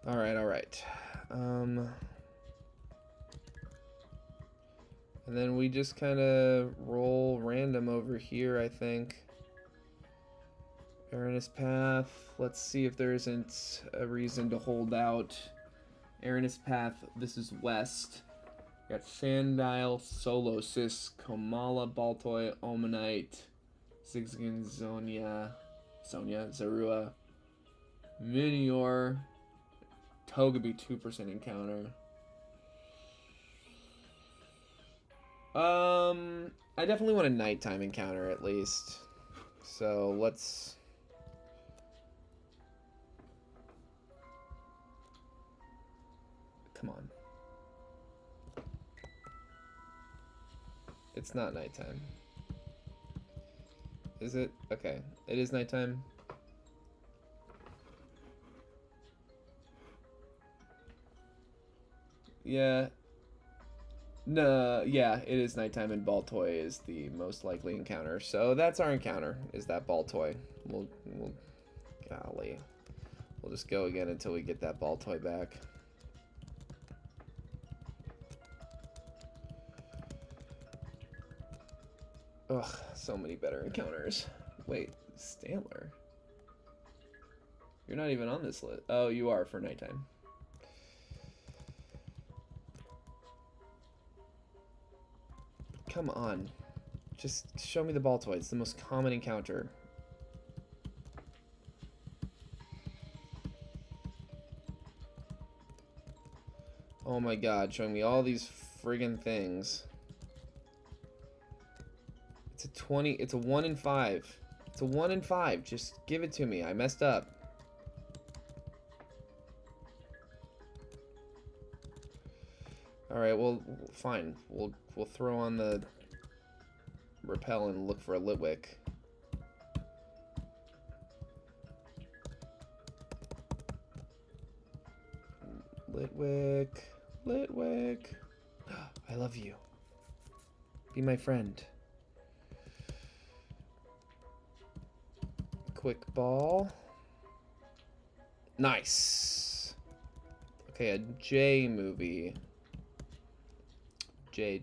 Alright, alright. And then we just kind of roll random over here, I think. Aranus Path. Let's see if there isn't a reason to hold out. Aranus Path, this is west. We got Sandile, Solosis, Komala, Baltoy, Omanite, Zigzagoon, Sonia, Zarua, Minior, Togepi 2% encounter. I definitely want a nighttime encounter at least. So let's... Come on. It's not nighttime. Is it? Okay. It is nighttime. Yeah. No, yeah, it is nighttime, and Baltoy is the most likely encounter. So that's our encounter, is that Baltoy. Golly. We'll just go again until we get that Baltoy back. Ugh, so many better encounters. Wait, Stantler? You're not even on this list. Oh, you are for nighttime. Come on. Just show me the Baltoy. It's the most common encounter. Oh my god, showing me all these friggin' things. It's a 20, it's a 1 in 5. It's a 1 in 5. Just give it to me. I messed up. Alright, well, fine. We'll throw on the repel and look for a Litwick. Litwick. I love you. Be my friend. Quick ball. Nice. Okay, a J movie. J.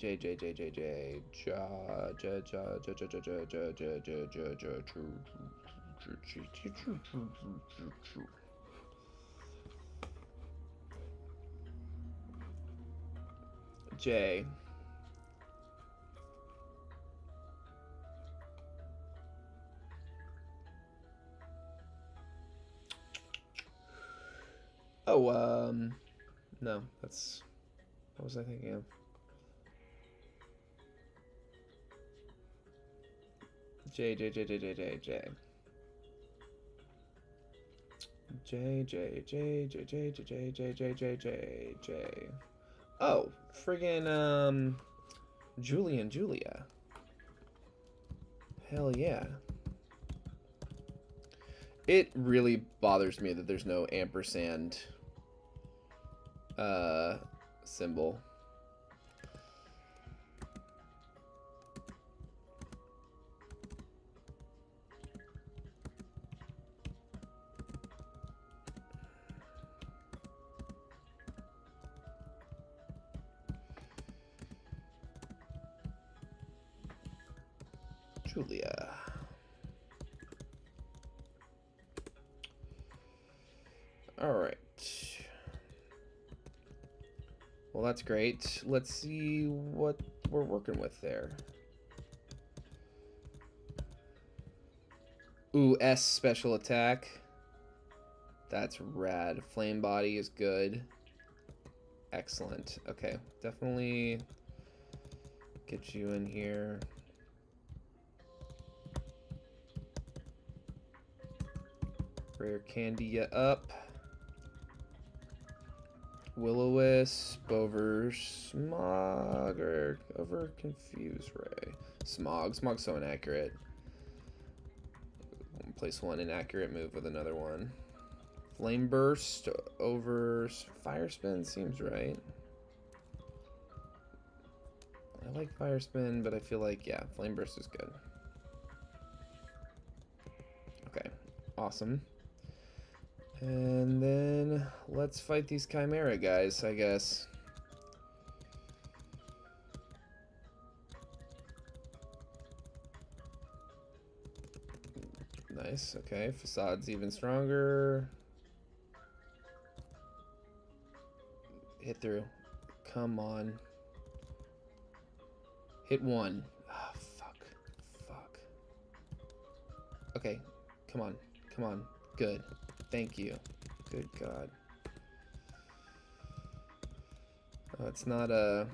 Oh, no, that's... What was I thinking of? J. Oh, friggin', Julie and Julia. Hell yeah. It really bothers me that there's no ampersand symbol. Julia. Alright. Well, that's great. Let's see what we're working with there. Ooh, S special attack. That's rad. Flame body is good. Excellent. Okay, definitely get you in here. Rare candy ya up. Will-O-Wisp over Smog or over Confuse Ray. Smog. Smog's so inaccurate. Place one inaccurate move with another one. Flame Burst over Fire Spin seems right. I like Fire Spin, but I feel like, yeah, Flame Burst is good. Okay, awesome. And then let's fight these Chimera guys, I guess. Nice, okay. Facade's even stronger. Hit through. Come on. Hit one. Ah, fuck. Fuck. Okay, come on. Come on. Good. Thank you. Good God. Oh, it's not a...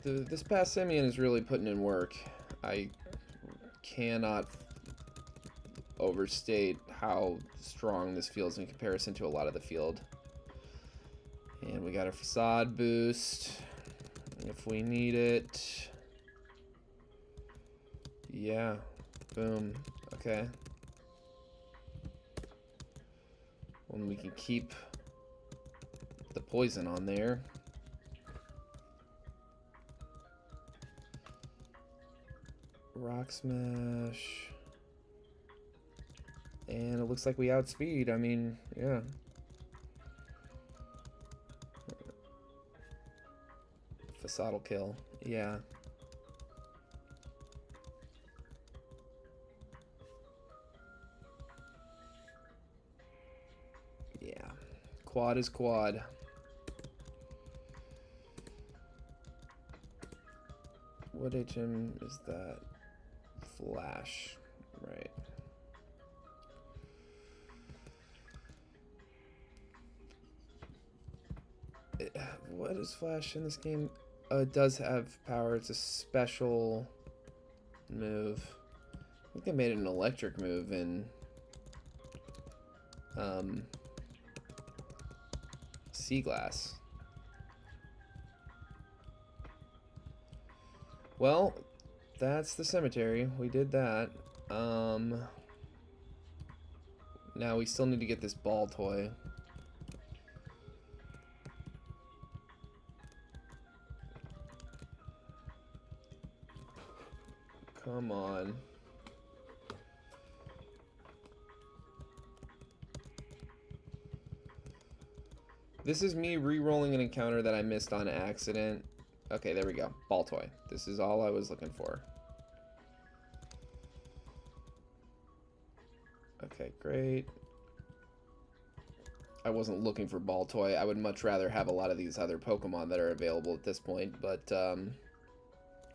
This past Simeon is really putting in work. I cannot overstate how strong this feels in comparison to a lot of the field. And we got a Facade boost if we need it. Yeah, boom. Okay. Well, we can keep the poison on there. Rock Smash. And it looks like we outspeed. I mean, yeah. Facade kill. Yeah. Yeah. Quad is quad. What HM is that? Flash. Right. What is Flash in this game? It does have power. It's a special move. I think they made it an electric move in Seaglass. Well, that's the cemetery. We did that. Now we still need to get this ball toy. Come on. This is me re-rolling an encounter that I missed on accident. Okay, there we go. Ball toy. This is all I was looking for. Okay, great. I wasn't looking for ball toy. I would much rather have a lot of these other Pokemon that are available at this point, but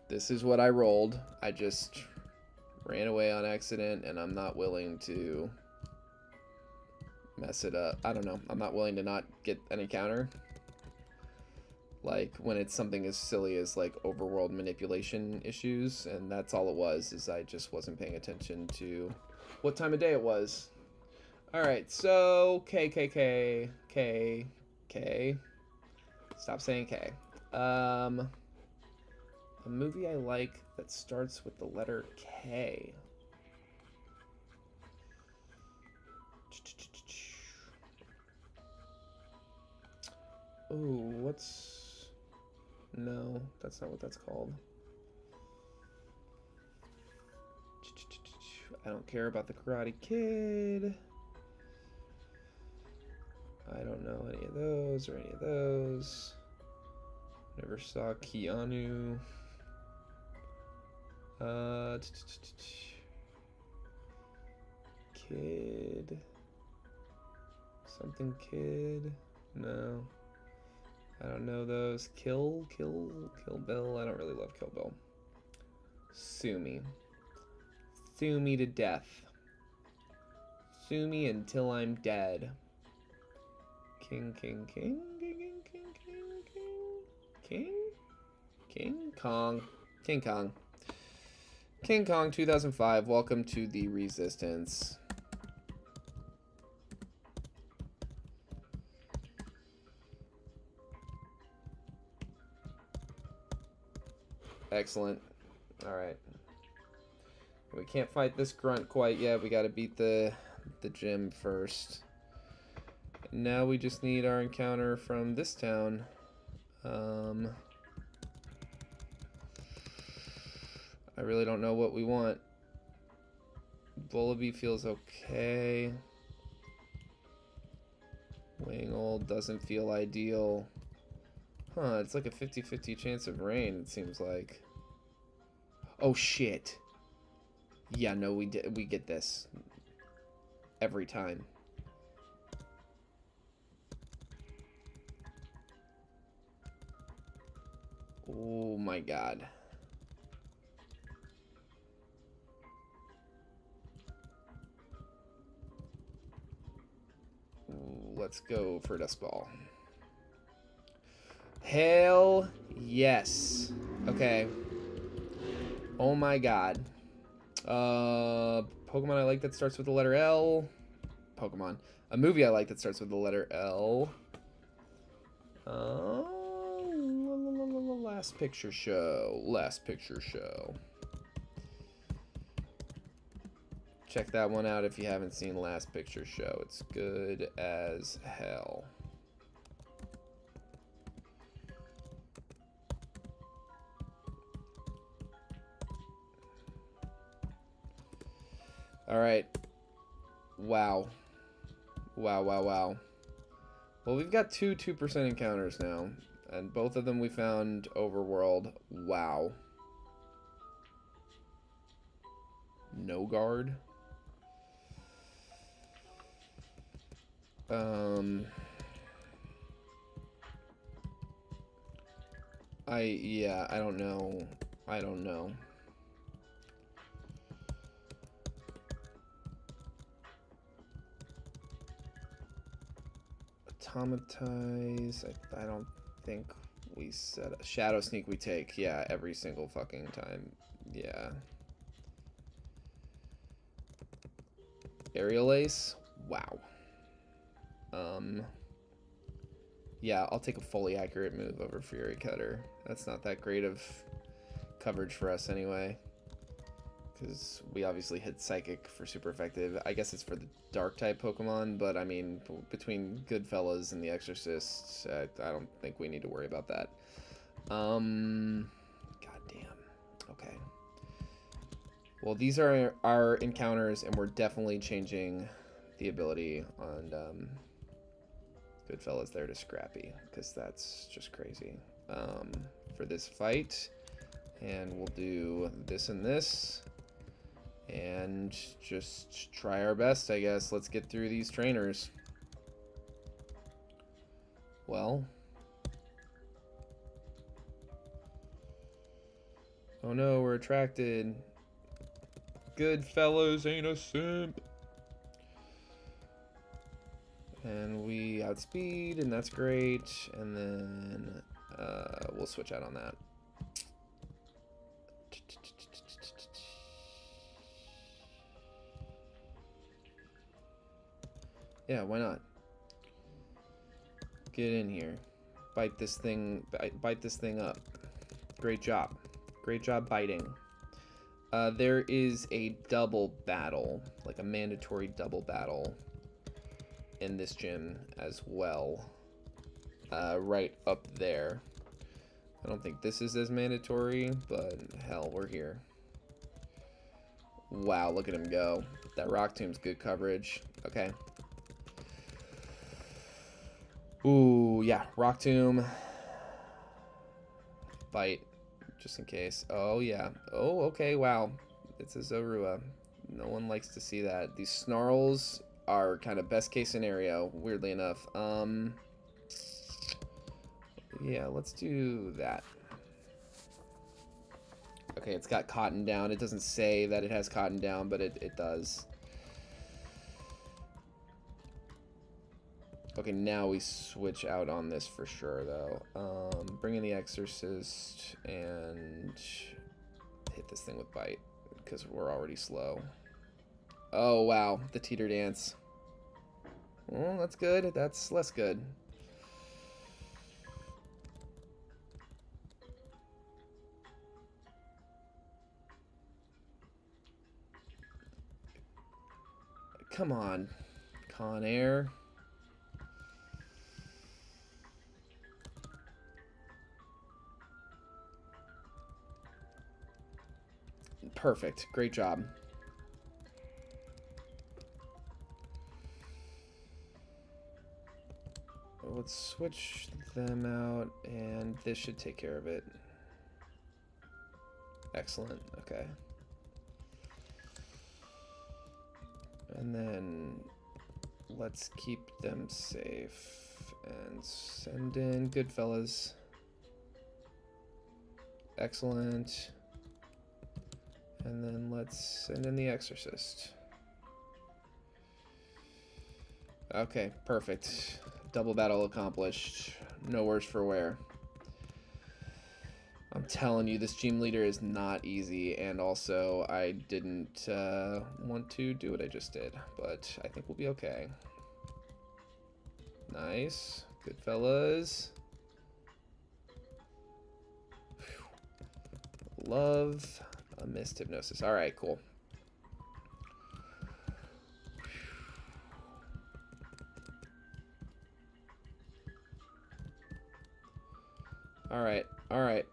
this is what I rolled. I just ran away on accident, and I'm not willing to mess it up. I don't know. I'm not willing to not get an encounter. Like, when it's something as silly as, like, overworld manipulation issues, and that's all it was, is I just wasn't paying attention to what time of day it was. Alright, so, K. Stop saying K. A movie I like that starts with the letter K. Ooh, what's... No, that's not what that's called. I don't care about the Karate Kid. I don't know any of those. those or any of those. Never saw Keanu. Kid. Something kid. No. I don't know those. Kill Bill. I don't really love Kill Bill. Sue me. Sue me to death. Sue me until I'm dead. King Kong. King Kong. King Kong 2005. Welcome to the Resistance. Excellent. Alright. We can't fight this grunt quite yet. We gotta beat the gym first. Now we just need our encounter from this town. I really don't know what we want. Bullaby feels okay. Wingold doesn't feel ideal. Huh, it's like a 50-50 chance of rain, it seems like. Oh shit. Yeah, no, we get this. Every time. Oh my god. Let's go for Dust Ball. Hell yes. Okay. Oh my god. Pokemon I like that starts with the letter L. Pokemon. A movie I like that starts with the letter L. Last Picture Show. Last Picture Show. Check that one out if you haven't seen Last Picture Show. It's good as hell. Alright. Wow. Wow. Well, we've got two 2% encounters now. And both of them we found overworld. Wow. No guard. I don't know. I don't know. Automatize. I don't think we said a Shadow Sneak we take. Yeah, every single fucking time. Yeah. Aerial Ace. Wow. Yeah, I'll take a fully accurate move over Fury Cutter. That's not that great of coverage for us anyway. Because we obviously hit Psychic for super effective. I guess it's for the Dark type Pokemon, but I mean, between Goodfellas and the Exorcists, I don't think we need to worry about that. God damn. Okay. Well, these are our encounters, and we're definitely changing the ability on Goodfellas there to Scrappy, because that's just crazy. For this fight, and we'll do this and this. And just try our best, I guess. Let's get through these trainers. Well. Oh no, we're attracted. Goodfellas ain't a simp. And we outspeed, and that's great. And then we'll switch out on that. Yeah, why not? Get in here. Bite this thing up. Great job. Great job biting. There is a double battle, like a mandatory double battle in this gym as well. Right up there. I don't think this is as mandatory, but hell, we're here. Wow, look at him go. That Rock Tomb's good coverage. Okay. Ooh, yeah. Rock Tomb. Bite. Just in case. Oh, yeah. Oh, okay. Wow. It's a Zorua. No one likes to see that. These snarls are kind of best case scenario, weirdly enough. Yeah, let's do that. Okay, it's got cotton down. It doesn't say that it has cotton down, but it does. Okay, now we switch out on this for sure, though. Bring in the Exorcist and hit this thing with Bite, because we're already slow. Oh, wow. The teeter dance. Well, that's good. That's less good. Come on, Con Air. Perfect. Great job. Let's switch them out, and this should take care of it. Excellent. Okay. And then let's keep them safe and send in Goodfellas. Excellent. And then let's send in the Exorcist. Okay, perfect. Double battle accomplished. No worse for wear. I'm telling you, this gym leader is not easy, and also I didn't want to do what I just did, but I think we'll be okay. Nice. Good fellas. Love a missed hypnosis. All right, cool. All right, all right.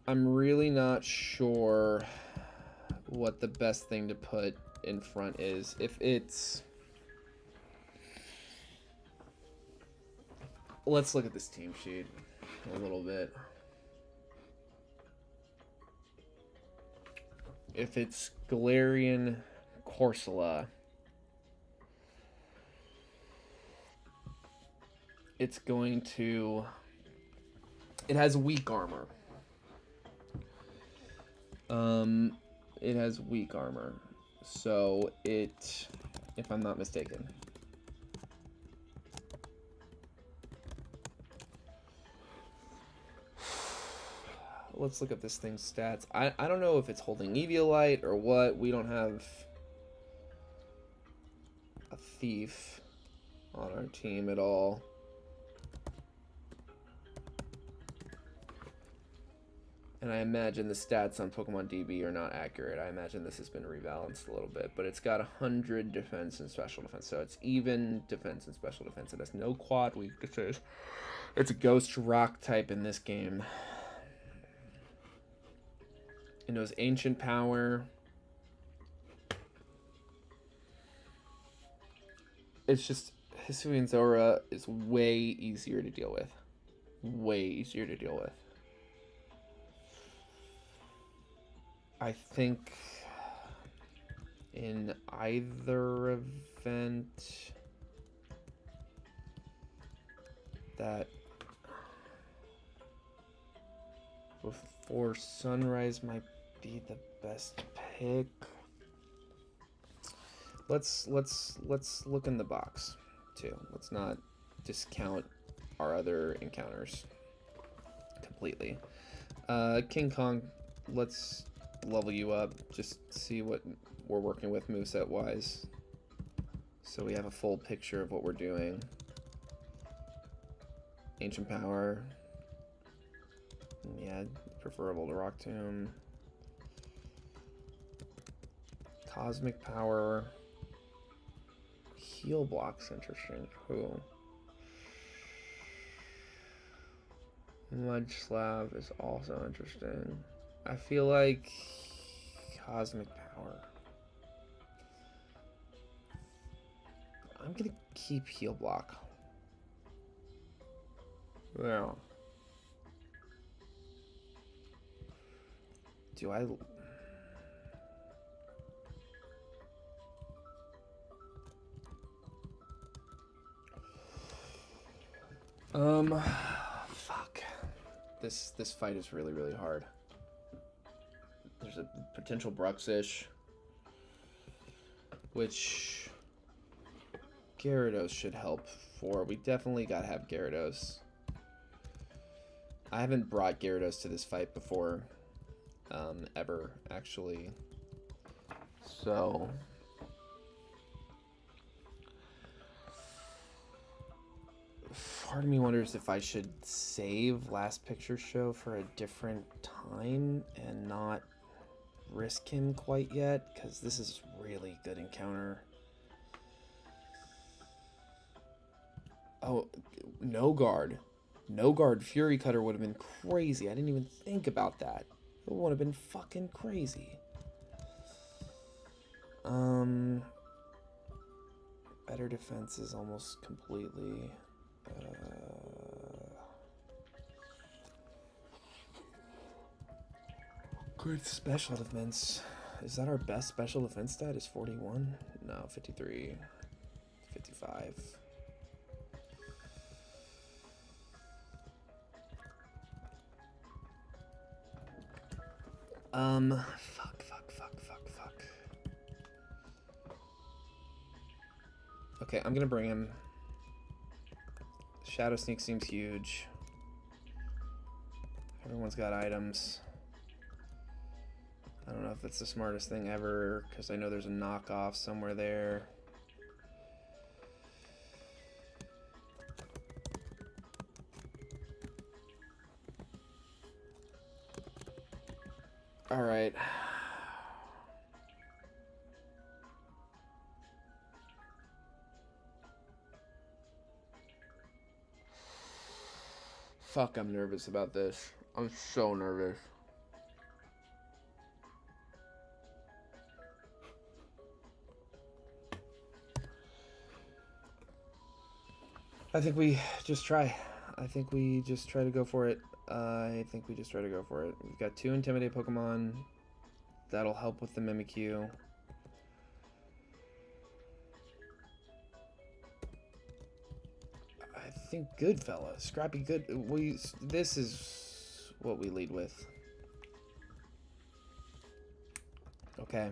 I'm really not sure what the best thing to put in front is. If it's... Let's look at this team sheet a little bit. If it's Galarian Corsola, it's going to... It has weak armor. It has weak armor. So it, if I'm not mistaken. Let's look at this thing's stats. I don't know if it's holding Eviolite or what. We don't have a thief on our team at all. And I imagine the stats on Pokemon DB are not accurate. I imagine this has been rebalanced a little bit. But it's got 100 defense and special defense. So it's even defense and special defense. It has no quad weaknesses. It's a Ghost Rock type in this game. It knows Ancient Power. It's just... Hisuian Zora is way easier to deal with. Way easier to deal with. I think in either event that before Sunrise might be the best pick. Let's look in the box too. Let's not discount our other encounters completely. King Kong, let's level you up, just see what we're working with moveset wise, so we have a full picture of what we're doing. Ancient Power, yeah, preferable to Rock Tomb. Cosmic Power, Heal Block's interesting. Cool. Mud Slab is also interesting. I feel like Cosmic power. I'm gonna keep heal block. Yeah. Do I... Fuck. This fight is really, really hard. There's a potential Bruxish, which Gyarados should help for. We definitely gotta have Gyarados. I haven't brought Gyarados to this fight before, ever, actually. So... part of me wonders if I should save Last Picture Show for a different time and not risk him quite yet, because this is really good encounter. Oh, no guard. No guard Fury Cutter would have been crazy. I didn't even think about that. It would have been fucking crazy. Better defense is almost completely... good special defense. Is that our best special defense stat? Is 41? No, 53. 55. Fuck. Okay, I'm gonna bring him. Shadow Sneak seems huge. Everyone's got items. I don't know if it's the smartest thing ever, because I know there's a knockoff somewhere there. All right. Fuck, I'm nervous about this. I'm so nervous. I think we just try. I think we just try to go for it. We've got 2 Intimidate Pokemon. That'll help with the Mimikyu. I think good fella. Scrappy good. This is what we lead with. Okay.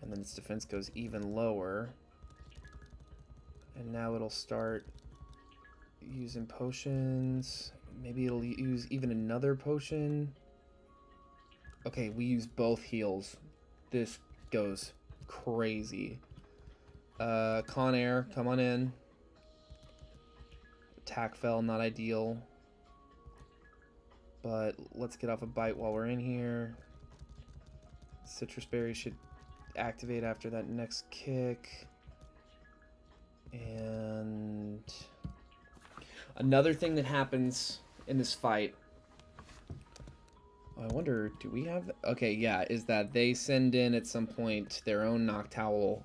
And then its defense goes even lower. And now it'll start using potions. Maybe it'll use even another potion. Okay, we use both heals. This goes crazy. Con Air, come on in. Attack fell, not ideal. But let's get off a bite while we're in here. Citrus Berry should activate after that next kick. And another thing that happens in this fight, I wonder, do we have... Okay, yeah, is that they send in at some point their own Noctowl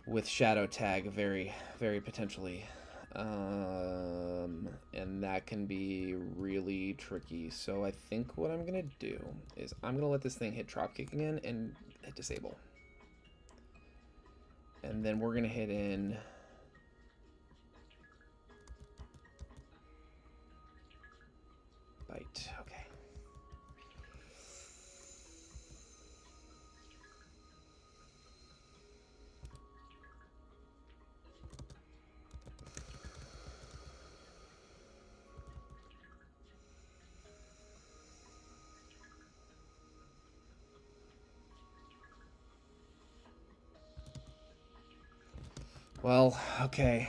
with Shadow Tag, very, very potentially. And that can be really tricky. So I think what I'm going to do is I'm going to let this thing hit Drop Kick again and hit Disable. And then we're going to hit in... Bite. Okay. Well, okay.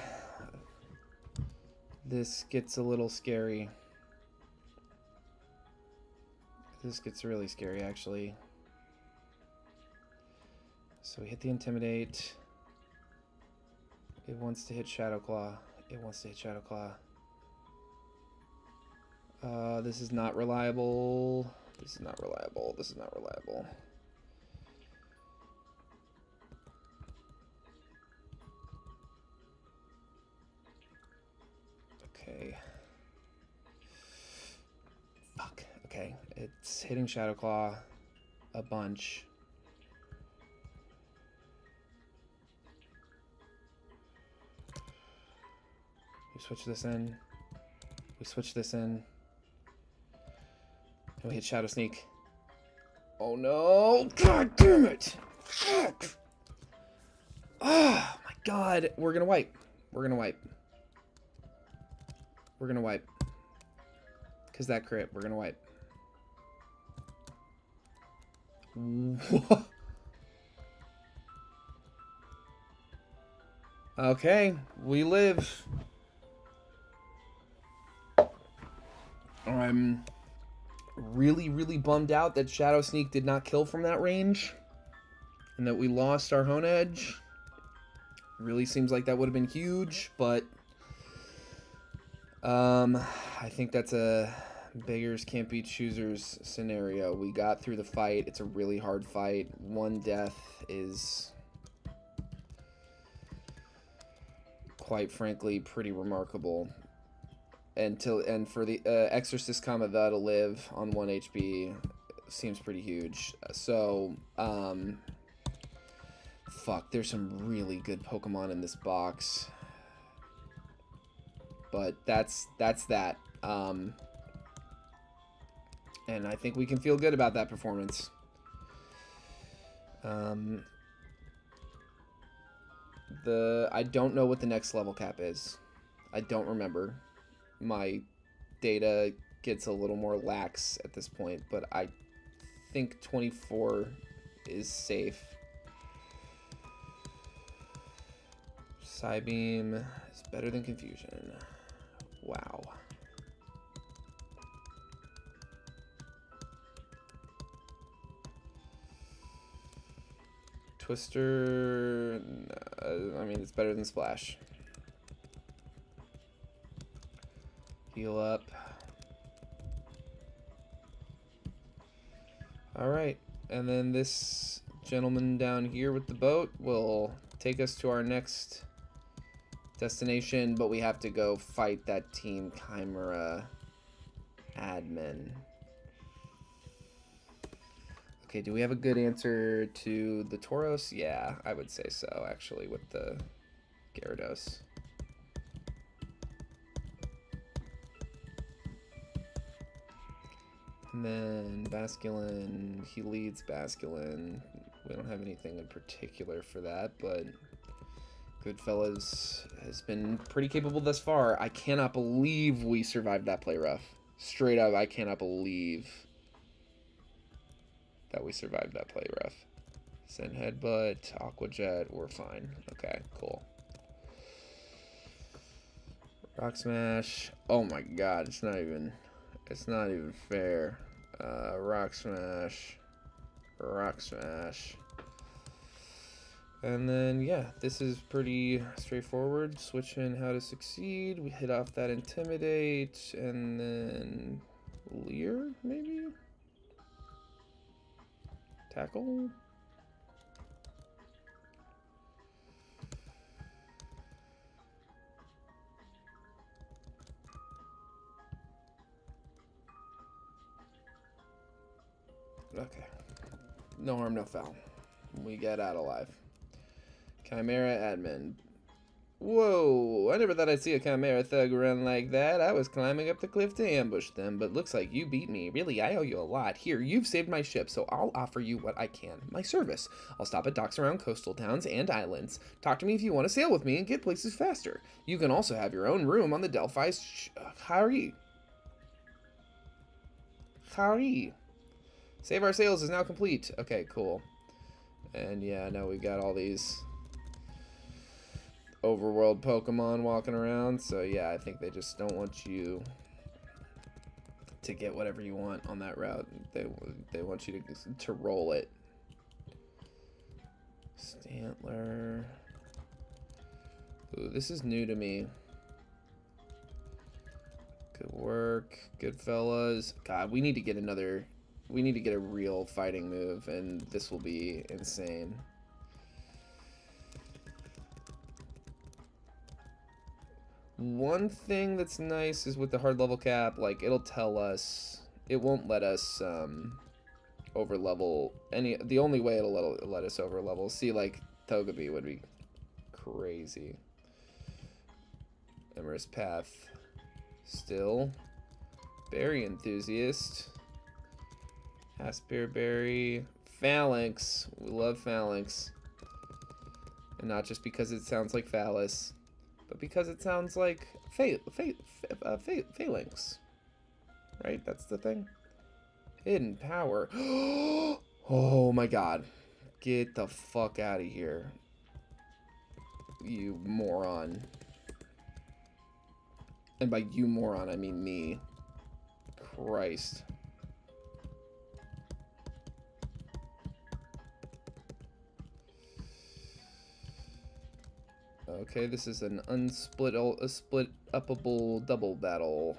This gets a little scary. This gets really scary, actually. So we hit the Intimidate. It wants to hit Shadow Claw. It wants to hit Shadow Claw. This is not reliable. This is not reliable. This is not reliable. Okay. Fuck. Okay. It's hitting Shadow Claw a bunch. We switch this in. We switch this in. And we hit Shadow Sneak. Oh no! God damn it! Fuck! Oh my god! We're gonna wipe. We're gonna wipe. We're gonna wipe. Cause that crit, we're gonna wipe. Okay, we live. I'm really, really bummed out that Shadow Sneak did not kill from that range. And that we lost our Hone Edge. Really seems like that would have been huge, but I think that's a beggars can't be choosers scenario. We got through the fight. It's a really hard fight. One death is, quite frankly, pretty remarkable. And for the Exorcist Kamada to live on 1 HP seems pretty huge. So, fuck, there's some really good Pokemon in this box. But that's that. And I think we can feel good about that performance. I don't know what the next level cap is. I don't remember. My data gets a little more lax at this point, but I think 24 is safe. Psybeam is better than Confusion. Wow. Twister, I mean, it's better than Splash. Heal up. Alright, and then this gentleman down here with the boat will take us to our next destination, but we have to go fight that Team Chimera admin. Okay, do we have a good answer to the Tauros? Yeah, I would say so, actually, with the Gyarados. And then Basculin, he leads Basculin. We don't have anything in particular for that, but Goodfellas has been pretty capable thus far. I cannot believe we survived that play rough. Straight up, I cannot believe that we survived that play rough. Send Headbutt, Aqua Jet, we're fine. Okay, cool. Rock Smash. Oh my god, it's not even fair. Rock Smash. Rock Smash. And then, yeah, this is pretty straightforward. Switch in how to succeed. We hit off that Intimidate. And then Leer, maybe? Tackle? Okay. No harm, no foul. We get out alive. Chimera admin. Whoa, I never thought I'd see a Chimera thug run like that. I was climbing up the cliff to ambush them, but looks like you beat me. Really, I owe you a lot. Here, you've saved my ship, so I'll offer you what I can. My service. I'll stop at docks around coastal towns and islands. Talk to me if you want to sail with me and get places faster. You can also have your own room on the Delphi's Hari. Save our sails is now complete. Okay, cool. And yeah, now we got all these overworld Pokemon walking around. So yeah, I think they just don't want you to get whatever you want on that route. They want you to roll it. Stantler. Ooh, this is new to me. Good work, good fellas. God, we need to get another. We need to get a real fighting move, and this will be insane. One thing that's nice is with the hard level cap, like it'll tell us. It won't let us over level any. The only way it'll let us over level. See, like Togepi would be crazy. Emerald Path. Still. Berry Enthusiast. Asperberry. Phalanx. We love Phalanx. And not just because it sounds like phallus, but because it sounds like phalanx. Right? That's the thing. Hidden power. Oh my god. Get the fuck out of here. You moron. And by you moron, I mean me. Christ. Okay, this is an split upable double battle.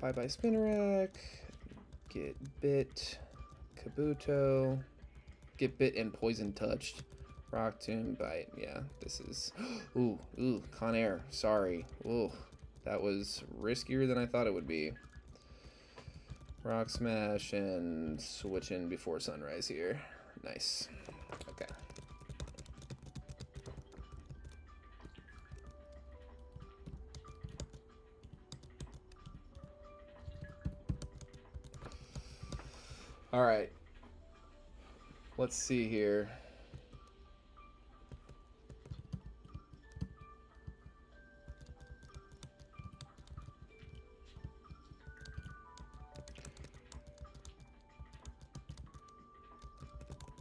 Bye-bye Spinnerack. Get bit. Kabuto. Get bit and poison touched. Rock Tomb Bite. Yeah, this is... Ooh, Conair. Sorry. Ooh, that was riskier than I thought it would be. Rock Smash and switch in before sunrise here. Nice. Okay. All right. Let's see here.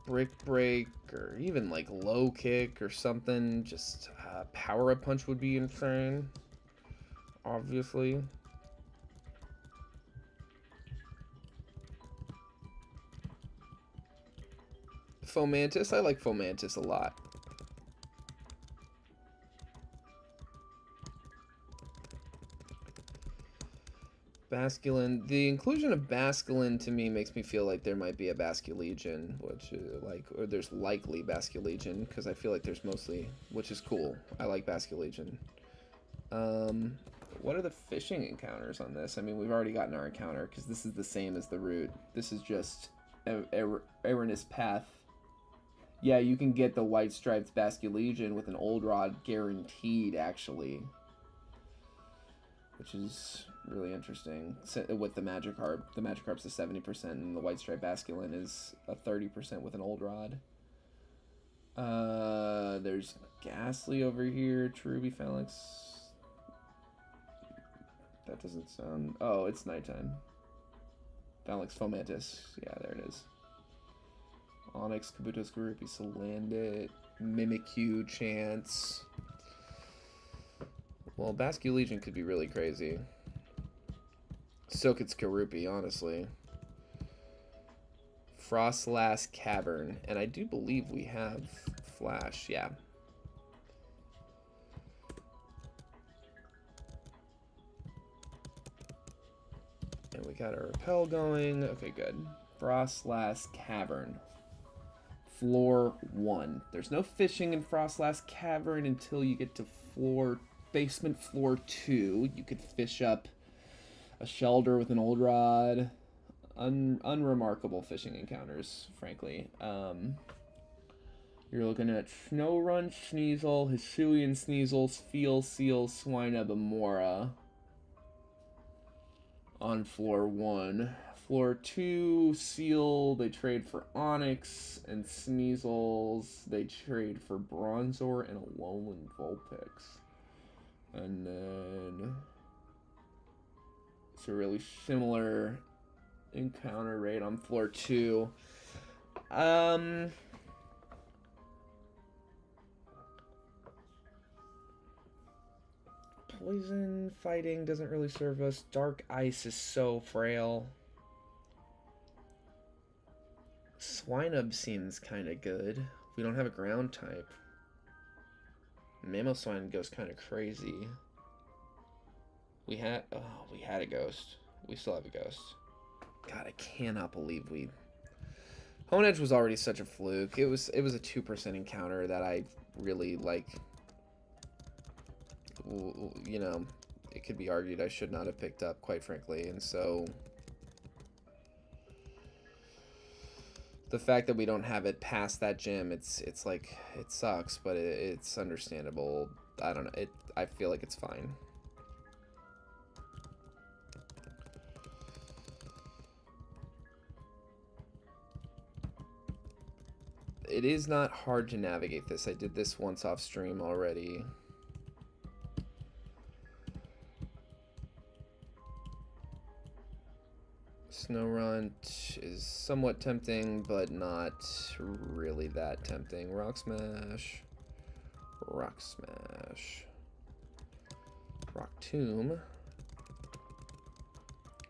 Brick Break or even like low kick or something. Just power up punch would be insane. Obviously. Fomantis. I like Fomantis a lot. Basculin. The inclusion of Basculin to me makes me feel like there might be a Basculegion, which or there's likely Basculegion, because I feel like there's mostly, which is cool. I like Basculegion. What are the fishing encounters on this? I mean, we've already gotten our encounter, because this is the same as the route. This is just Erroneous Path. Yeah, you can get the white striped Basculegion with an old rod guaranteed, actually. Which is really interesting. With the Magikarp. The Magikarp's a 70%, and the white striped Basculin is a 30% with an old rod. There's Ghastly over here. Cherubi Phalanx. That doesn't sound... Oh, it's nighttime. Phalanx Fomantis. Yeah, there it is. Onyx, Kabuto, Skorupi, Salandit, Mimikyu, Chance. Well, Basculegion could be really crazy. So could Skorupi, honestly. Frostlass Cavern. And I do believe we have Flash, yeah. And we got our Repel going. Okay, good. Frostlass Cavern. Floor 1. There's no fishing in Frostlass Cavern until you get to basement floor 2. You could fish up a Shelder with an old rod. Unremarkable fishing encounters, frankly. You're looking at Snorunt, Sneasel, Hisuian Sneasel, Feel, Seal, Swinub, Amora on floor 1. Floor 2, Seal, they trade for Onyx, and Sneasels, they trade for Bronzor and a Alolan Vulpix. And then it's a really similar encounter rate on floor 2. Poison fighting doesn't really serve us. Dark Ice is so frail. Swinub seems kind of good. We don't have a ground type. Mamoswine goes kind of crazy. We had a ghost. We still have a ghost. God, I cannot believe we... Honedge was already such a fluke. It was a 2% encounter that I really, like... You know, it could be argued I should not have picked up, quite frankly. And so... the fact that we don't have it past that gym, it's like, it sucks, but it's understandable. I don't know. I feel like it's fine. It is not hard to navigate this. I did this once off stream already. Snorunt is somewhat tempting, but not really that tempting. Rock Smash. Rock Smash. Rock Tomb.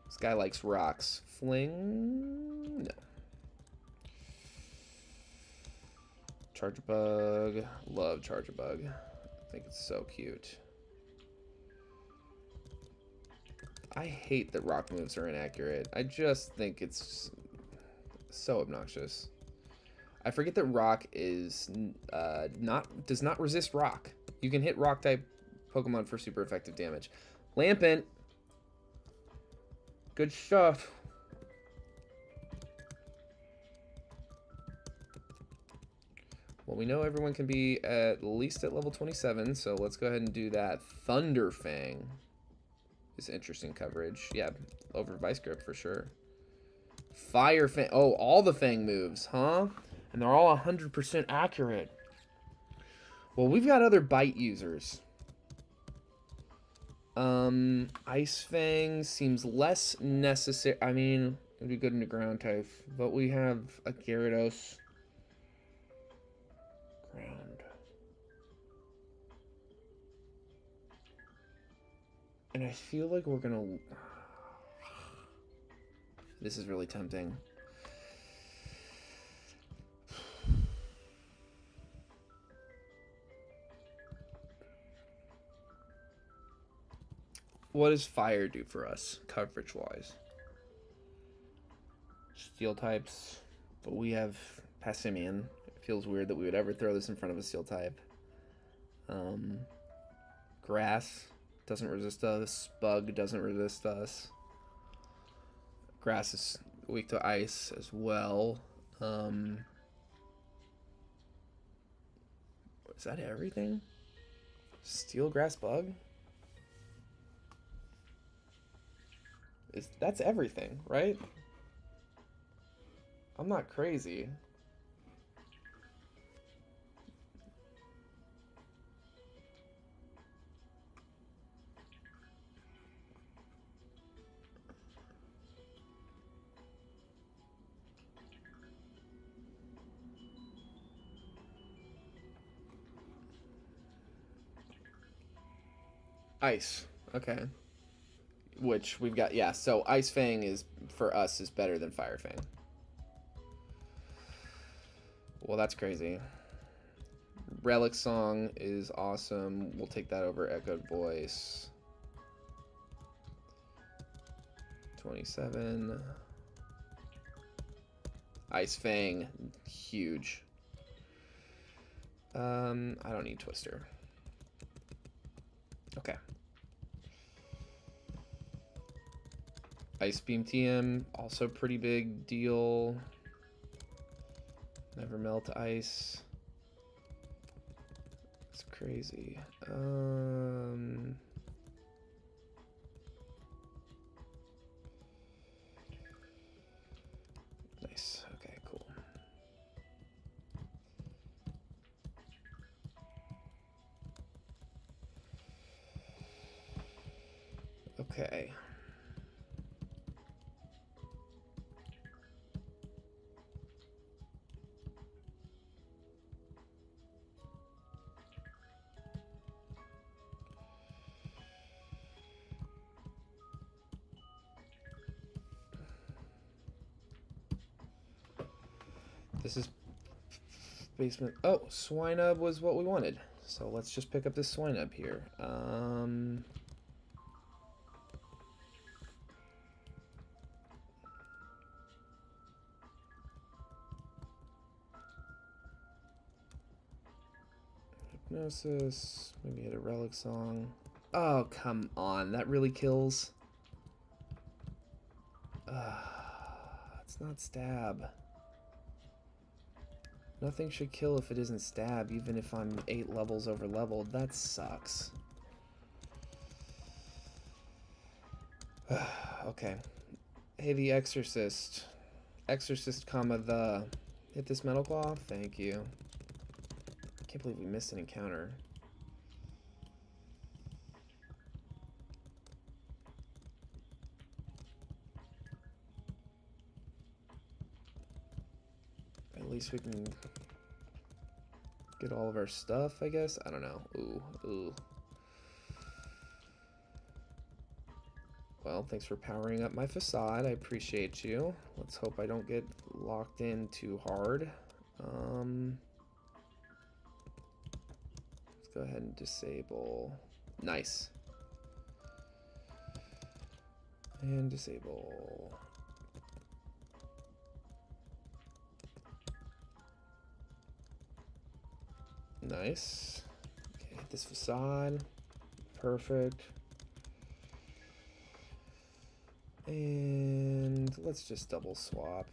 This guy likes rocks. Fling? No. Charge Bug. Love Charge Bug. I think it's so cute. I hate that rock moves are inaccurate. I just think it's so obnoxious. I forget that rock is does not resist rock. You can hit rock type Pokemon for super effective damage. Lampent. Good stuff. Well, we know everyone can be at least at level 27, so let's go ahead and do that. Thunderfang is interesting coverage. Yeah, over Vice Grip for sure. Fire Fang. Oh, all the Fang moves, huh? And they're all 100% accurate. Well, we've got other bite users. Ice Fang seems less necessary. I mean, it'd be good in the ground type, but we have a Gyarados. Ground. And I feel like we're gonna... This is really tempting. What does fire do for us, coverage-wise? Steel types, but we have Passimian. It feels weird that we would ever throw this in front of a steel type. Grass doesn't resist us. Bug doesn't resist us. Grass is weak to ice as well. Is that everything? Steel, grass, bug? That's everything, right? I'm not crazy. Ice. Okay. Which we've got, yeah, so Ice Fang is, for us, is better than Fire Fang. Well, that's crazy. Relic Song is awesome. We'll take that over Echoed Voice. 27. Ice Fang, huge. I don't need Twister. Okay. Ice Beam TM, also pretty big deal. Never melt ice. It's crazy. Nice. Okay, cool. Okay. This is basement. Oh, Swinub was what we wanted. So let's just pick up this Swinub here. Hypnosis. Maybe hit a relic song. Oh, come on. That really kills. It's not stab. Nothing should kill if it isn't stab, even if I'm 8 levels over leveled. That sucks. Okay. Hey, the Exorcist. Exorcist, comma, the... Hit this metal claw? Thank you. Can't believe we missed an encounter. At least we can get all of our stuff, I guess. I don't know. Ooh. Well, thanks for powering up my facade. I appreciate you. Let's hope I don't get locked in too hard. Let's go ahead and disable. Nice. And disable. Nice. Okay, hit this facade. Perfect. And let's just double swap.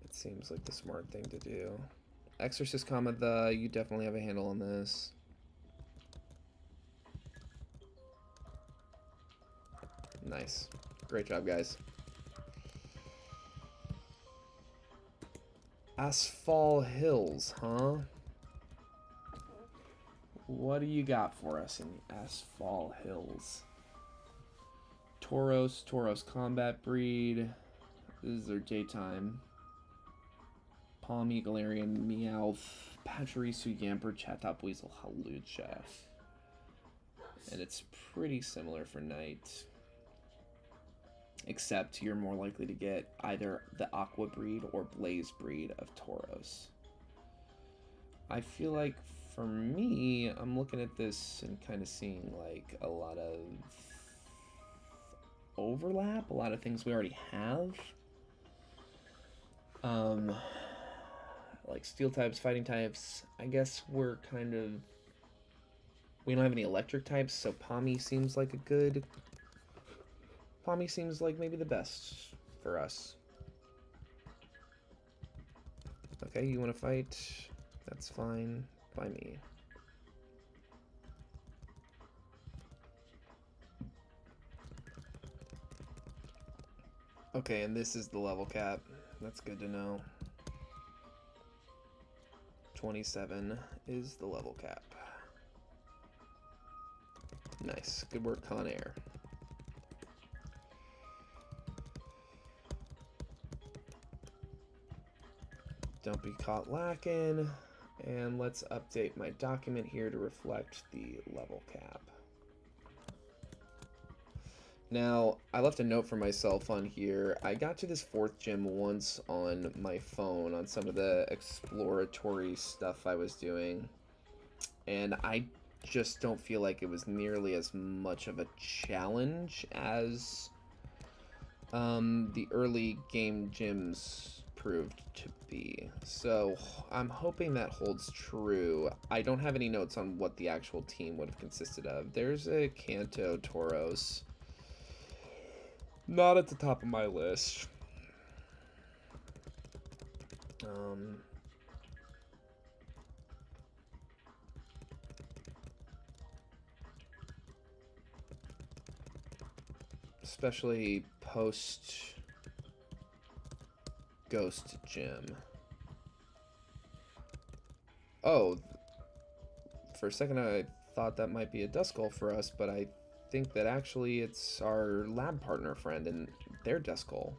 It seems like the smart thing to do. Exorcist, comma, the... You definitely have a handle on this. Nice. Great job, guys. Asphalt Hills, huh? What do you got for us in the Asphalt Hills? Tauros combat breed. This is their daytime. Palmy, Galarian, Meowth, Pachirisu, Yamper, Chatop, Weasel, Hawlucha. And it's pretty similar for night. Except you're more likely to get either the Aqua breed or Blaze breed of Tauros. I feel like for me, I'm looking at this and kind of seeing like a lot of overlap, a lot of things we already have. Like steel types, fighting types. I guess we're kind of... We don't have any electric types, so Palmy seems like a good... Palmy seems like maybe the best for us. Okay, you want to fight? That's fine by me. Okay, and this is the level cap. That's good to know. 27 is the level cap. Nice. Good work, Con Air. Don't be caught lacking. And let's update my document here to reflect the level cap. Now, I left a note for myself on here. I got to this 4th gym once on my phone on some of the exploratory stuff I was doing. And I just don't feel like it was nearly as much of a challenge as the early game gyms proved to be. So I'm hoping that holds true. I don't have any notes on what the actual team would have consisted of. There's a Kanto Tauros. Not at the top of my list. Especially post Ghost Gym. Oh, for a second I thought that might be a Duskull for us, but I think that actually it's our lab partner friend and their Duskull.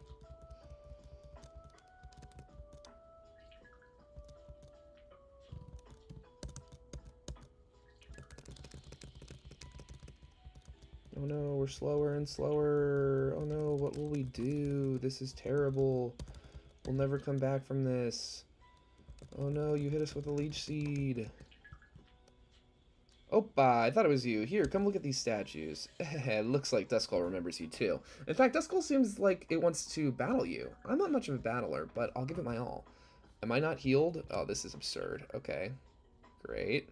Oh no, we're slower and slower. Oh no, what will we do? This is terrible. We'll never come back from this. Oh no, you hit us with a leech seed. Opa, I thought it was you. Here, come look at these statues. It looks like Duskull remembers you too. In fact, Duskull seems like it wants to battle you. I'm not much of a battler, but I'll give it my all. Am I not healed? Oh, this is absurd. Okay. Great.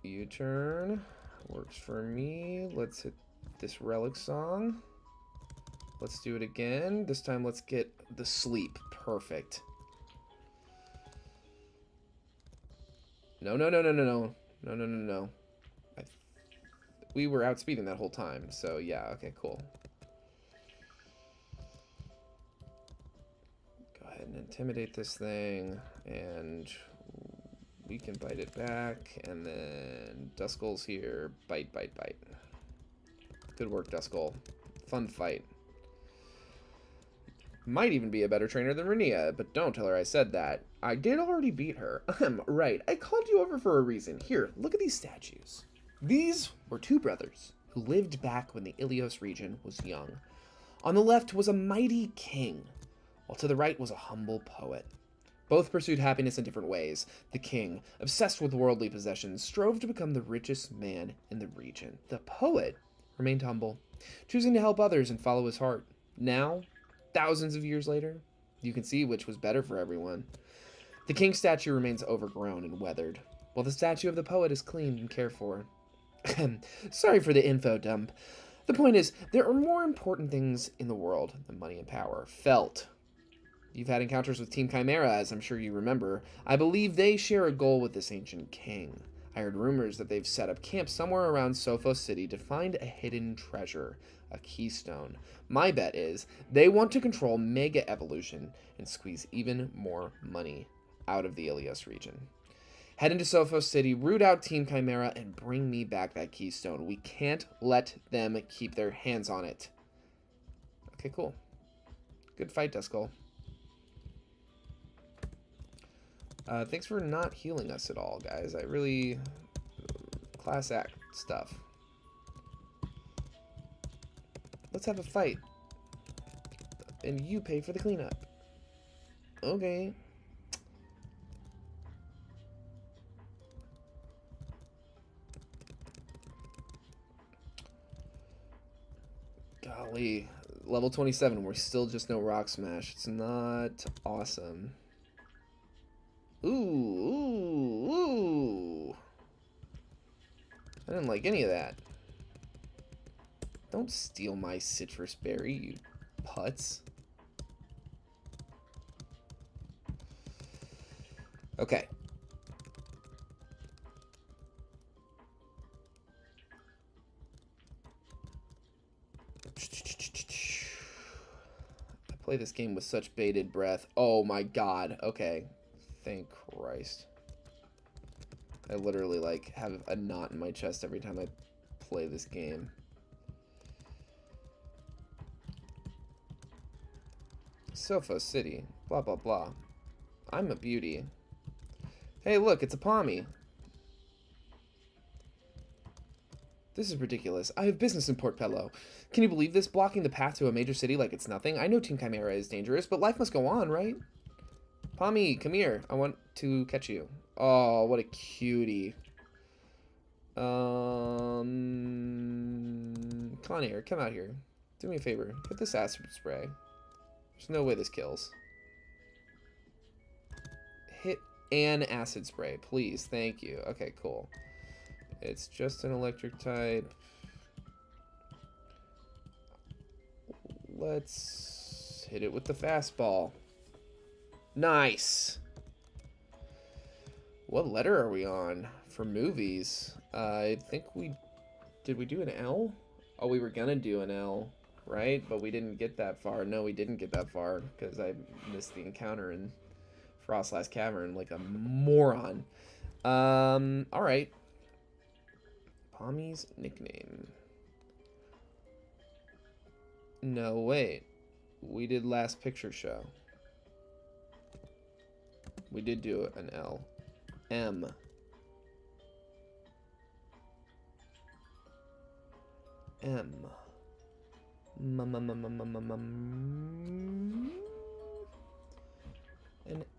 U-turn. Works for me. Let's hit this relic song. Let's do it again. This time let's get the sleep. Perfect. No, no, no, no, no, no. No, no, no, no. We were outspeeding that whole time, so yeah, okay, cool. Go ahead and intimidate this thing, and we can bite it back, and then Duskull's here. Bite, bite, bite. Good work, Duskull. Fun fight. Might even be a better trainer than Renia, but don't tell her I said that. I did already beat her. Right, I called you over for a reason. Here, look at these statues. These were two brothers who lived back when the Ilios region was young. On the left was a mighty king, while to the right was a humble poet. Both pursued happiness in different ways. The king, obsessed with worldly possessions, strove to become the richest man in the region. The poet remained humble, choosing to help others and follow his heart. Now, thousands of years later, you can see which was better for everyone. The king's statue remains overgrown and weathered, while the statue of the poet is cleaned and cared for. Sorry for the info dump. The point is, there are more important things in the world than money and power. Felt. You've had encounters with Team Chimera, as I'm sure you remember. I believe they share a goal with this ancient king. I heard rumors that they've set up camp somewhere around Sophos City to find a hidden treasure, a keystone. My bet is they want to control Mega Evolution and squeeze even more money out of the Ilios region. Head into Sophos City, root out Team Chimera, and bring me back that keystone. We can't let them keep their hands on it. Okay, cool. Good fight, Duskull. Thanks for not healing us at all, guys. I really... class act stuff. Let's have a fight. And you pay for the cleanup. Okay. Golly. Level 27, we're still just no rock smash. It's not awesome. Ooh, ooh, ooh. I didn't like any of that. Don't steal my citrus berry, you putz. Okay. I play this game with such bated breath. Oh my god. Okay. Thank Christ. I literally, like, have a knot in my chest every time I play this game. Sophos City. Blah, blah, blah. I'm a beauty. Hey, look, it's a Pommy. This is ridiculous. I have business in Port Pello. Can you believe this? Blocking the path to a major city like it's nothing? I know Team Chimera is dangerous, but life must go on, right? Pommy, come here. I want to catch you. Oh, what a cutie. Conair, come out here. Do me a favor. Hit this acid spray. There's no way this kills. Hit an acid spray, please. Thank you. Okay, cool. It's just an electric type. Let's hit it with the fastball. Nice. What letter are we on for movies? I think did we do an L? Oh, we were gonna do an L, right? But we didn't get that far. No, we didn't get that far because I missed the encounter in Frostlass Cavern like a moron. All right. Pommy's nickname. No, wait. We did last picture show. We did do an L. M. M.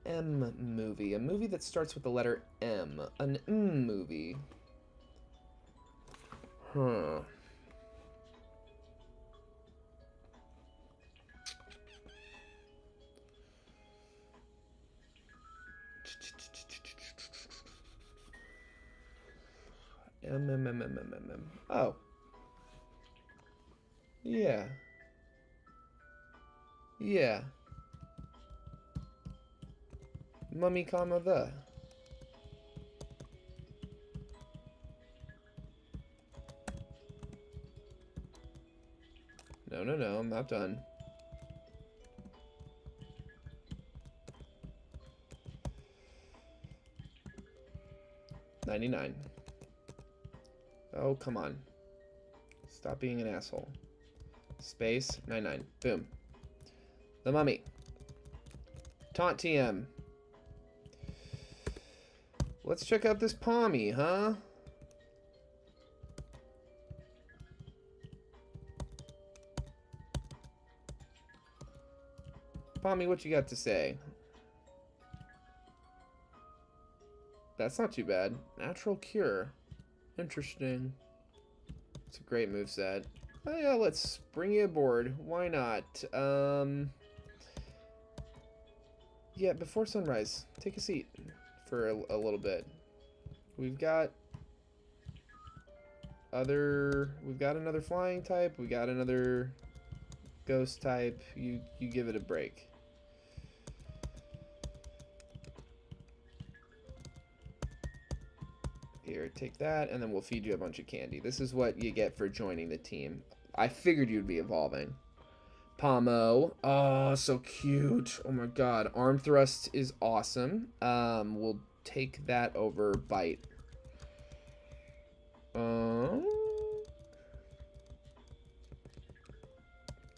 M movie. A movie that starts with the letter M. An M movie. Huh. M. Oh. Yeah. Yeah. Mummy, comma, the. No, I'm not done. $99. Oh, come on. Stop being an asshole. Space, 99. Boom. The Mummy. Taunt TM. Let's check out this Pommy, huh? Pommy, what you got to say? That's not too bad. Natural Cure. Interesting. It's a great moveset. Oh yeah, let's bring you aboard. Why not? Yeah, before sunrise, take a seat for a little bit. We've got another flying type. We got another ghost type. You give it a break. Here, take that, and then we'll feed you a bunch of candy. This is what you get for joining the team. I figured you'd be evolving. Pomo. Oh, so cute. Oh my god. Arm thrust is awesome. We'll take that over bite.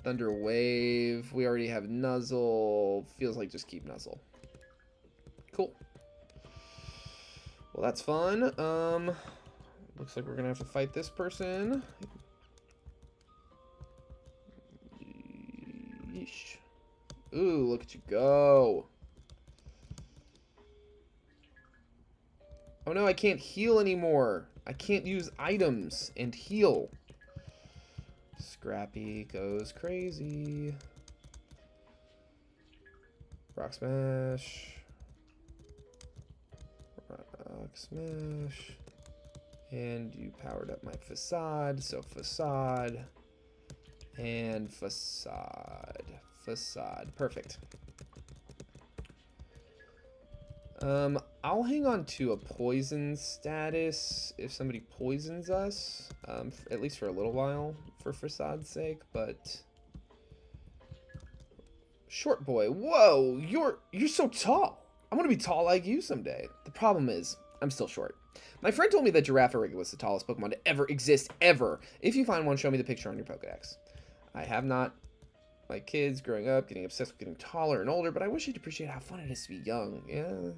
Thunder Wave. We already have Nuzzle. Feels like just keep Nuzzle. Cool. Well, that's fun. Looks like we're gonna have to fight this person. Yeesh. Ooh, look at you go. Oh no, I can't heal anymore. I can't use items and heal. Scrappy goes crazy. Rock Smash. Rock Smash. And you powered up my Facade, so Facade. And Facade. Facade. Perfect. I'll hang on to a poison status if somebody poisons us, at least for a little while, for Facade's sake, but... Short boy, whoa, you're so tall. I want to be tall like you someday. The problem is, I'm still short. My friend told me that Giraffariga was the tallest Pokemon to ever exist, ever. If you find one, show me the picture on your Pokedex. I have not. My kids growing up, getting obsessed with getting taller and older, but I wish you'd appreciate how fun it is to be young. Yeah.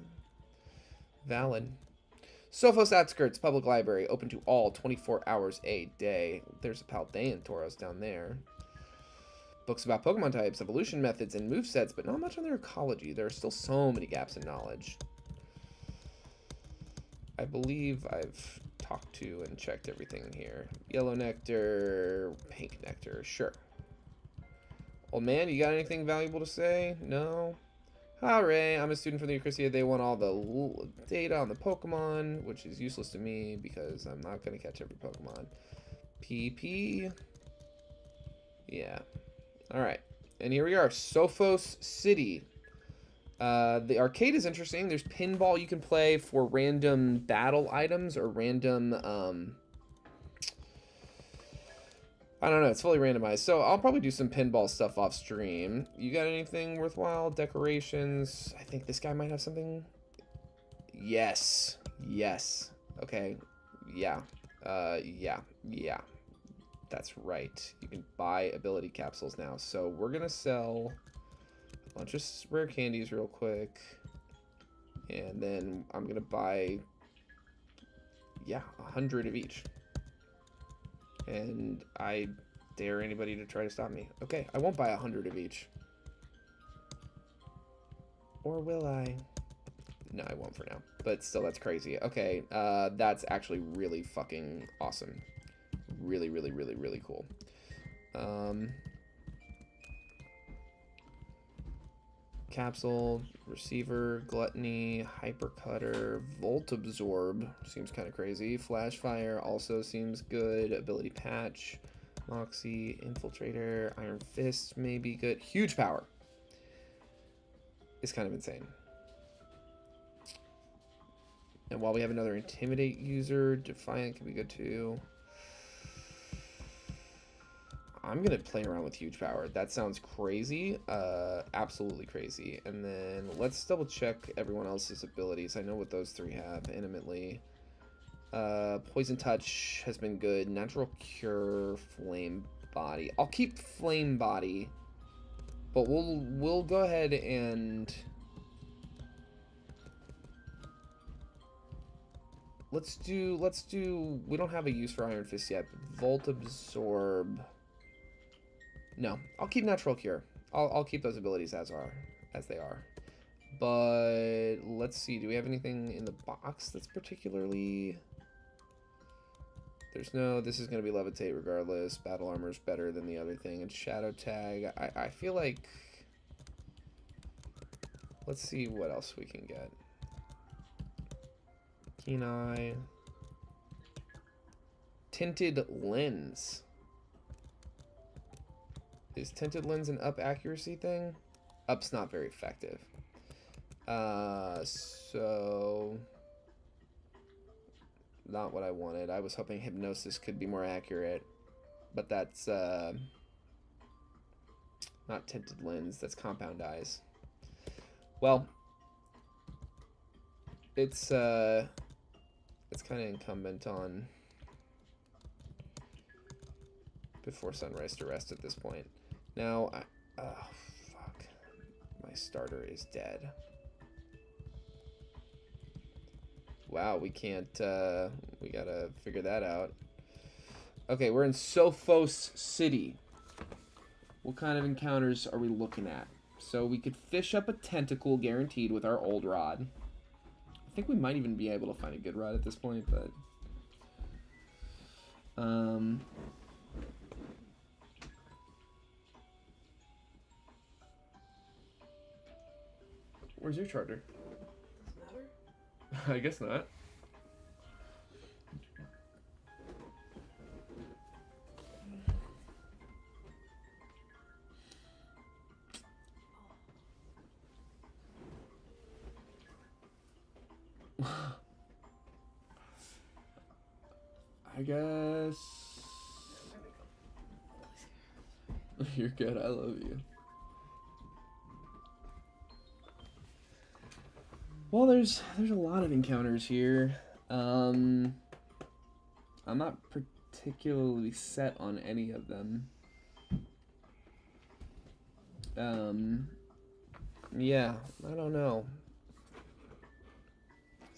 Valid. Sophos Outskirts Public Library, open to all 24 hours a day. There's a Paldean Tauros down there. Books about Pokemon types, evolution methods, and movesets, but not much on their ecology. There are still so many gaps in knowledge. I believe I've talked to and checked everything here. Yellow nectar, pink nectar, sure. Old man, you got anything valuable to say? No? Hooray, I'm a student from the Eucharistia. They want all the data on the Pokemon, which is useless to me because I'm not going to catch every Pokemon. PP. Yeah. Alright. And here we are, Sophos City. The arcade is interesting. There's pinball you can play for random battle items or random, I don't know, it's fully randomized. So I'll probably do some pinball stuff off stream. You got anything worthwhile? Decorations? I think this guy might have something. Yes. Yes. Okay. Yeah. Yeah. That's right. You can buy ability capsules now. So we're going to sell a bunch of rare candies real quick. And then I'm going to buy, yeah, 100 of each. And I dare anybody to try to stop me. Okay, I won't buy 100 of each. Or will I? No, I won't for now. But still, that's crazy. Okay, that's actually really fucking awesome. Really, really, really, really cool. Capsule, Receiver, Gluttony, Hypercutter, Volt Absorb, seems kind of crazy. Flash Fire also seems good. Ability Patch, Moxie, Infiltrator, Iron Fist may be good. Huge Power is kind of insane. And while we have another Intimidate user, Defiant can be good too. I'm going to play around with Huge Power. That sounds crazy. Absolutely crazy. And then let's double check everyone else's abilities. I know what those three have. Intimately. Poison Touch has been good. Natural Cure, Flame Body. I'll keep Flame Body. But we'll go ahead and... Let's do... We don't have a use for Iron Fist yet. But Volt Absorb... No, I'll keep Natural Cure. I'll keep those abilities as they are. But let's see. Do we have anything in the box that's particularly? There's no. This is going to be Levitate regardless. Battle Armor is better than the other thing. And Shadow Tag. I feel like. Let's see what else we can get. Keen Eye. Tinted Lens. Is Tinted Lens an up accuracy thing? Up's not very effective. So... Not what I wanted. I was hoping Hypnosis could be more accurate. But that's, not Tinted Lens. That's Compound Eyes. Well... It's kind of incumbent on... Before Sunrise to Rest at this point. Now, oh, fuck. My starter is dead. Wow, we can't, we gotta figure that out. Okay, we're in Sophos City. What kind of encounters are we looking at? So we could fish up a tentacle guaranteed with our old rod. I think we might even be able to find a good rod at this point, but... Where's your charger? Doesn't matter. I guess not. I guess... You're good, I love you. Well, there's a lot of encounters here. I'm not particularly set on any of them. Yeah, I don't know.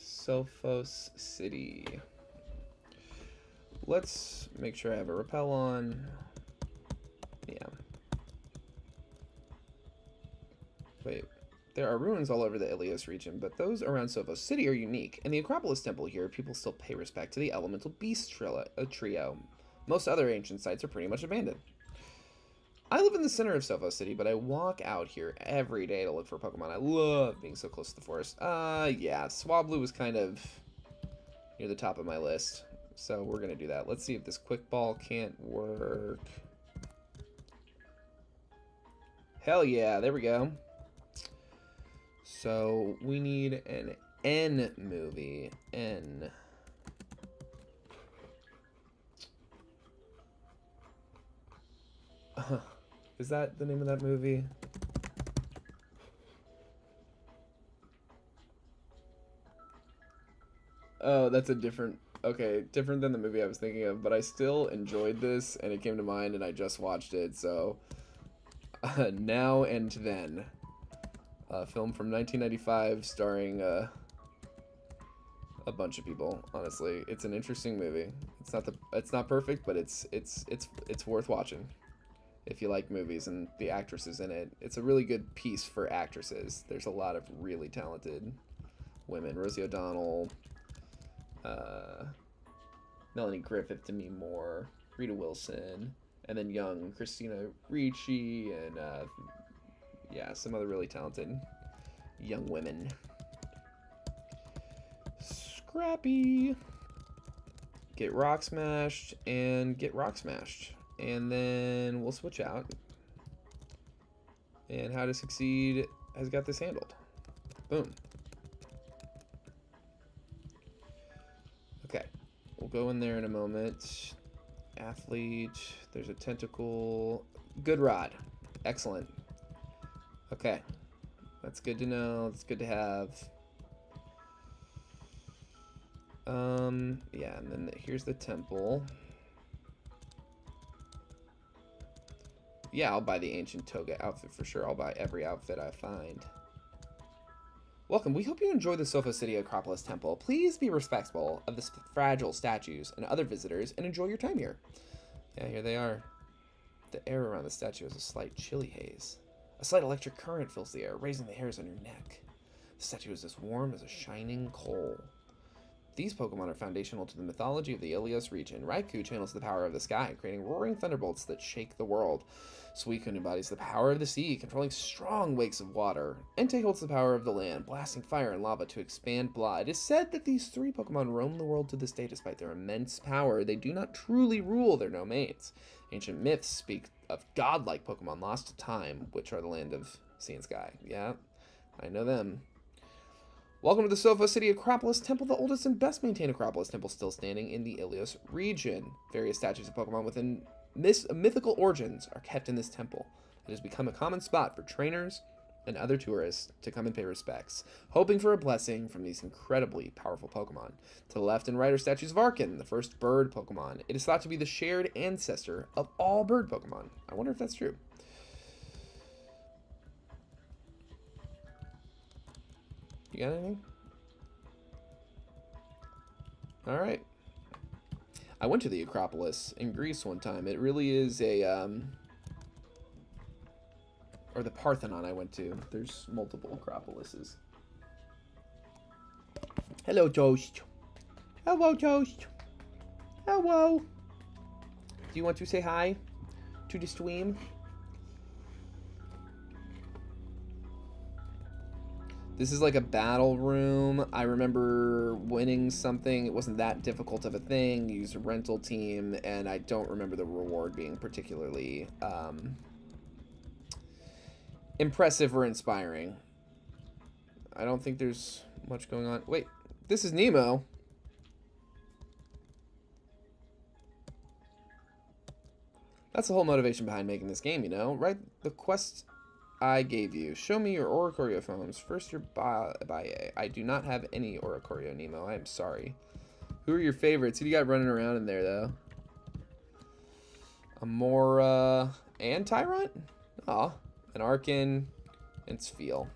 Sophos City. Let's make sure I have a rappel on. Yeah. Wait. There are ruins all over the Ilios region, but those around Sophos City are unique. In the Acropolis Temple here, people still pay respect to the Elemental Beast trio. Most other ancient sites are pretty much abandoned. I live in the center of Sophos City, but I walk out here every day to look for Pokemon. I love being so close to the forest. Yeah, Swablu was kind of near the top of my list, so we're going to do that. Let's see if this quick ball can't work. Hell yeah, there we go. So we need an N movie. N. Is that the name of that movie? Oh, that's a different... Okay, different than the movie I was thinking of, but I still enjoyed this, and it came to mind, and I just watched it, so... Now and Then. A film from 1995 starring a bunch of people. Honestly, it's an interesting movie. It's not perfect, but it's worth watching. if you like movies and the actresses in it. It's a really good piece for actresses. There's a lot of really talented women. Rosie O'Donnell, Melanie Griffith, Demi Moore, Rita Wilson, and then young Christina Ricci, and yeah, some other really talented young women. Scrappy. Get rock smashed and get rock smashed. And then we'll switch out. And How to Succeed has got this handled. Boom. Okay. We'll go in there in a moment. Athlete. There's a tentacle. Good rod. Excellent. Okay. That's good to know. That's good to have. Yeah, and then here's the temple. Yeah, I'll buy the ancient toga outfit for sure. I'll buy every outfit I find. Welcome. We hope you enjoy the Sopho City Acropolis Temple. Please be respectful of the fragile statues and other visitors and enjoy your time here. Yeah, here they are. The air around the statue has a slight chilly haze. A slight electric current fills the air, raising the hairs on your neck. The statue is as warm as a shining coal. These Pokemon are foundational to the mythology of the Ilios region. Raikou channels the power of the sky, creating roaring thunderbolts that shake the world. Suicune embodies the power of the sea, controlling strong wakes of water. Entei holds the power of the land, blasting fire and lava to expand blah. It is said that these three Pokemon roam the world to this day despite their immense power. They do not truly rule their domains. Ancient myths speak of godlike Pokemon lost to time, which are the land of sea and sky. Yeah, I know them. Welcome to the Sopho City Acropolis Temple, the oldest and best maintained Acropolis Temple still standing in the Ilios region. Various statues of Pokemon within mythical origins are kept in this temple. It has become a common spot for trainers and other tourists to come and pay respects, hoping for a blessing from these incredibly powerful Pokemon. To the left and right are statues of Arkin, the first bird Pokemon. It is thought to be the shared ancestor of all bird Pokemon. I wonder if that's true. You got anything? All right. I went to the Acropolis in Greece one time. It really is a, or the Parthenon I went to. There's multiple Acropolises. Hello, Toast. Hello, Toast. Hello. Do you want to say hi to the stream? This is like a battle room. I remember winning something. It wasn't that difficult of a thing. You used a rental team, and I don't remember the reward being particularly impressive or inspiring. I don't think there's much going on. Wait, this is Nemo. That's the whole motivation behind making this game, you know? Right? The quest I gave you. Show me your Oricorio forms. First, your Baye. I do not have any Oricorio, Nemo. I am sorry. Who are your favorites? Who do you got running around in there, though? Amora and Tyrant? Aw. And Arkin and Spheal.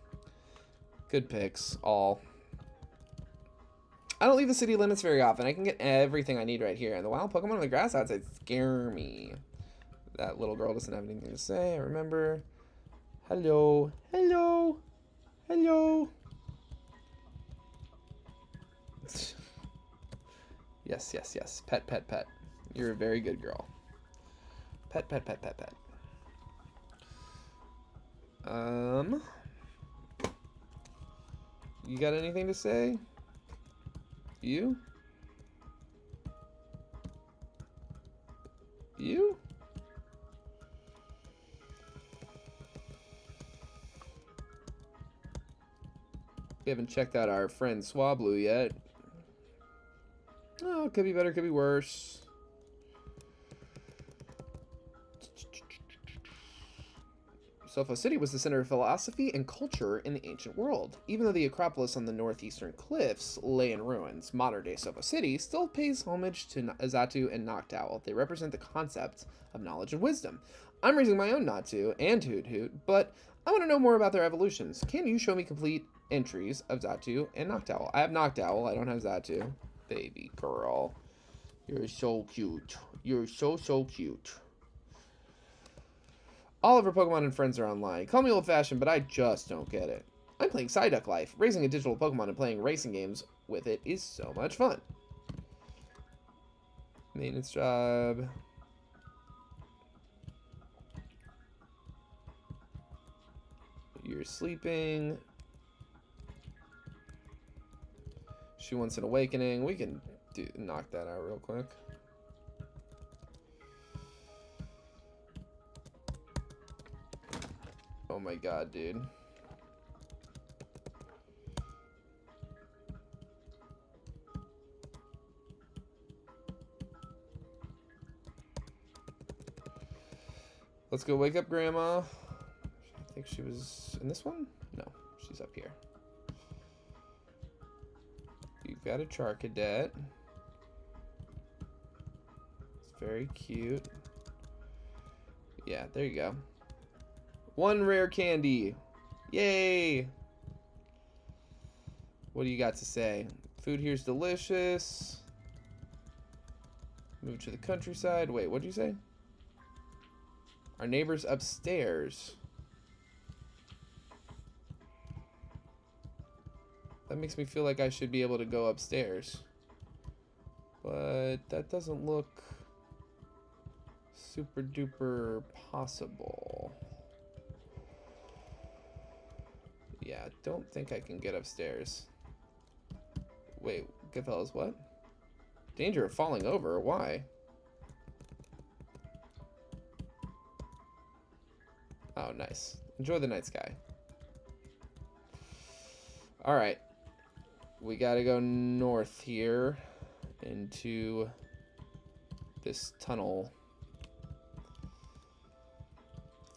Good picks, all. I don't leave the city limits very often. I can get everything I need right here. And the wild Pokemon on the grass outside scare me. That little girl doesn't have anything to say, I remember. Hello. Hello. Hello. Yes, yes, yes. Pet, pet, pet. You're a very good girl. Pet, pet, pet, pet, pet. You got anything to say? You? You? We haven't checked out our friend Swablu yet. Oh, could be better, could be worse. Sopho City was the center of philosophy and culture in the ancient world. Even though the Acropolis on the northeastern cliffs lay in ruins, modern-day Sopho City still pays homage to Xatu and Noctowl. They represent the concept of knowledge and wisdom. I'm raising my own Natu and Hoot Hoot, but I want to know more about their evolutions. Can you show me complete entries of Xatu and Noctowl? I have Noctowl. I don't have Xatu. Baby girl. You're so cute. You're so, so cute. All of her Pokemon and friends are online. Call me old-fashioned, but I just don't get it. I'm playing Psyduck Life. Raising a digital Pokemon and playing racing games with it is so much fun. Maintenance job. You're sleeping. She wants an awakening. We can knock that out real quick. Oh my god, dude. Let's go wake up Grandma. I think she was in this one? No, she's up here. You've got a Charcadet. It's very cute. Yeah, there you go. One rare candy. Yay! What do you got to say? Food here's delicious. Move to the countryside. Wait, what'd you say? Our neighbor's upstairs. That makes me feel like I should be able to go upstairs. But that doesn't look super duper possible. Yeah, don't think I can get upstairs. Wait, Goodfellas, what? Danger of falling over, why? Oh, nice. Enjoy the night sky. Alright. We gotta go north here into this tunnel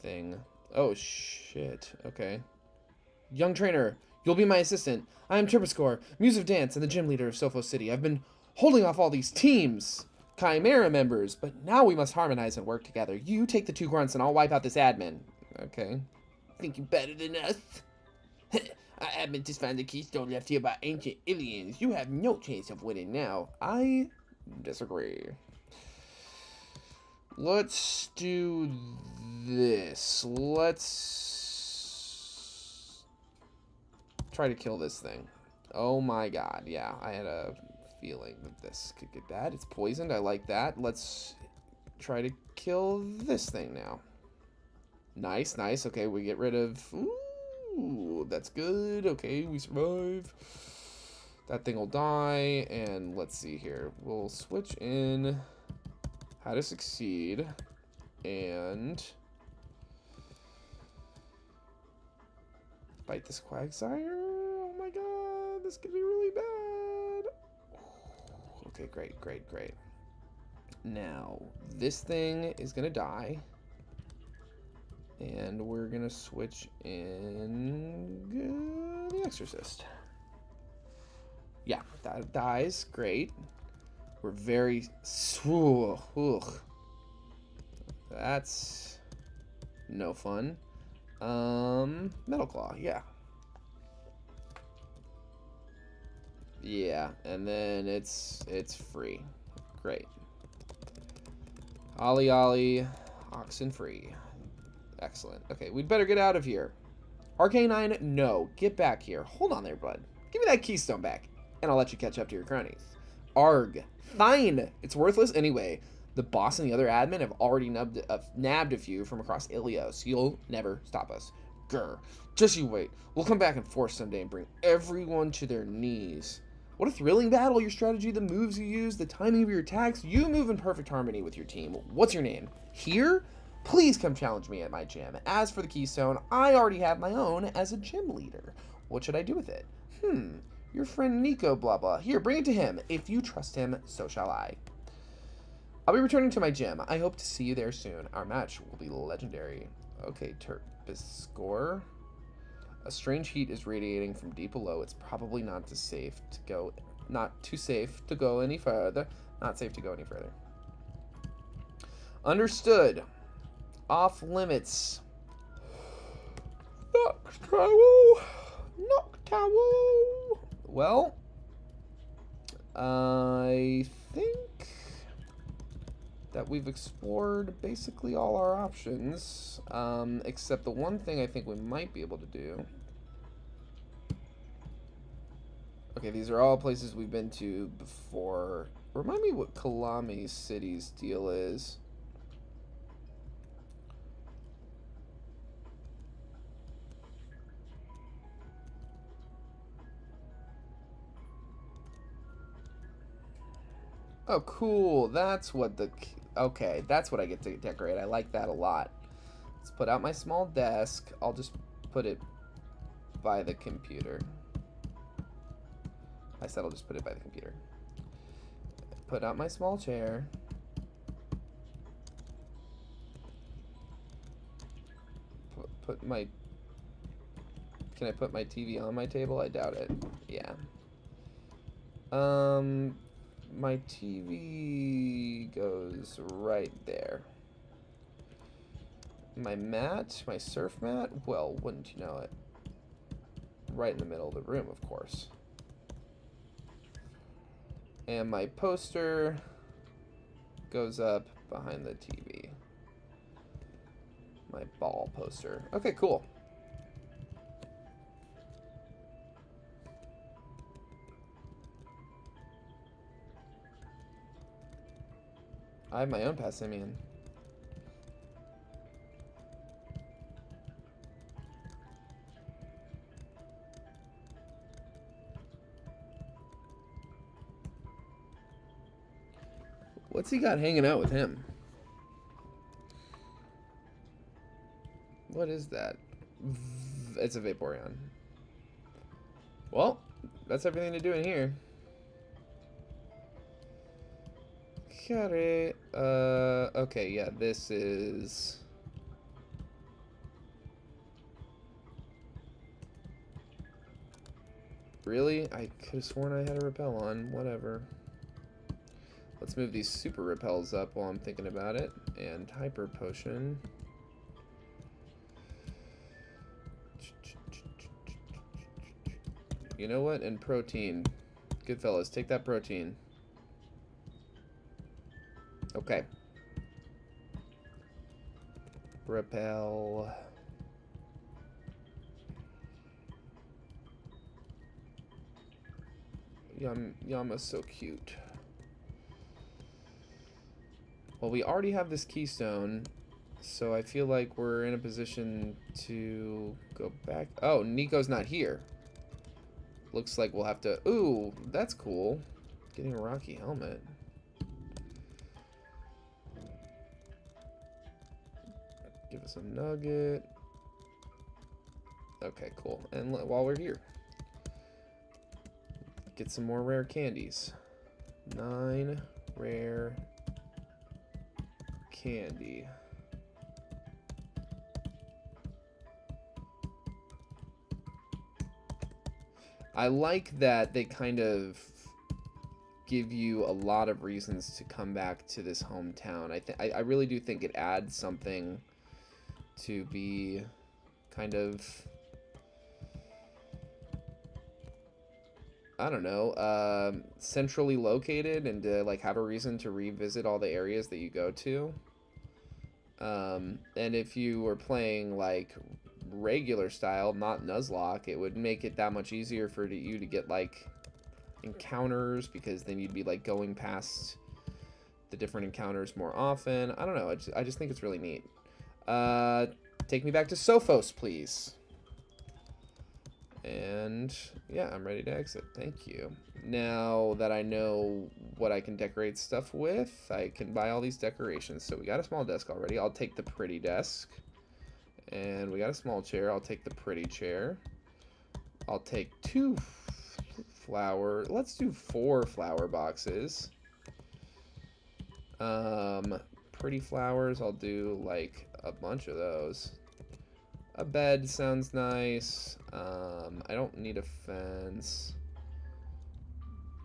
thing. Oh, shit. Okay. Young trainer, you'll be my assistant. I am Turboscore, Muse of Dance, and the gym leader of Sofo City. I've been holding off all these teams, Chimera members, but now we must harmonize and work together. You take the 2 grunts and I'll wipe out this admin. Okay. Think you better than us? Our admin just found the keystone left here by ancient Ilios. You have no chance of winning now. I disagree. Let's do this. Let's try to kill this thing. Oh my god, yeah, I had a feeling that this could get bad. It's poisoned, I like that. Let's try to kill this thing now. Nice, nice. Okay, we get rid of... Ooh, that's good. Okay, we survive. That thing will die. And let's see here. We'll switch in how to succeed. And... Bite this Quagsire. Oh my god, this could be really bad. Okay, great, great, great. Now, this thing is going to die. And we're going to switch in the Exorcist. Yeah, that dies. Great. We're very... That's no fun. Metal Claw, yeah. Yeah, and then it's free. Great. Ollie Ollie, oxen free. Excellent. Okay, we'd better get out of here. Arcanine, no. Get back here. Hold on there, bud. Give me that keystone back, and I'll let you catch up to your cronies. Arg. Fine. It's worthless anyway. The boss and the other admin have already nabbed a few from across Ilios. You'll never stop us. Grr. Just you wait. We'll come back in force someday and bring everyone to their knees. What a thrilling battle. Your strategy, the moves you use, the timing of your attacks. You move in perfect harmony with your team. What's your name? Here? Please come challenge me at my gym. As for the keystone, I already have my own as a gym leader. What should I do with it? Your friend Nico blah blah. Here, bring it to him. If you trust him, so shall I. I'll be returning to my gym. I hope to see you there soon. Our match will be legendary. Okay, Turboscore. A strange heat is radiating from deep below. It's probably not too safe to go any further. Not safe to go any further. Understood. Off limits. Noctowl. Noctowl. Well, I think that we've explored basically all our options, except the one thing I think we might be able to do. Okay, these are all places we've been to before. Remind me what Kalami City's deal is. Oh, cool. That's what the... Okay, that's what I get to decorate. I like that a lot. Let's put out my small desk. I'll just put it by the computer. I said I'll just put it by the computer. Put out my small chair. Put my... Can I put my TV on my table? I doubt it. Yeah. My TV goes right there. My mat, my surf mat, well, wouldn't you know it? Right in the middle of the room, of course. And my poster goes up behind the TV. My ball poster. Okay, cool. I have my own Passimian. What's he got hanging out with him? What is that? It's a Vaporeon. Well, that's everything to do in here. Okay, yeah, this is... Really? I could have sworn I had a repel on. Whatever. Let's move these super repels up while I'm thinking about it. And hyper potion. You know what? And protein. Good fellas, take that protein. Okay. Repel. Yama's so cute. Well, we already have this keystone, so I feel like we're in a position to go back. Oh, Nico's not here. Looks like we'll have to... Ooh, that's cool. Getting a rocky helmet. Give us a nugget. Okay, cool. And while we're here, get some more rare candies. 9 rare candy. I like that they kind of give you a lot of reasons to come back to this hometown. I really do think it adds something to be kind of, I don't know, centrally located, and to like have a reason to revisit all the areas that you go to. And if you were playing like regular style, not Nuzlocke, it would make it that much easier for you to get like encounters, because then you'd be like going past the different encounters more often. I don't know, I just think it's really neat. Take me back to Sophos, please. And yeah, I'm ready to exit. Thank you. Now that I know what I can decorate stuff with, I can buy all these decorations. So we got a small desk already. I'll take the pretty desk. And we got a small chair. I'll take the pretty chair. I'll take 2 flower. Let's do 4 flower boxes. Pretty flowers. I'll do like a bunch of those. A bed sounds nice. I don't need a fence.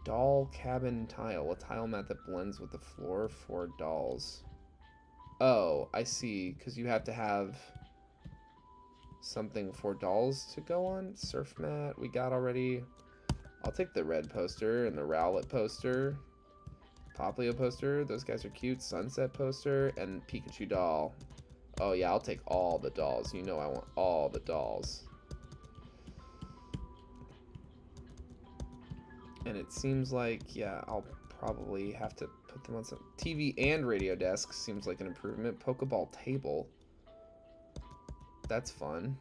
Doll cabin tile. A tile mat that blends with the floor for dolls. Oh, I see. Because you have to have something for dolls to go on. Surf mat we got already. I'll take the red poster and the Rowlet poster. Poplio poster. Those guys are cute. Sunset poster and Pikachu doll. Oh yeah, I'll take all the dolls. You know I want all the dolls. And it seems like, yeah, I'll probably have to put them on some TV and radio desk. Seems like an improvement. Pokeball table. That's fun.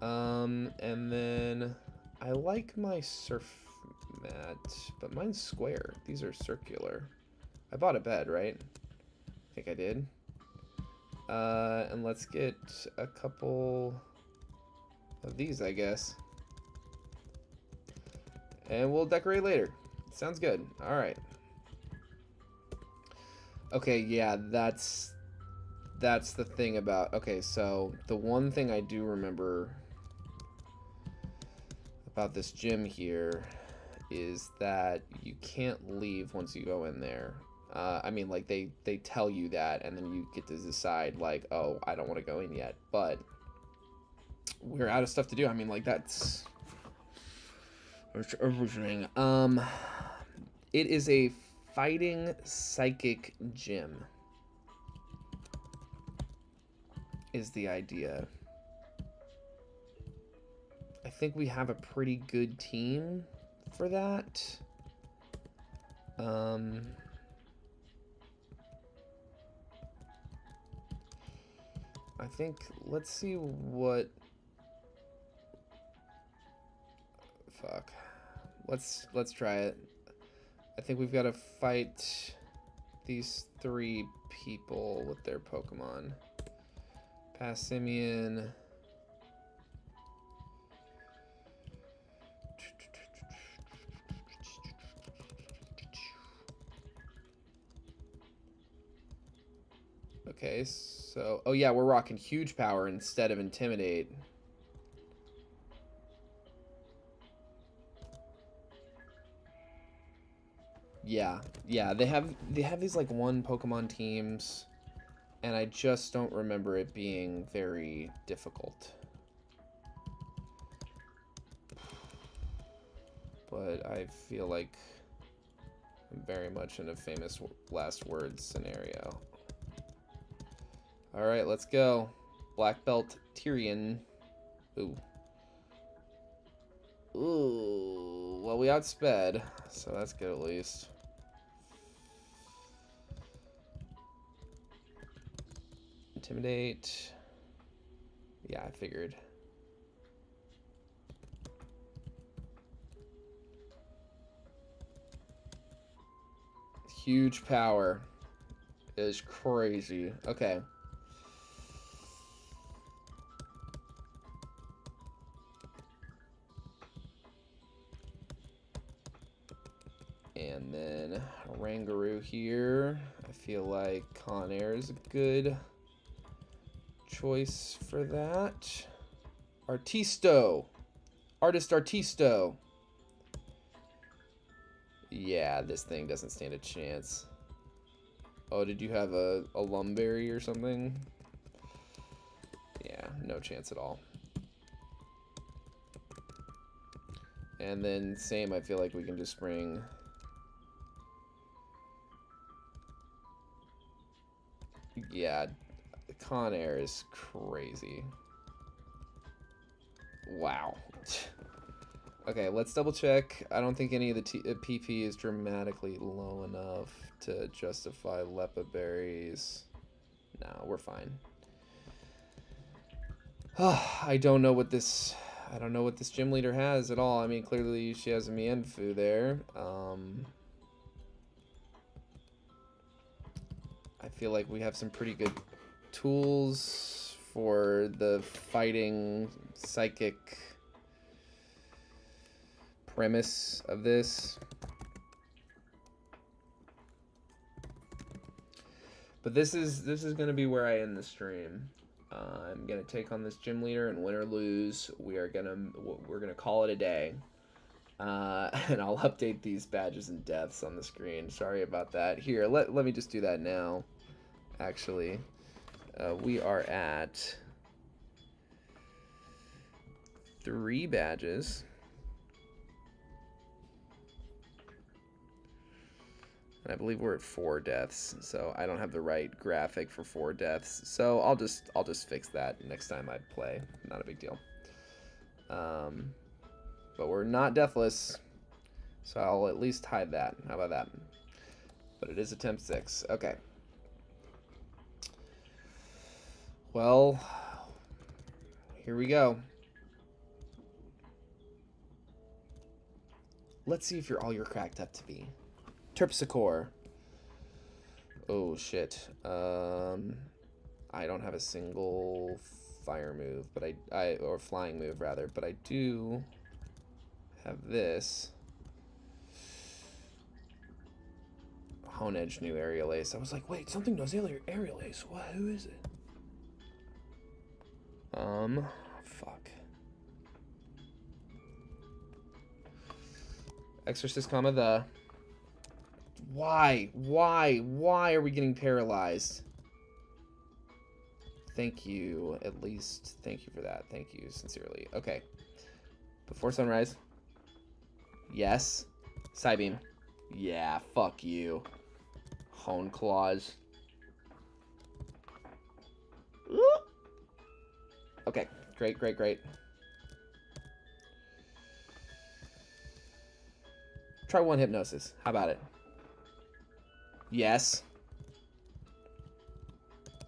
And then I like my surf mat, but mine's square. These are circular. I bought a bed, right? I think I did. And let's get a couple of these, I guess. And we'll decorate later. Sounds good. All right. Okay, yeah, that's the thing about... Okay, so the one thing I do remember about this gym here is that you can't leave once you go in there. I mean, like, they tell you that, and then you get to decide, like, oh, I don't want to go in yet. But we're out of stuff to do. I mean, like, that's everything. It is a fighting psychic gym, is the idea. I think we have a pretty good team for that. I think, let's see what... Fuck. Let's try it. I think we've got to fight these 3 people with their Pokemon. Passimian. Okay, so... Oh yeah, we're rocking huge power instead of intimidate. Yeah, they have these like one Pokemon teams, and I just don't remember it being very difficult. But I feel like I'm very much in a famous last words scenario. All right, let's go. Black Belt Tyrion. Ooh. Ooh. Well, we outsped, so that's good at least. Intimidate. Yeah, I figured. Huge power is crazy. Okay. And then Rangaroo here. I feel like Conair is a good choice for that. Artisto. Artist Artisto. Yeah, this thing doesn't stand a chance. Oh, did you have a Lumberry or something? Yeah, no chance at all. And then same, I feel like we can just bring... Yeah, Conair is crazy. Wow. Okay, let's double check. I don't think any of the PP is dramatically low enough to justify Lepa berries. No, we're fine. I don't know what this gym leader has at all. I mean, clearly she has a Mienfoo there. I feel like we have some pretty good tools for the fighting psychic premise of this. But this is going to be where I end the stream. I'm going to take on this gym leader, and win or lose, we're going to call it a day. And I'll update these badges and deaths on the screen. Sorry about that. Here, let me just do that now. Actually, we are at 3 badges. And I believe we're at 4 deaths, so I don't have the right graphic for 4 deaths. So I'll just fix that next time I play. Not a big deal. But we're not deathless, so I'll at least hide that. How about that? But it is attempt 6. Okay. Well, here we go. Let's see if all you're cracked up to be. Terpsichore. Oh shit. I don't have a single fire move, but or flying move rather, but I do have this. Hone Edge new Aerial Ace. I was like, wait, something knows Aerial Ace. What? Who is it? Fuck. Exorcist, comma the. Why are we getting paralyzed? Thank you, at least. Thank you for that. Thank you, sincerely. Okay. Before sunrise. Yes. Psybeam. Yeah, fuck you. Hone Claws. Okay, great. Try 1 Hypnosis. How about it? Yes.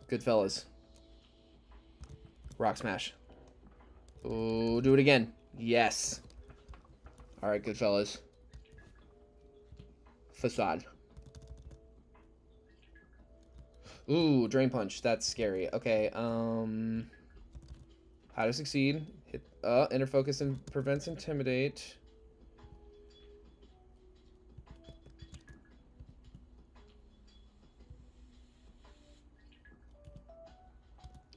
Good fellas. Rock Smash. Ooh, do it again. Yes. Alright, good fellas. Facade. Ooh, Drain Punch. That's scary. Okay, how to succeed. Hit Inner Focus and prevents Intimidate.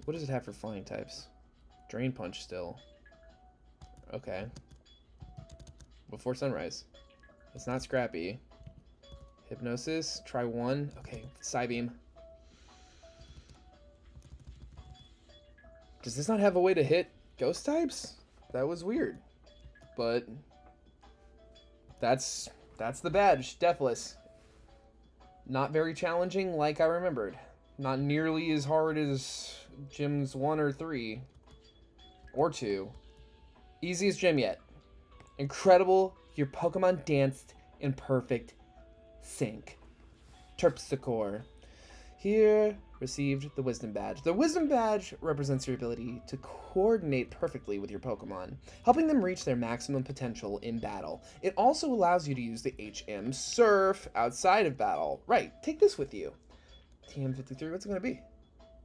What does it have for flying types? Drain Punch still. Okay. Before sunrise. It's not scrappy. Hypnosis. Try 1. Okay. Psybeam. Does this not have a way to hit ghost types? That was weird. But that's the badge. Deathless. Not very challenging like I remembered. Not nearly as hard as gyms 1 or 3. Or 2. Easiest gym yet. Incredible, your Pokemon danced in perfect sync. Terpsichore. Here, received the Wisdom Badge. The Wisdom Badge represents your ability to coordinate perfectly with your Pokemon, helping them reach their maximum potential in battle. It also allows you to use the HM Surf outside of battle. Right, take this with you. TM53, what's it going to be?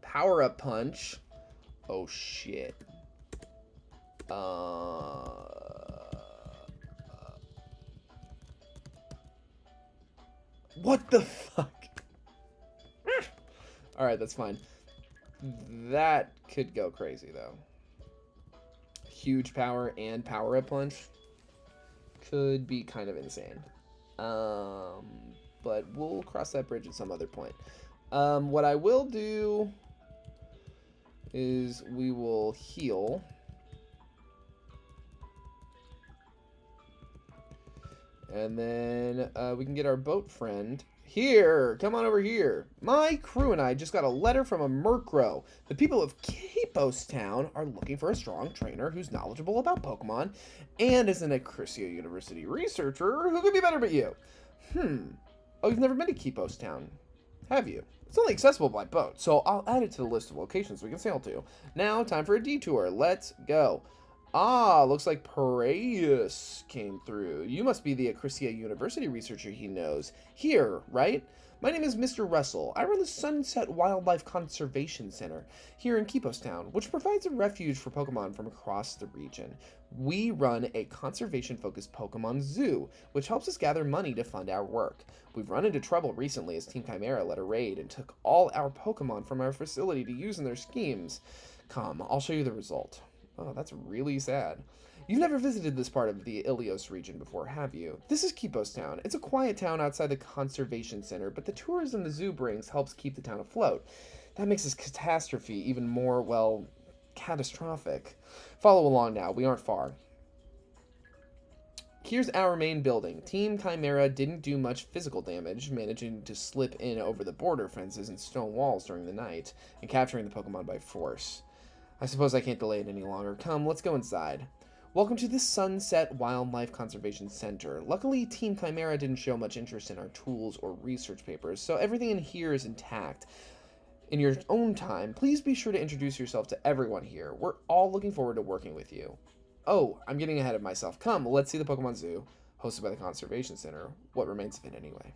Power Up Punch. Oh, shit. What the fuck? Alright, that's fine. That could go crazy, though. Huge power and Power Up Punch could be kind of insane. But we'll cross that bridge at some other point. What I will do is we will heal. And then we can get our boat friend. Here, come on over here. My crew and I just got a letter from a Murkrow. The people of Keepos Town are looking for a strong trainer who's knowledgeable about Pokemon and is an Acrisia University researcher who could be better but you. Oh, you've never been to Keepos Town, have you? It's only accessible by boat, so I'll add it to the list of locations we can sail to. Now, time for a detour. Let's go. Ah, looks like Permadeath came through. You must be the Acrisia University researcher he knows. Here, right? My name is Mr. Russell. I run the Sunset Wildlife Conservation Center here in Keepos Town, which provides a refuge for Pokemon from across the region. We run a conservation-focused Pokemon zoo, which helps us gather money to fund our work. We've run into trouble recently as Team Chimera led a raid and took all our Pokemon from our facility to use in their schemes. Come, I'll show you the result. Oh, that's really sad. You've never visited this part of the Ilios region before, have you? This is Keepos Town. It's a quiet town outside the conservation center, but the tourism the zoo brings helps keep the town afloat. That makes this catastrophe even more, well, catastrophic. Follow along now. We aren't far. Here's our main building. Team Chimera didn't do much physical damage, managing to slip in over the border fences and stone walls during the night, and capturing the Pokemon by force. I suppose I can't delay it any longer. Come, let's go inside. Welcome to the Sunset Wildlife Conservation Center. Luckily, Team Chimera didn't show much interest in our tools or research papers, so everything in here is intact. In your own time, please be sure to introduce yourself to everyone here. We're all looking forward to working with you. Oh, I'm getting ahead of myself. Come, let's see the Pokemon Zoo, hosted by the Conservation Center. What remains of it anyway?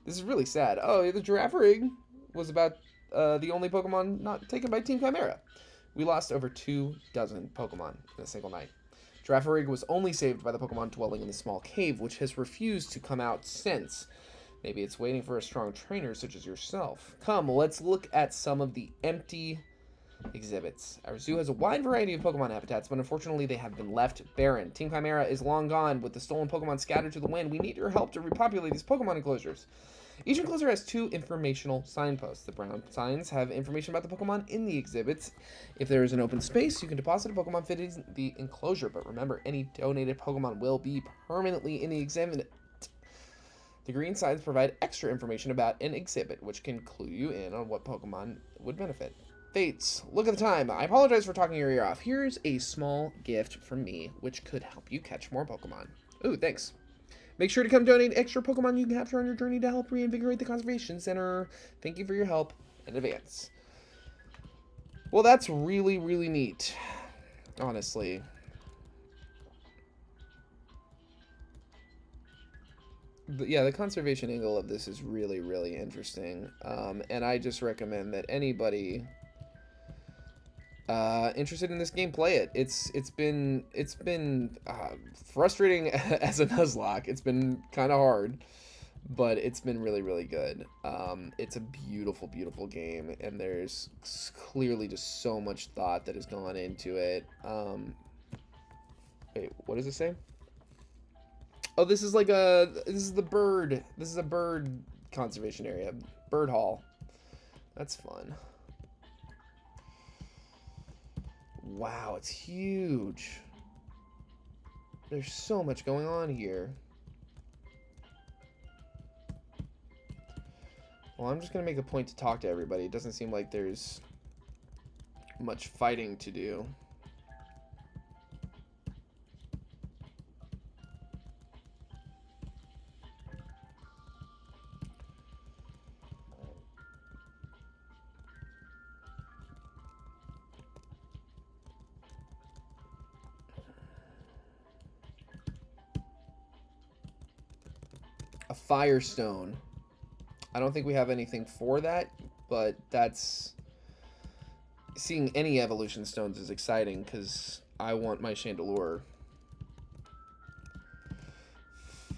This is really sad. Oh, the Giraffe Rig was about the only Pokemon not taken by Team Chimera. We lost over 24 Pokemon in a single night. Giraffe Rig was only saved by the Pokemon dwelling in the small cave, which has refused to come out since. Maybe it's waiting for a strong trainer such as yourself. Come, let's look at some of the empty exhibits. Our zoo has a wide variety of Pokemon habitats, but unfortunately they have been left barren. Team Chimera is long gone, with the stolen Pokemon scattered to the wind. We need your help to repopulate these Pokemon enclosures. Each enclosure has 2 informational signposts. The brown signs have information about the Pokemon in the exhibits. If there is an open space, you can deposit a Pokemon fitting the enclosure, but remember, any donated Pokemon will be permanently in the exhibit. The green signs provide extra information about an exhibit, which can clue you in on what Pokemon would benefit. Fates, look at the time. I apologize for talking your ear off. Here's a small gift from me, which could help you catch more Pokemon. Ooh, thanks. Make sure to come donate extra Pokemon you can capture on your journey to help reinvigorate the Conservation Center. Thank you for your help in advance. Well, that's really, really neat, honestly. Yeah, the conservation angle of this is really, really interesting. And I just recommend that anybody interested in this game play it. It's been frustrating as a Nuzlocke. It's been kind of hard, but it's been really, really good. It's a beautiful, beautiful game, and there's clearly just so much thought that has gone into it. Wait, what does it say? Oh, this is a bird conservation area, bird hall. That's fun. Wow, it's huge. There's so much going on here. Well, I'm just gonna make a point to talk to everybody. It doesn't seem like there's much fighting to do. A Firestone. I don't think we have anything for that, but that's... Seeing any evolution stones is exciting, because I want my Chandelure.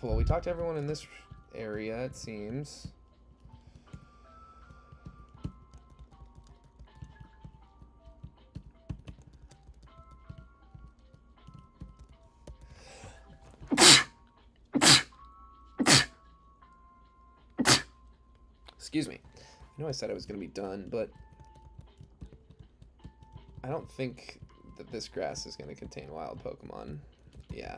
Well, we talked to everyone in this area, it seems. Excuse me. I know I said I was going to be done, but I don't think that this grass is going to contain wild Pokemon. Yeah.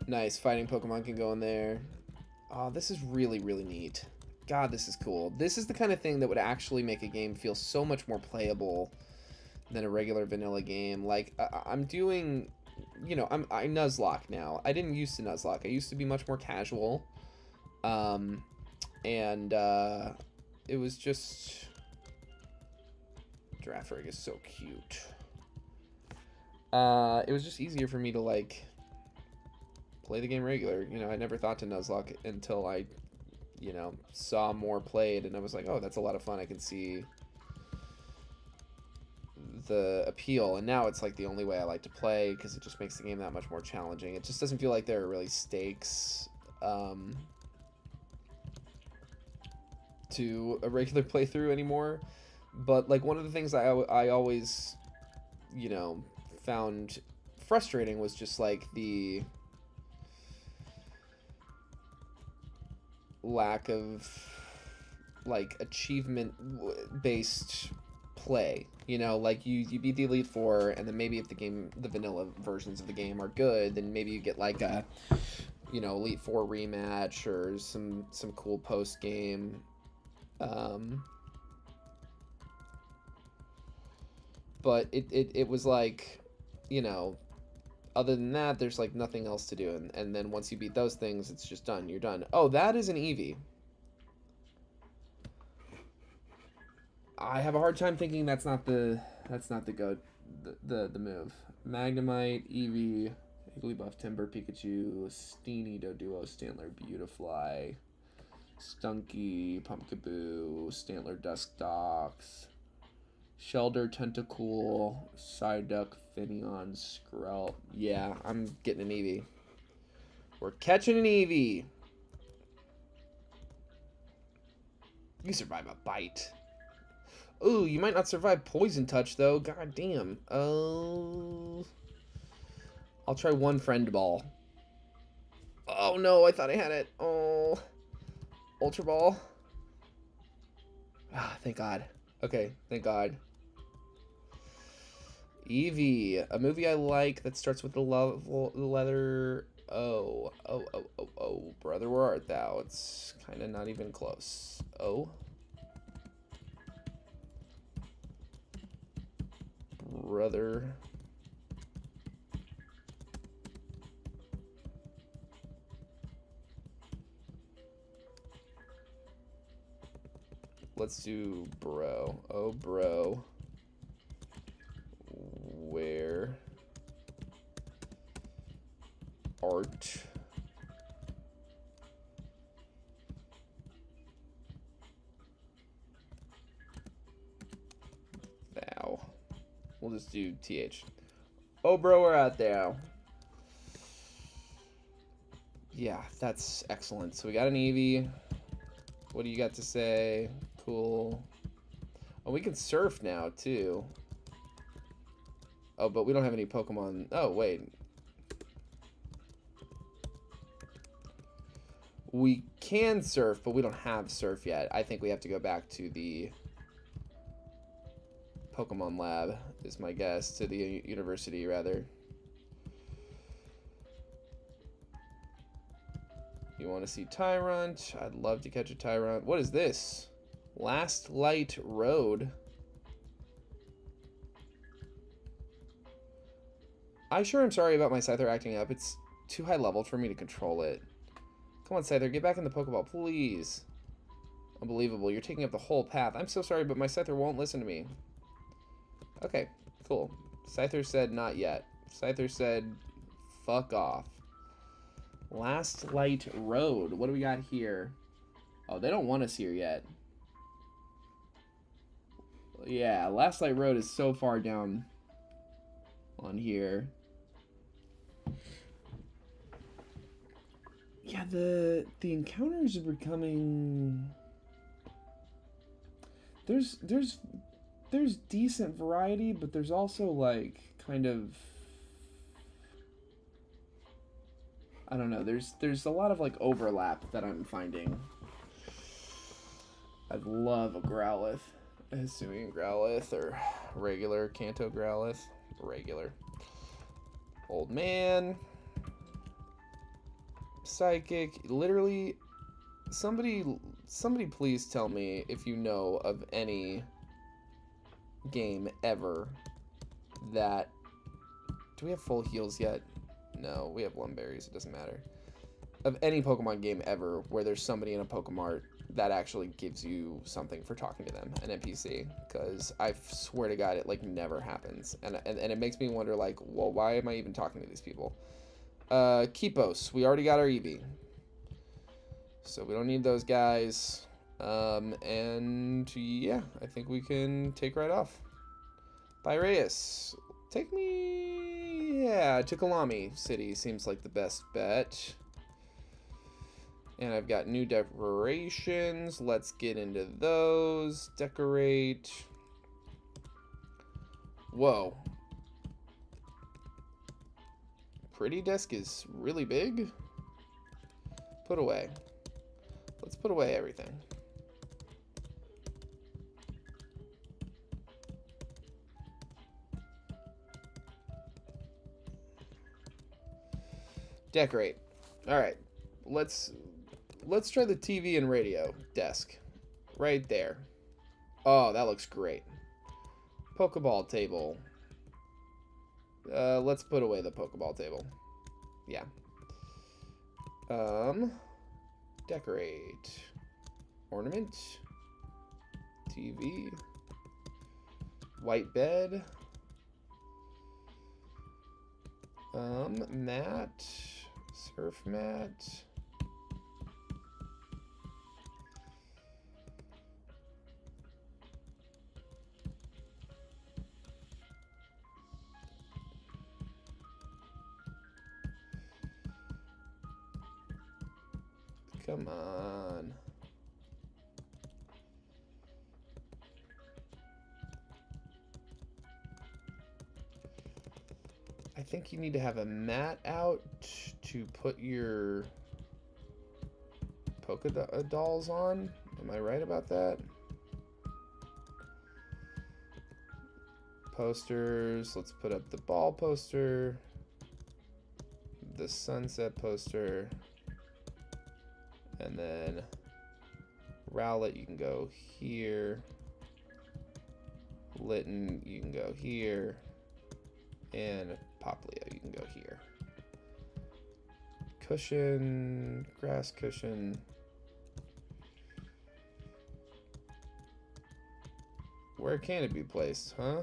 Nice. Fighting Pokemon can go in there. Oh, this is really, really neat. God, this is cool. This is the kind of thing that would actually make a game feel so much more playable than a regular vanilla game. Like, I'm doing... You know, I Nuzlocke now. I didn't used to Nuzlocke. I used to be much more casual. And it was just... Giraffe Rig is so cute. It was just easier for me to, like, play the game regular. You know, I never thought to Nuzlocke until I, you know, saw more played, and I was like, oh, that's a lot of fun. I can see the appeal, and now it's, like, the only way I like to play, because it just makes the game that much more challenging. It just doesn't feel like there are really stakes, to a regular playthrough anymore. But like one of the things I always, you know, found frustrating was just like the lack of like achievement based play. You know, like you beat the Elite Four, and then maybe if the vanilla versions of the game are good, then maybe you get like a, you know, Elite Four rematch or some cool post game. But it was like, you know, other than that, there's like nothing else to do, and then once you beat those things, it's just done. You're done. Oh, that is an Eevee. I have a hard time thinking that's not the move. Magnemite, Eevee, Igglybuff, Timber, Pikachu, Steenie, Doduo, Stantler, Beautifly, Stunky, Pumpkaboo, Stantler, Duskdox, Shelder, Tentacool, Psyduck, Finneon, Skrelp. Yeah, I'm getting an Eevee. We're catching an Eevee. You survive a bite. Ooh, you might not survive Poison Touch, though. God damn. Oh. I'll try one Friend Ball. Oh, no, I thought I had it. Oh. Ultra Ball. Ah, thank God. Okay, thank God. Eevee, a movie I like that starts with the letter O. Oh, brother, where art thou? It's kind of not even close. O. Brother. Let's do bro. Oh, bro. Where art thou? We'll just do TH. Oh, bro, we're out there. Yeah, that's excellent. So we got an Eevee. What do you got to say? Cool. Oh, we can surf now, too. Oh, but we don't have any Pokemon. Oh, wait. We can surf, but we don't have surf yet. I think we have to go back to the Pokemon lab, is my guess. To the university, rather. You want to see Tyrant? I'd love to catch a Tyrant. What is this? Last Light Road. I sure am sorry about my Scyther acting up. It's too high level for me to control it. Come on, Scyther, get back in the Pokeball, please. Unbelievable, you're taking up the whole path. I'm so sorry, but my Scyther won't listen to me. Okay, cool. Scyther said not yet. Scyther said fuck off. Last Light Road. What do we got here? Oh, they don't want us here yet. Yeah, Last Light Road is so far down on here. Yeah, the encounters are becoming... There's decent variety, but there's also like kind of, I don't know, there's a lot of like overlap that I'm finding. I'd love a Growlithe, a Hisuian Growlithe, or regular Kanto Growlithe. Regular. Old man. Psychic. Literally, somebody please tell me if you know of any game ever that... Do we have full heals yet? No, we have Lumberries. It doesn't matter. Of any Pokemon game ever where there's somebody in a Pokemart that actually gives you something for talking to them, an NPC, because I swear to God it like never happens, and it makes me wonder, like, well, why am I even talking to these people? Kipos, we already got our Eevee, so we don't need those guys. And yeah, I think we can take right off. Piraeus, take me, yeah, to Kalami City seems like the best bet. And I've got new decorations. Let's get into those. Decorate. Whoa. Pretty desk is really big. Put away. Let's put away everything. Decorate. All right. Let's try the TV and radio desk. Right there. Oh, that looks great. Pokeball table. Let's put away the Pokeball table. Yeah. Decorate. Ornament. TV. White bed. Mat. Surf mat. Come on. I think you need to have a mat out to put your polka dolls on. Am I right about that? Posters. Let's put up the ball poster. The sunset poster. And then Rowlet, you can go here. Litten, you can go here. And Poplio, you can go here. Cushion, grass cushion. Where can it be placed, huh?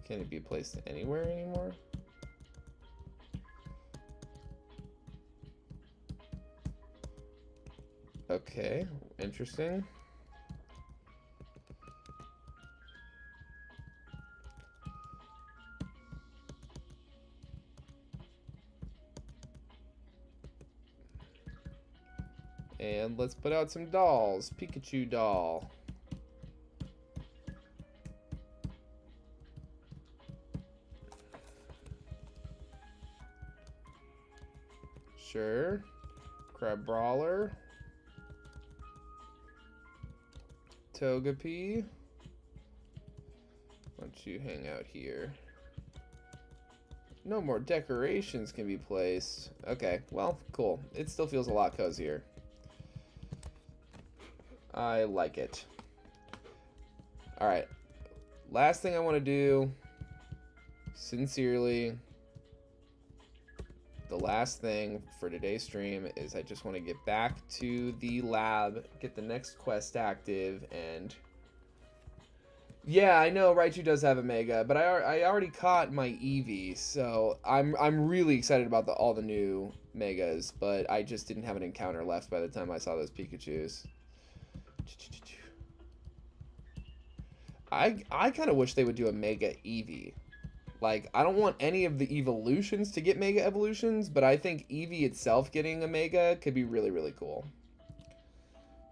Can it be placed anywhere anymore? Okay, interesting. And let's put out some dolls. Pikachu doll. Sure. Crab Brawler. Togepi. Why don't you hang out here? No more decorations can be placed. Okay, well, cool. It still feels a lot cozier. I like it. Alright. Last thing I want to do, sincerely, the last thing for today's stream is I just want to get back to the lab, get the next quest active, and yeah, I know Raichu does have a Mega, but I already caught my Eevee, so I'm really excited about all the new Megas, but I just didn't have an encounter left by the time I saw those Pikachus. I kind of wish they would do a Mega Eevee. Like, I don't want any of the evolutions to get Mega Evolutions, but I think Eevee itself getting a Mega could be really, really cool.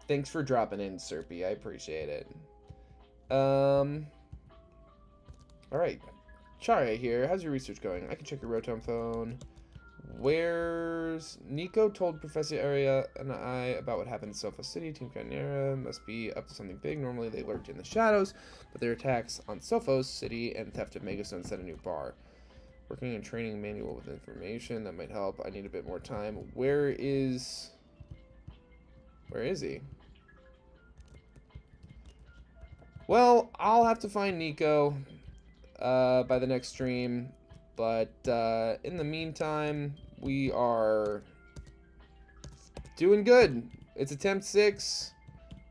Thanks for dropping in, Serpy. I appreciate it. Alright. Chara here. How's your research going? I can check your Rotom phone. Where's... Nico told Professor Aria and I about what happened in Sofa City. Team Chimera must be up to something big. Normally they lurked in the shadows, but their attacks on Sophos City and theft of Megastone set a new bar. Working and training manual with information that might help. I need a bit more time. Where is he? Well, I'll have to find Nico by the next stream. But in the meantime, we are doing good. It's attempt 6.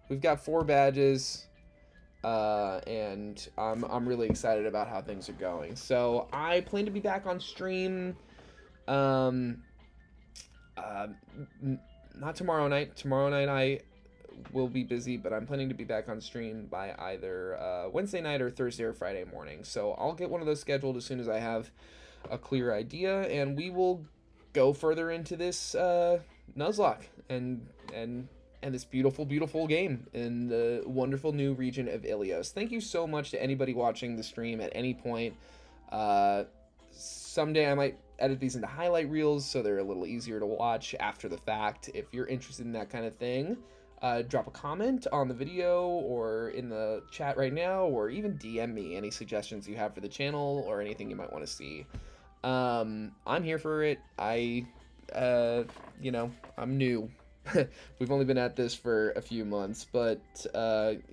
We've got 4 badges. And I'm really excited about how things are going. So I plan to be back on stream. Not tomorrow night. Tomorrow night I will be busy, but I'm planning to be back on stream by either Wednesday night or Thursday or Friday morning. So I'll get one of those scheduled as soon as I have a clear idea, and we will go further into this Nuzlocke and this beautiful, beautiful game in the wonderful new region of Ilios. Thank you so much to anybody watching the stream at any point. Someday I might edit these into highlight reels so they're a little easier to watch after the fact. If you're interested in that kind of thing, drop a comment on the video or in the chat right now, or even DM me any suggestions you have for the channel or anything you might want to see. I'm here for it. You know, I'm new. We've only been at this for a few months, but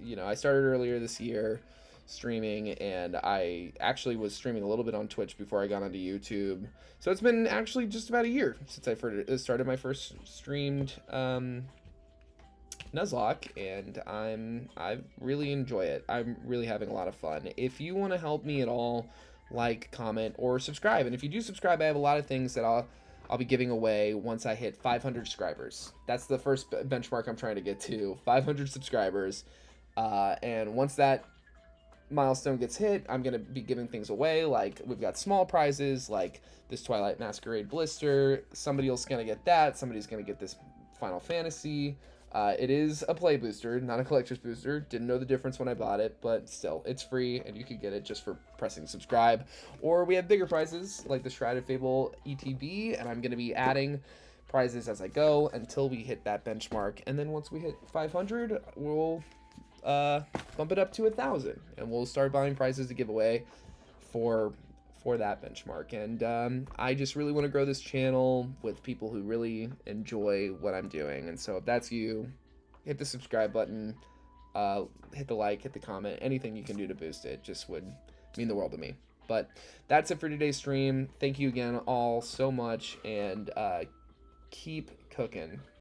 you know, I started earlier this year streaming, and I actually was streaming a little bit on Twitch before I got onto YouTube. So it's been actually just about a year since I started my first streamed Nuzlocke, and I really enjoy it. I'm really having a lot of fun. If you want to help me at all, like, comment, or subscribe. And if you do subscribe, I have a lot of things that I'll be giving away once I hit 500 subscribers. That's the first benchmark I'm trying to get to, 500 subscribers. And once that milestone gets hit, I'm gonna be giving things away. Like, we've got small prizes like this Twilight Masquerade blister. Somebody else is gonna get that. Somebody's gonna get this Final Fantasy. It is a play booster, not a collector's booster. Didn't know the difference when I bought it, but still, it's free, and you can get it just for pressing subscribe. Or we have bigger prizes, like the Shrouded Fable ETB, and I'm going to be adding prizes as I go until we hit that benchmark. And then once we hit 500, we'll bump it up to 1,000, and we'll start buying prizes to give away for that benchmark. And I just really want to grow this channel with people who really enjoy what I'm doing. And so if that's you, hit the subscribe button, hit the like, hit the comment, anything you can do to boost it just would mean the world to me. But that's it for today's stream. Thank you again all so much, and keep cooking.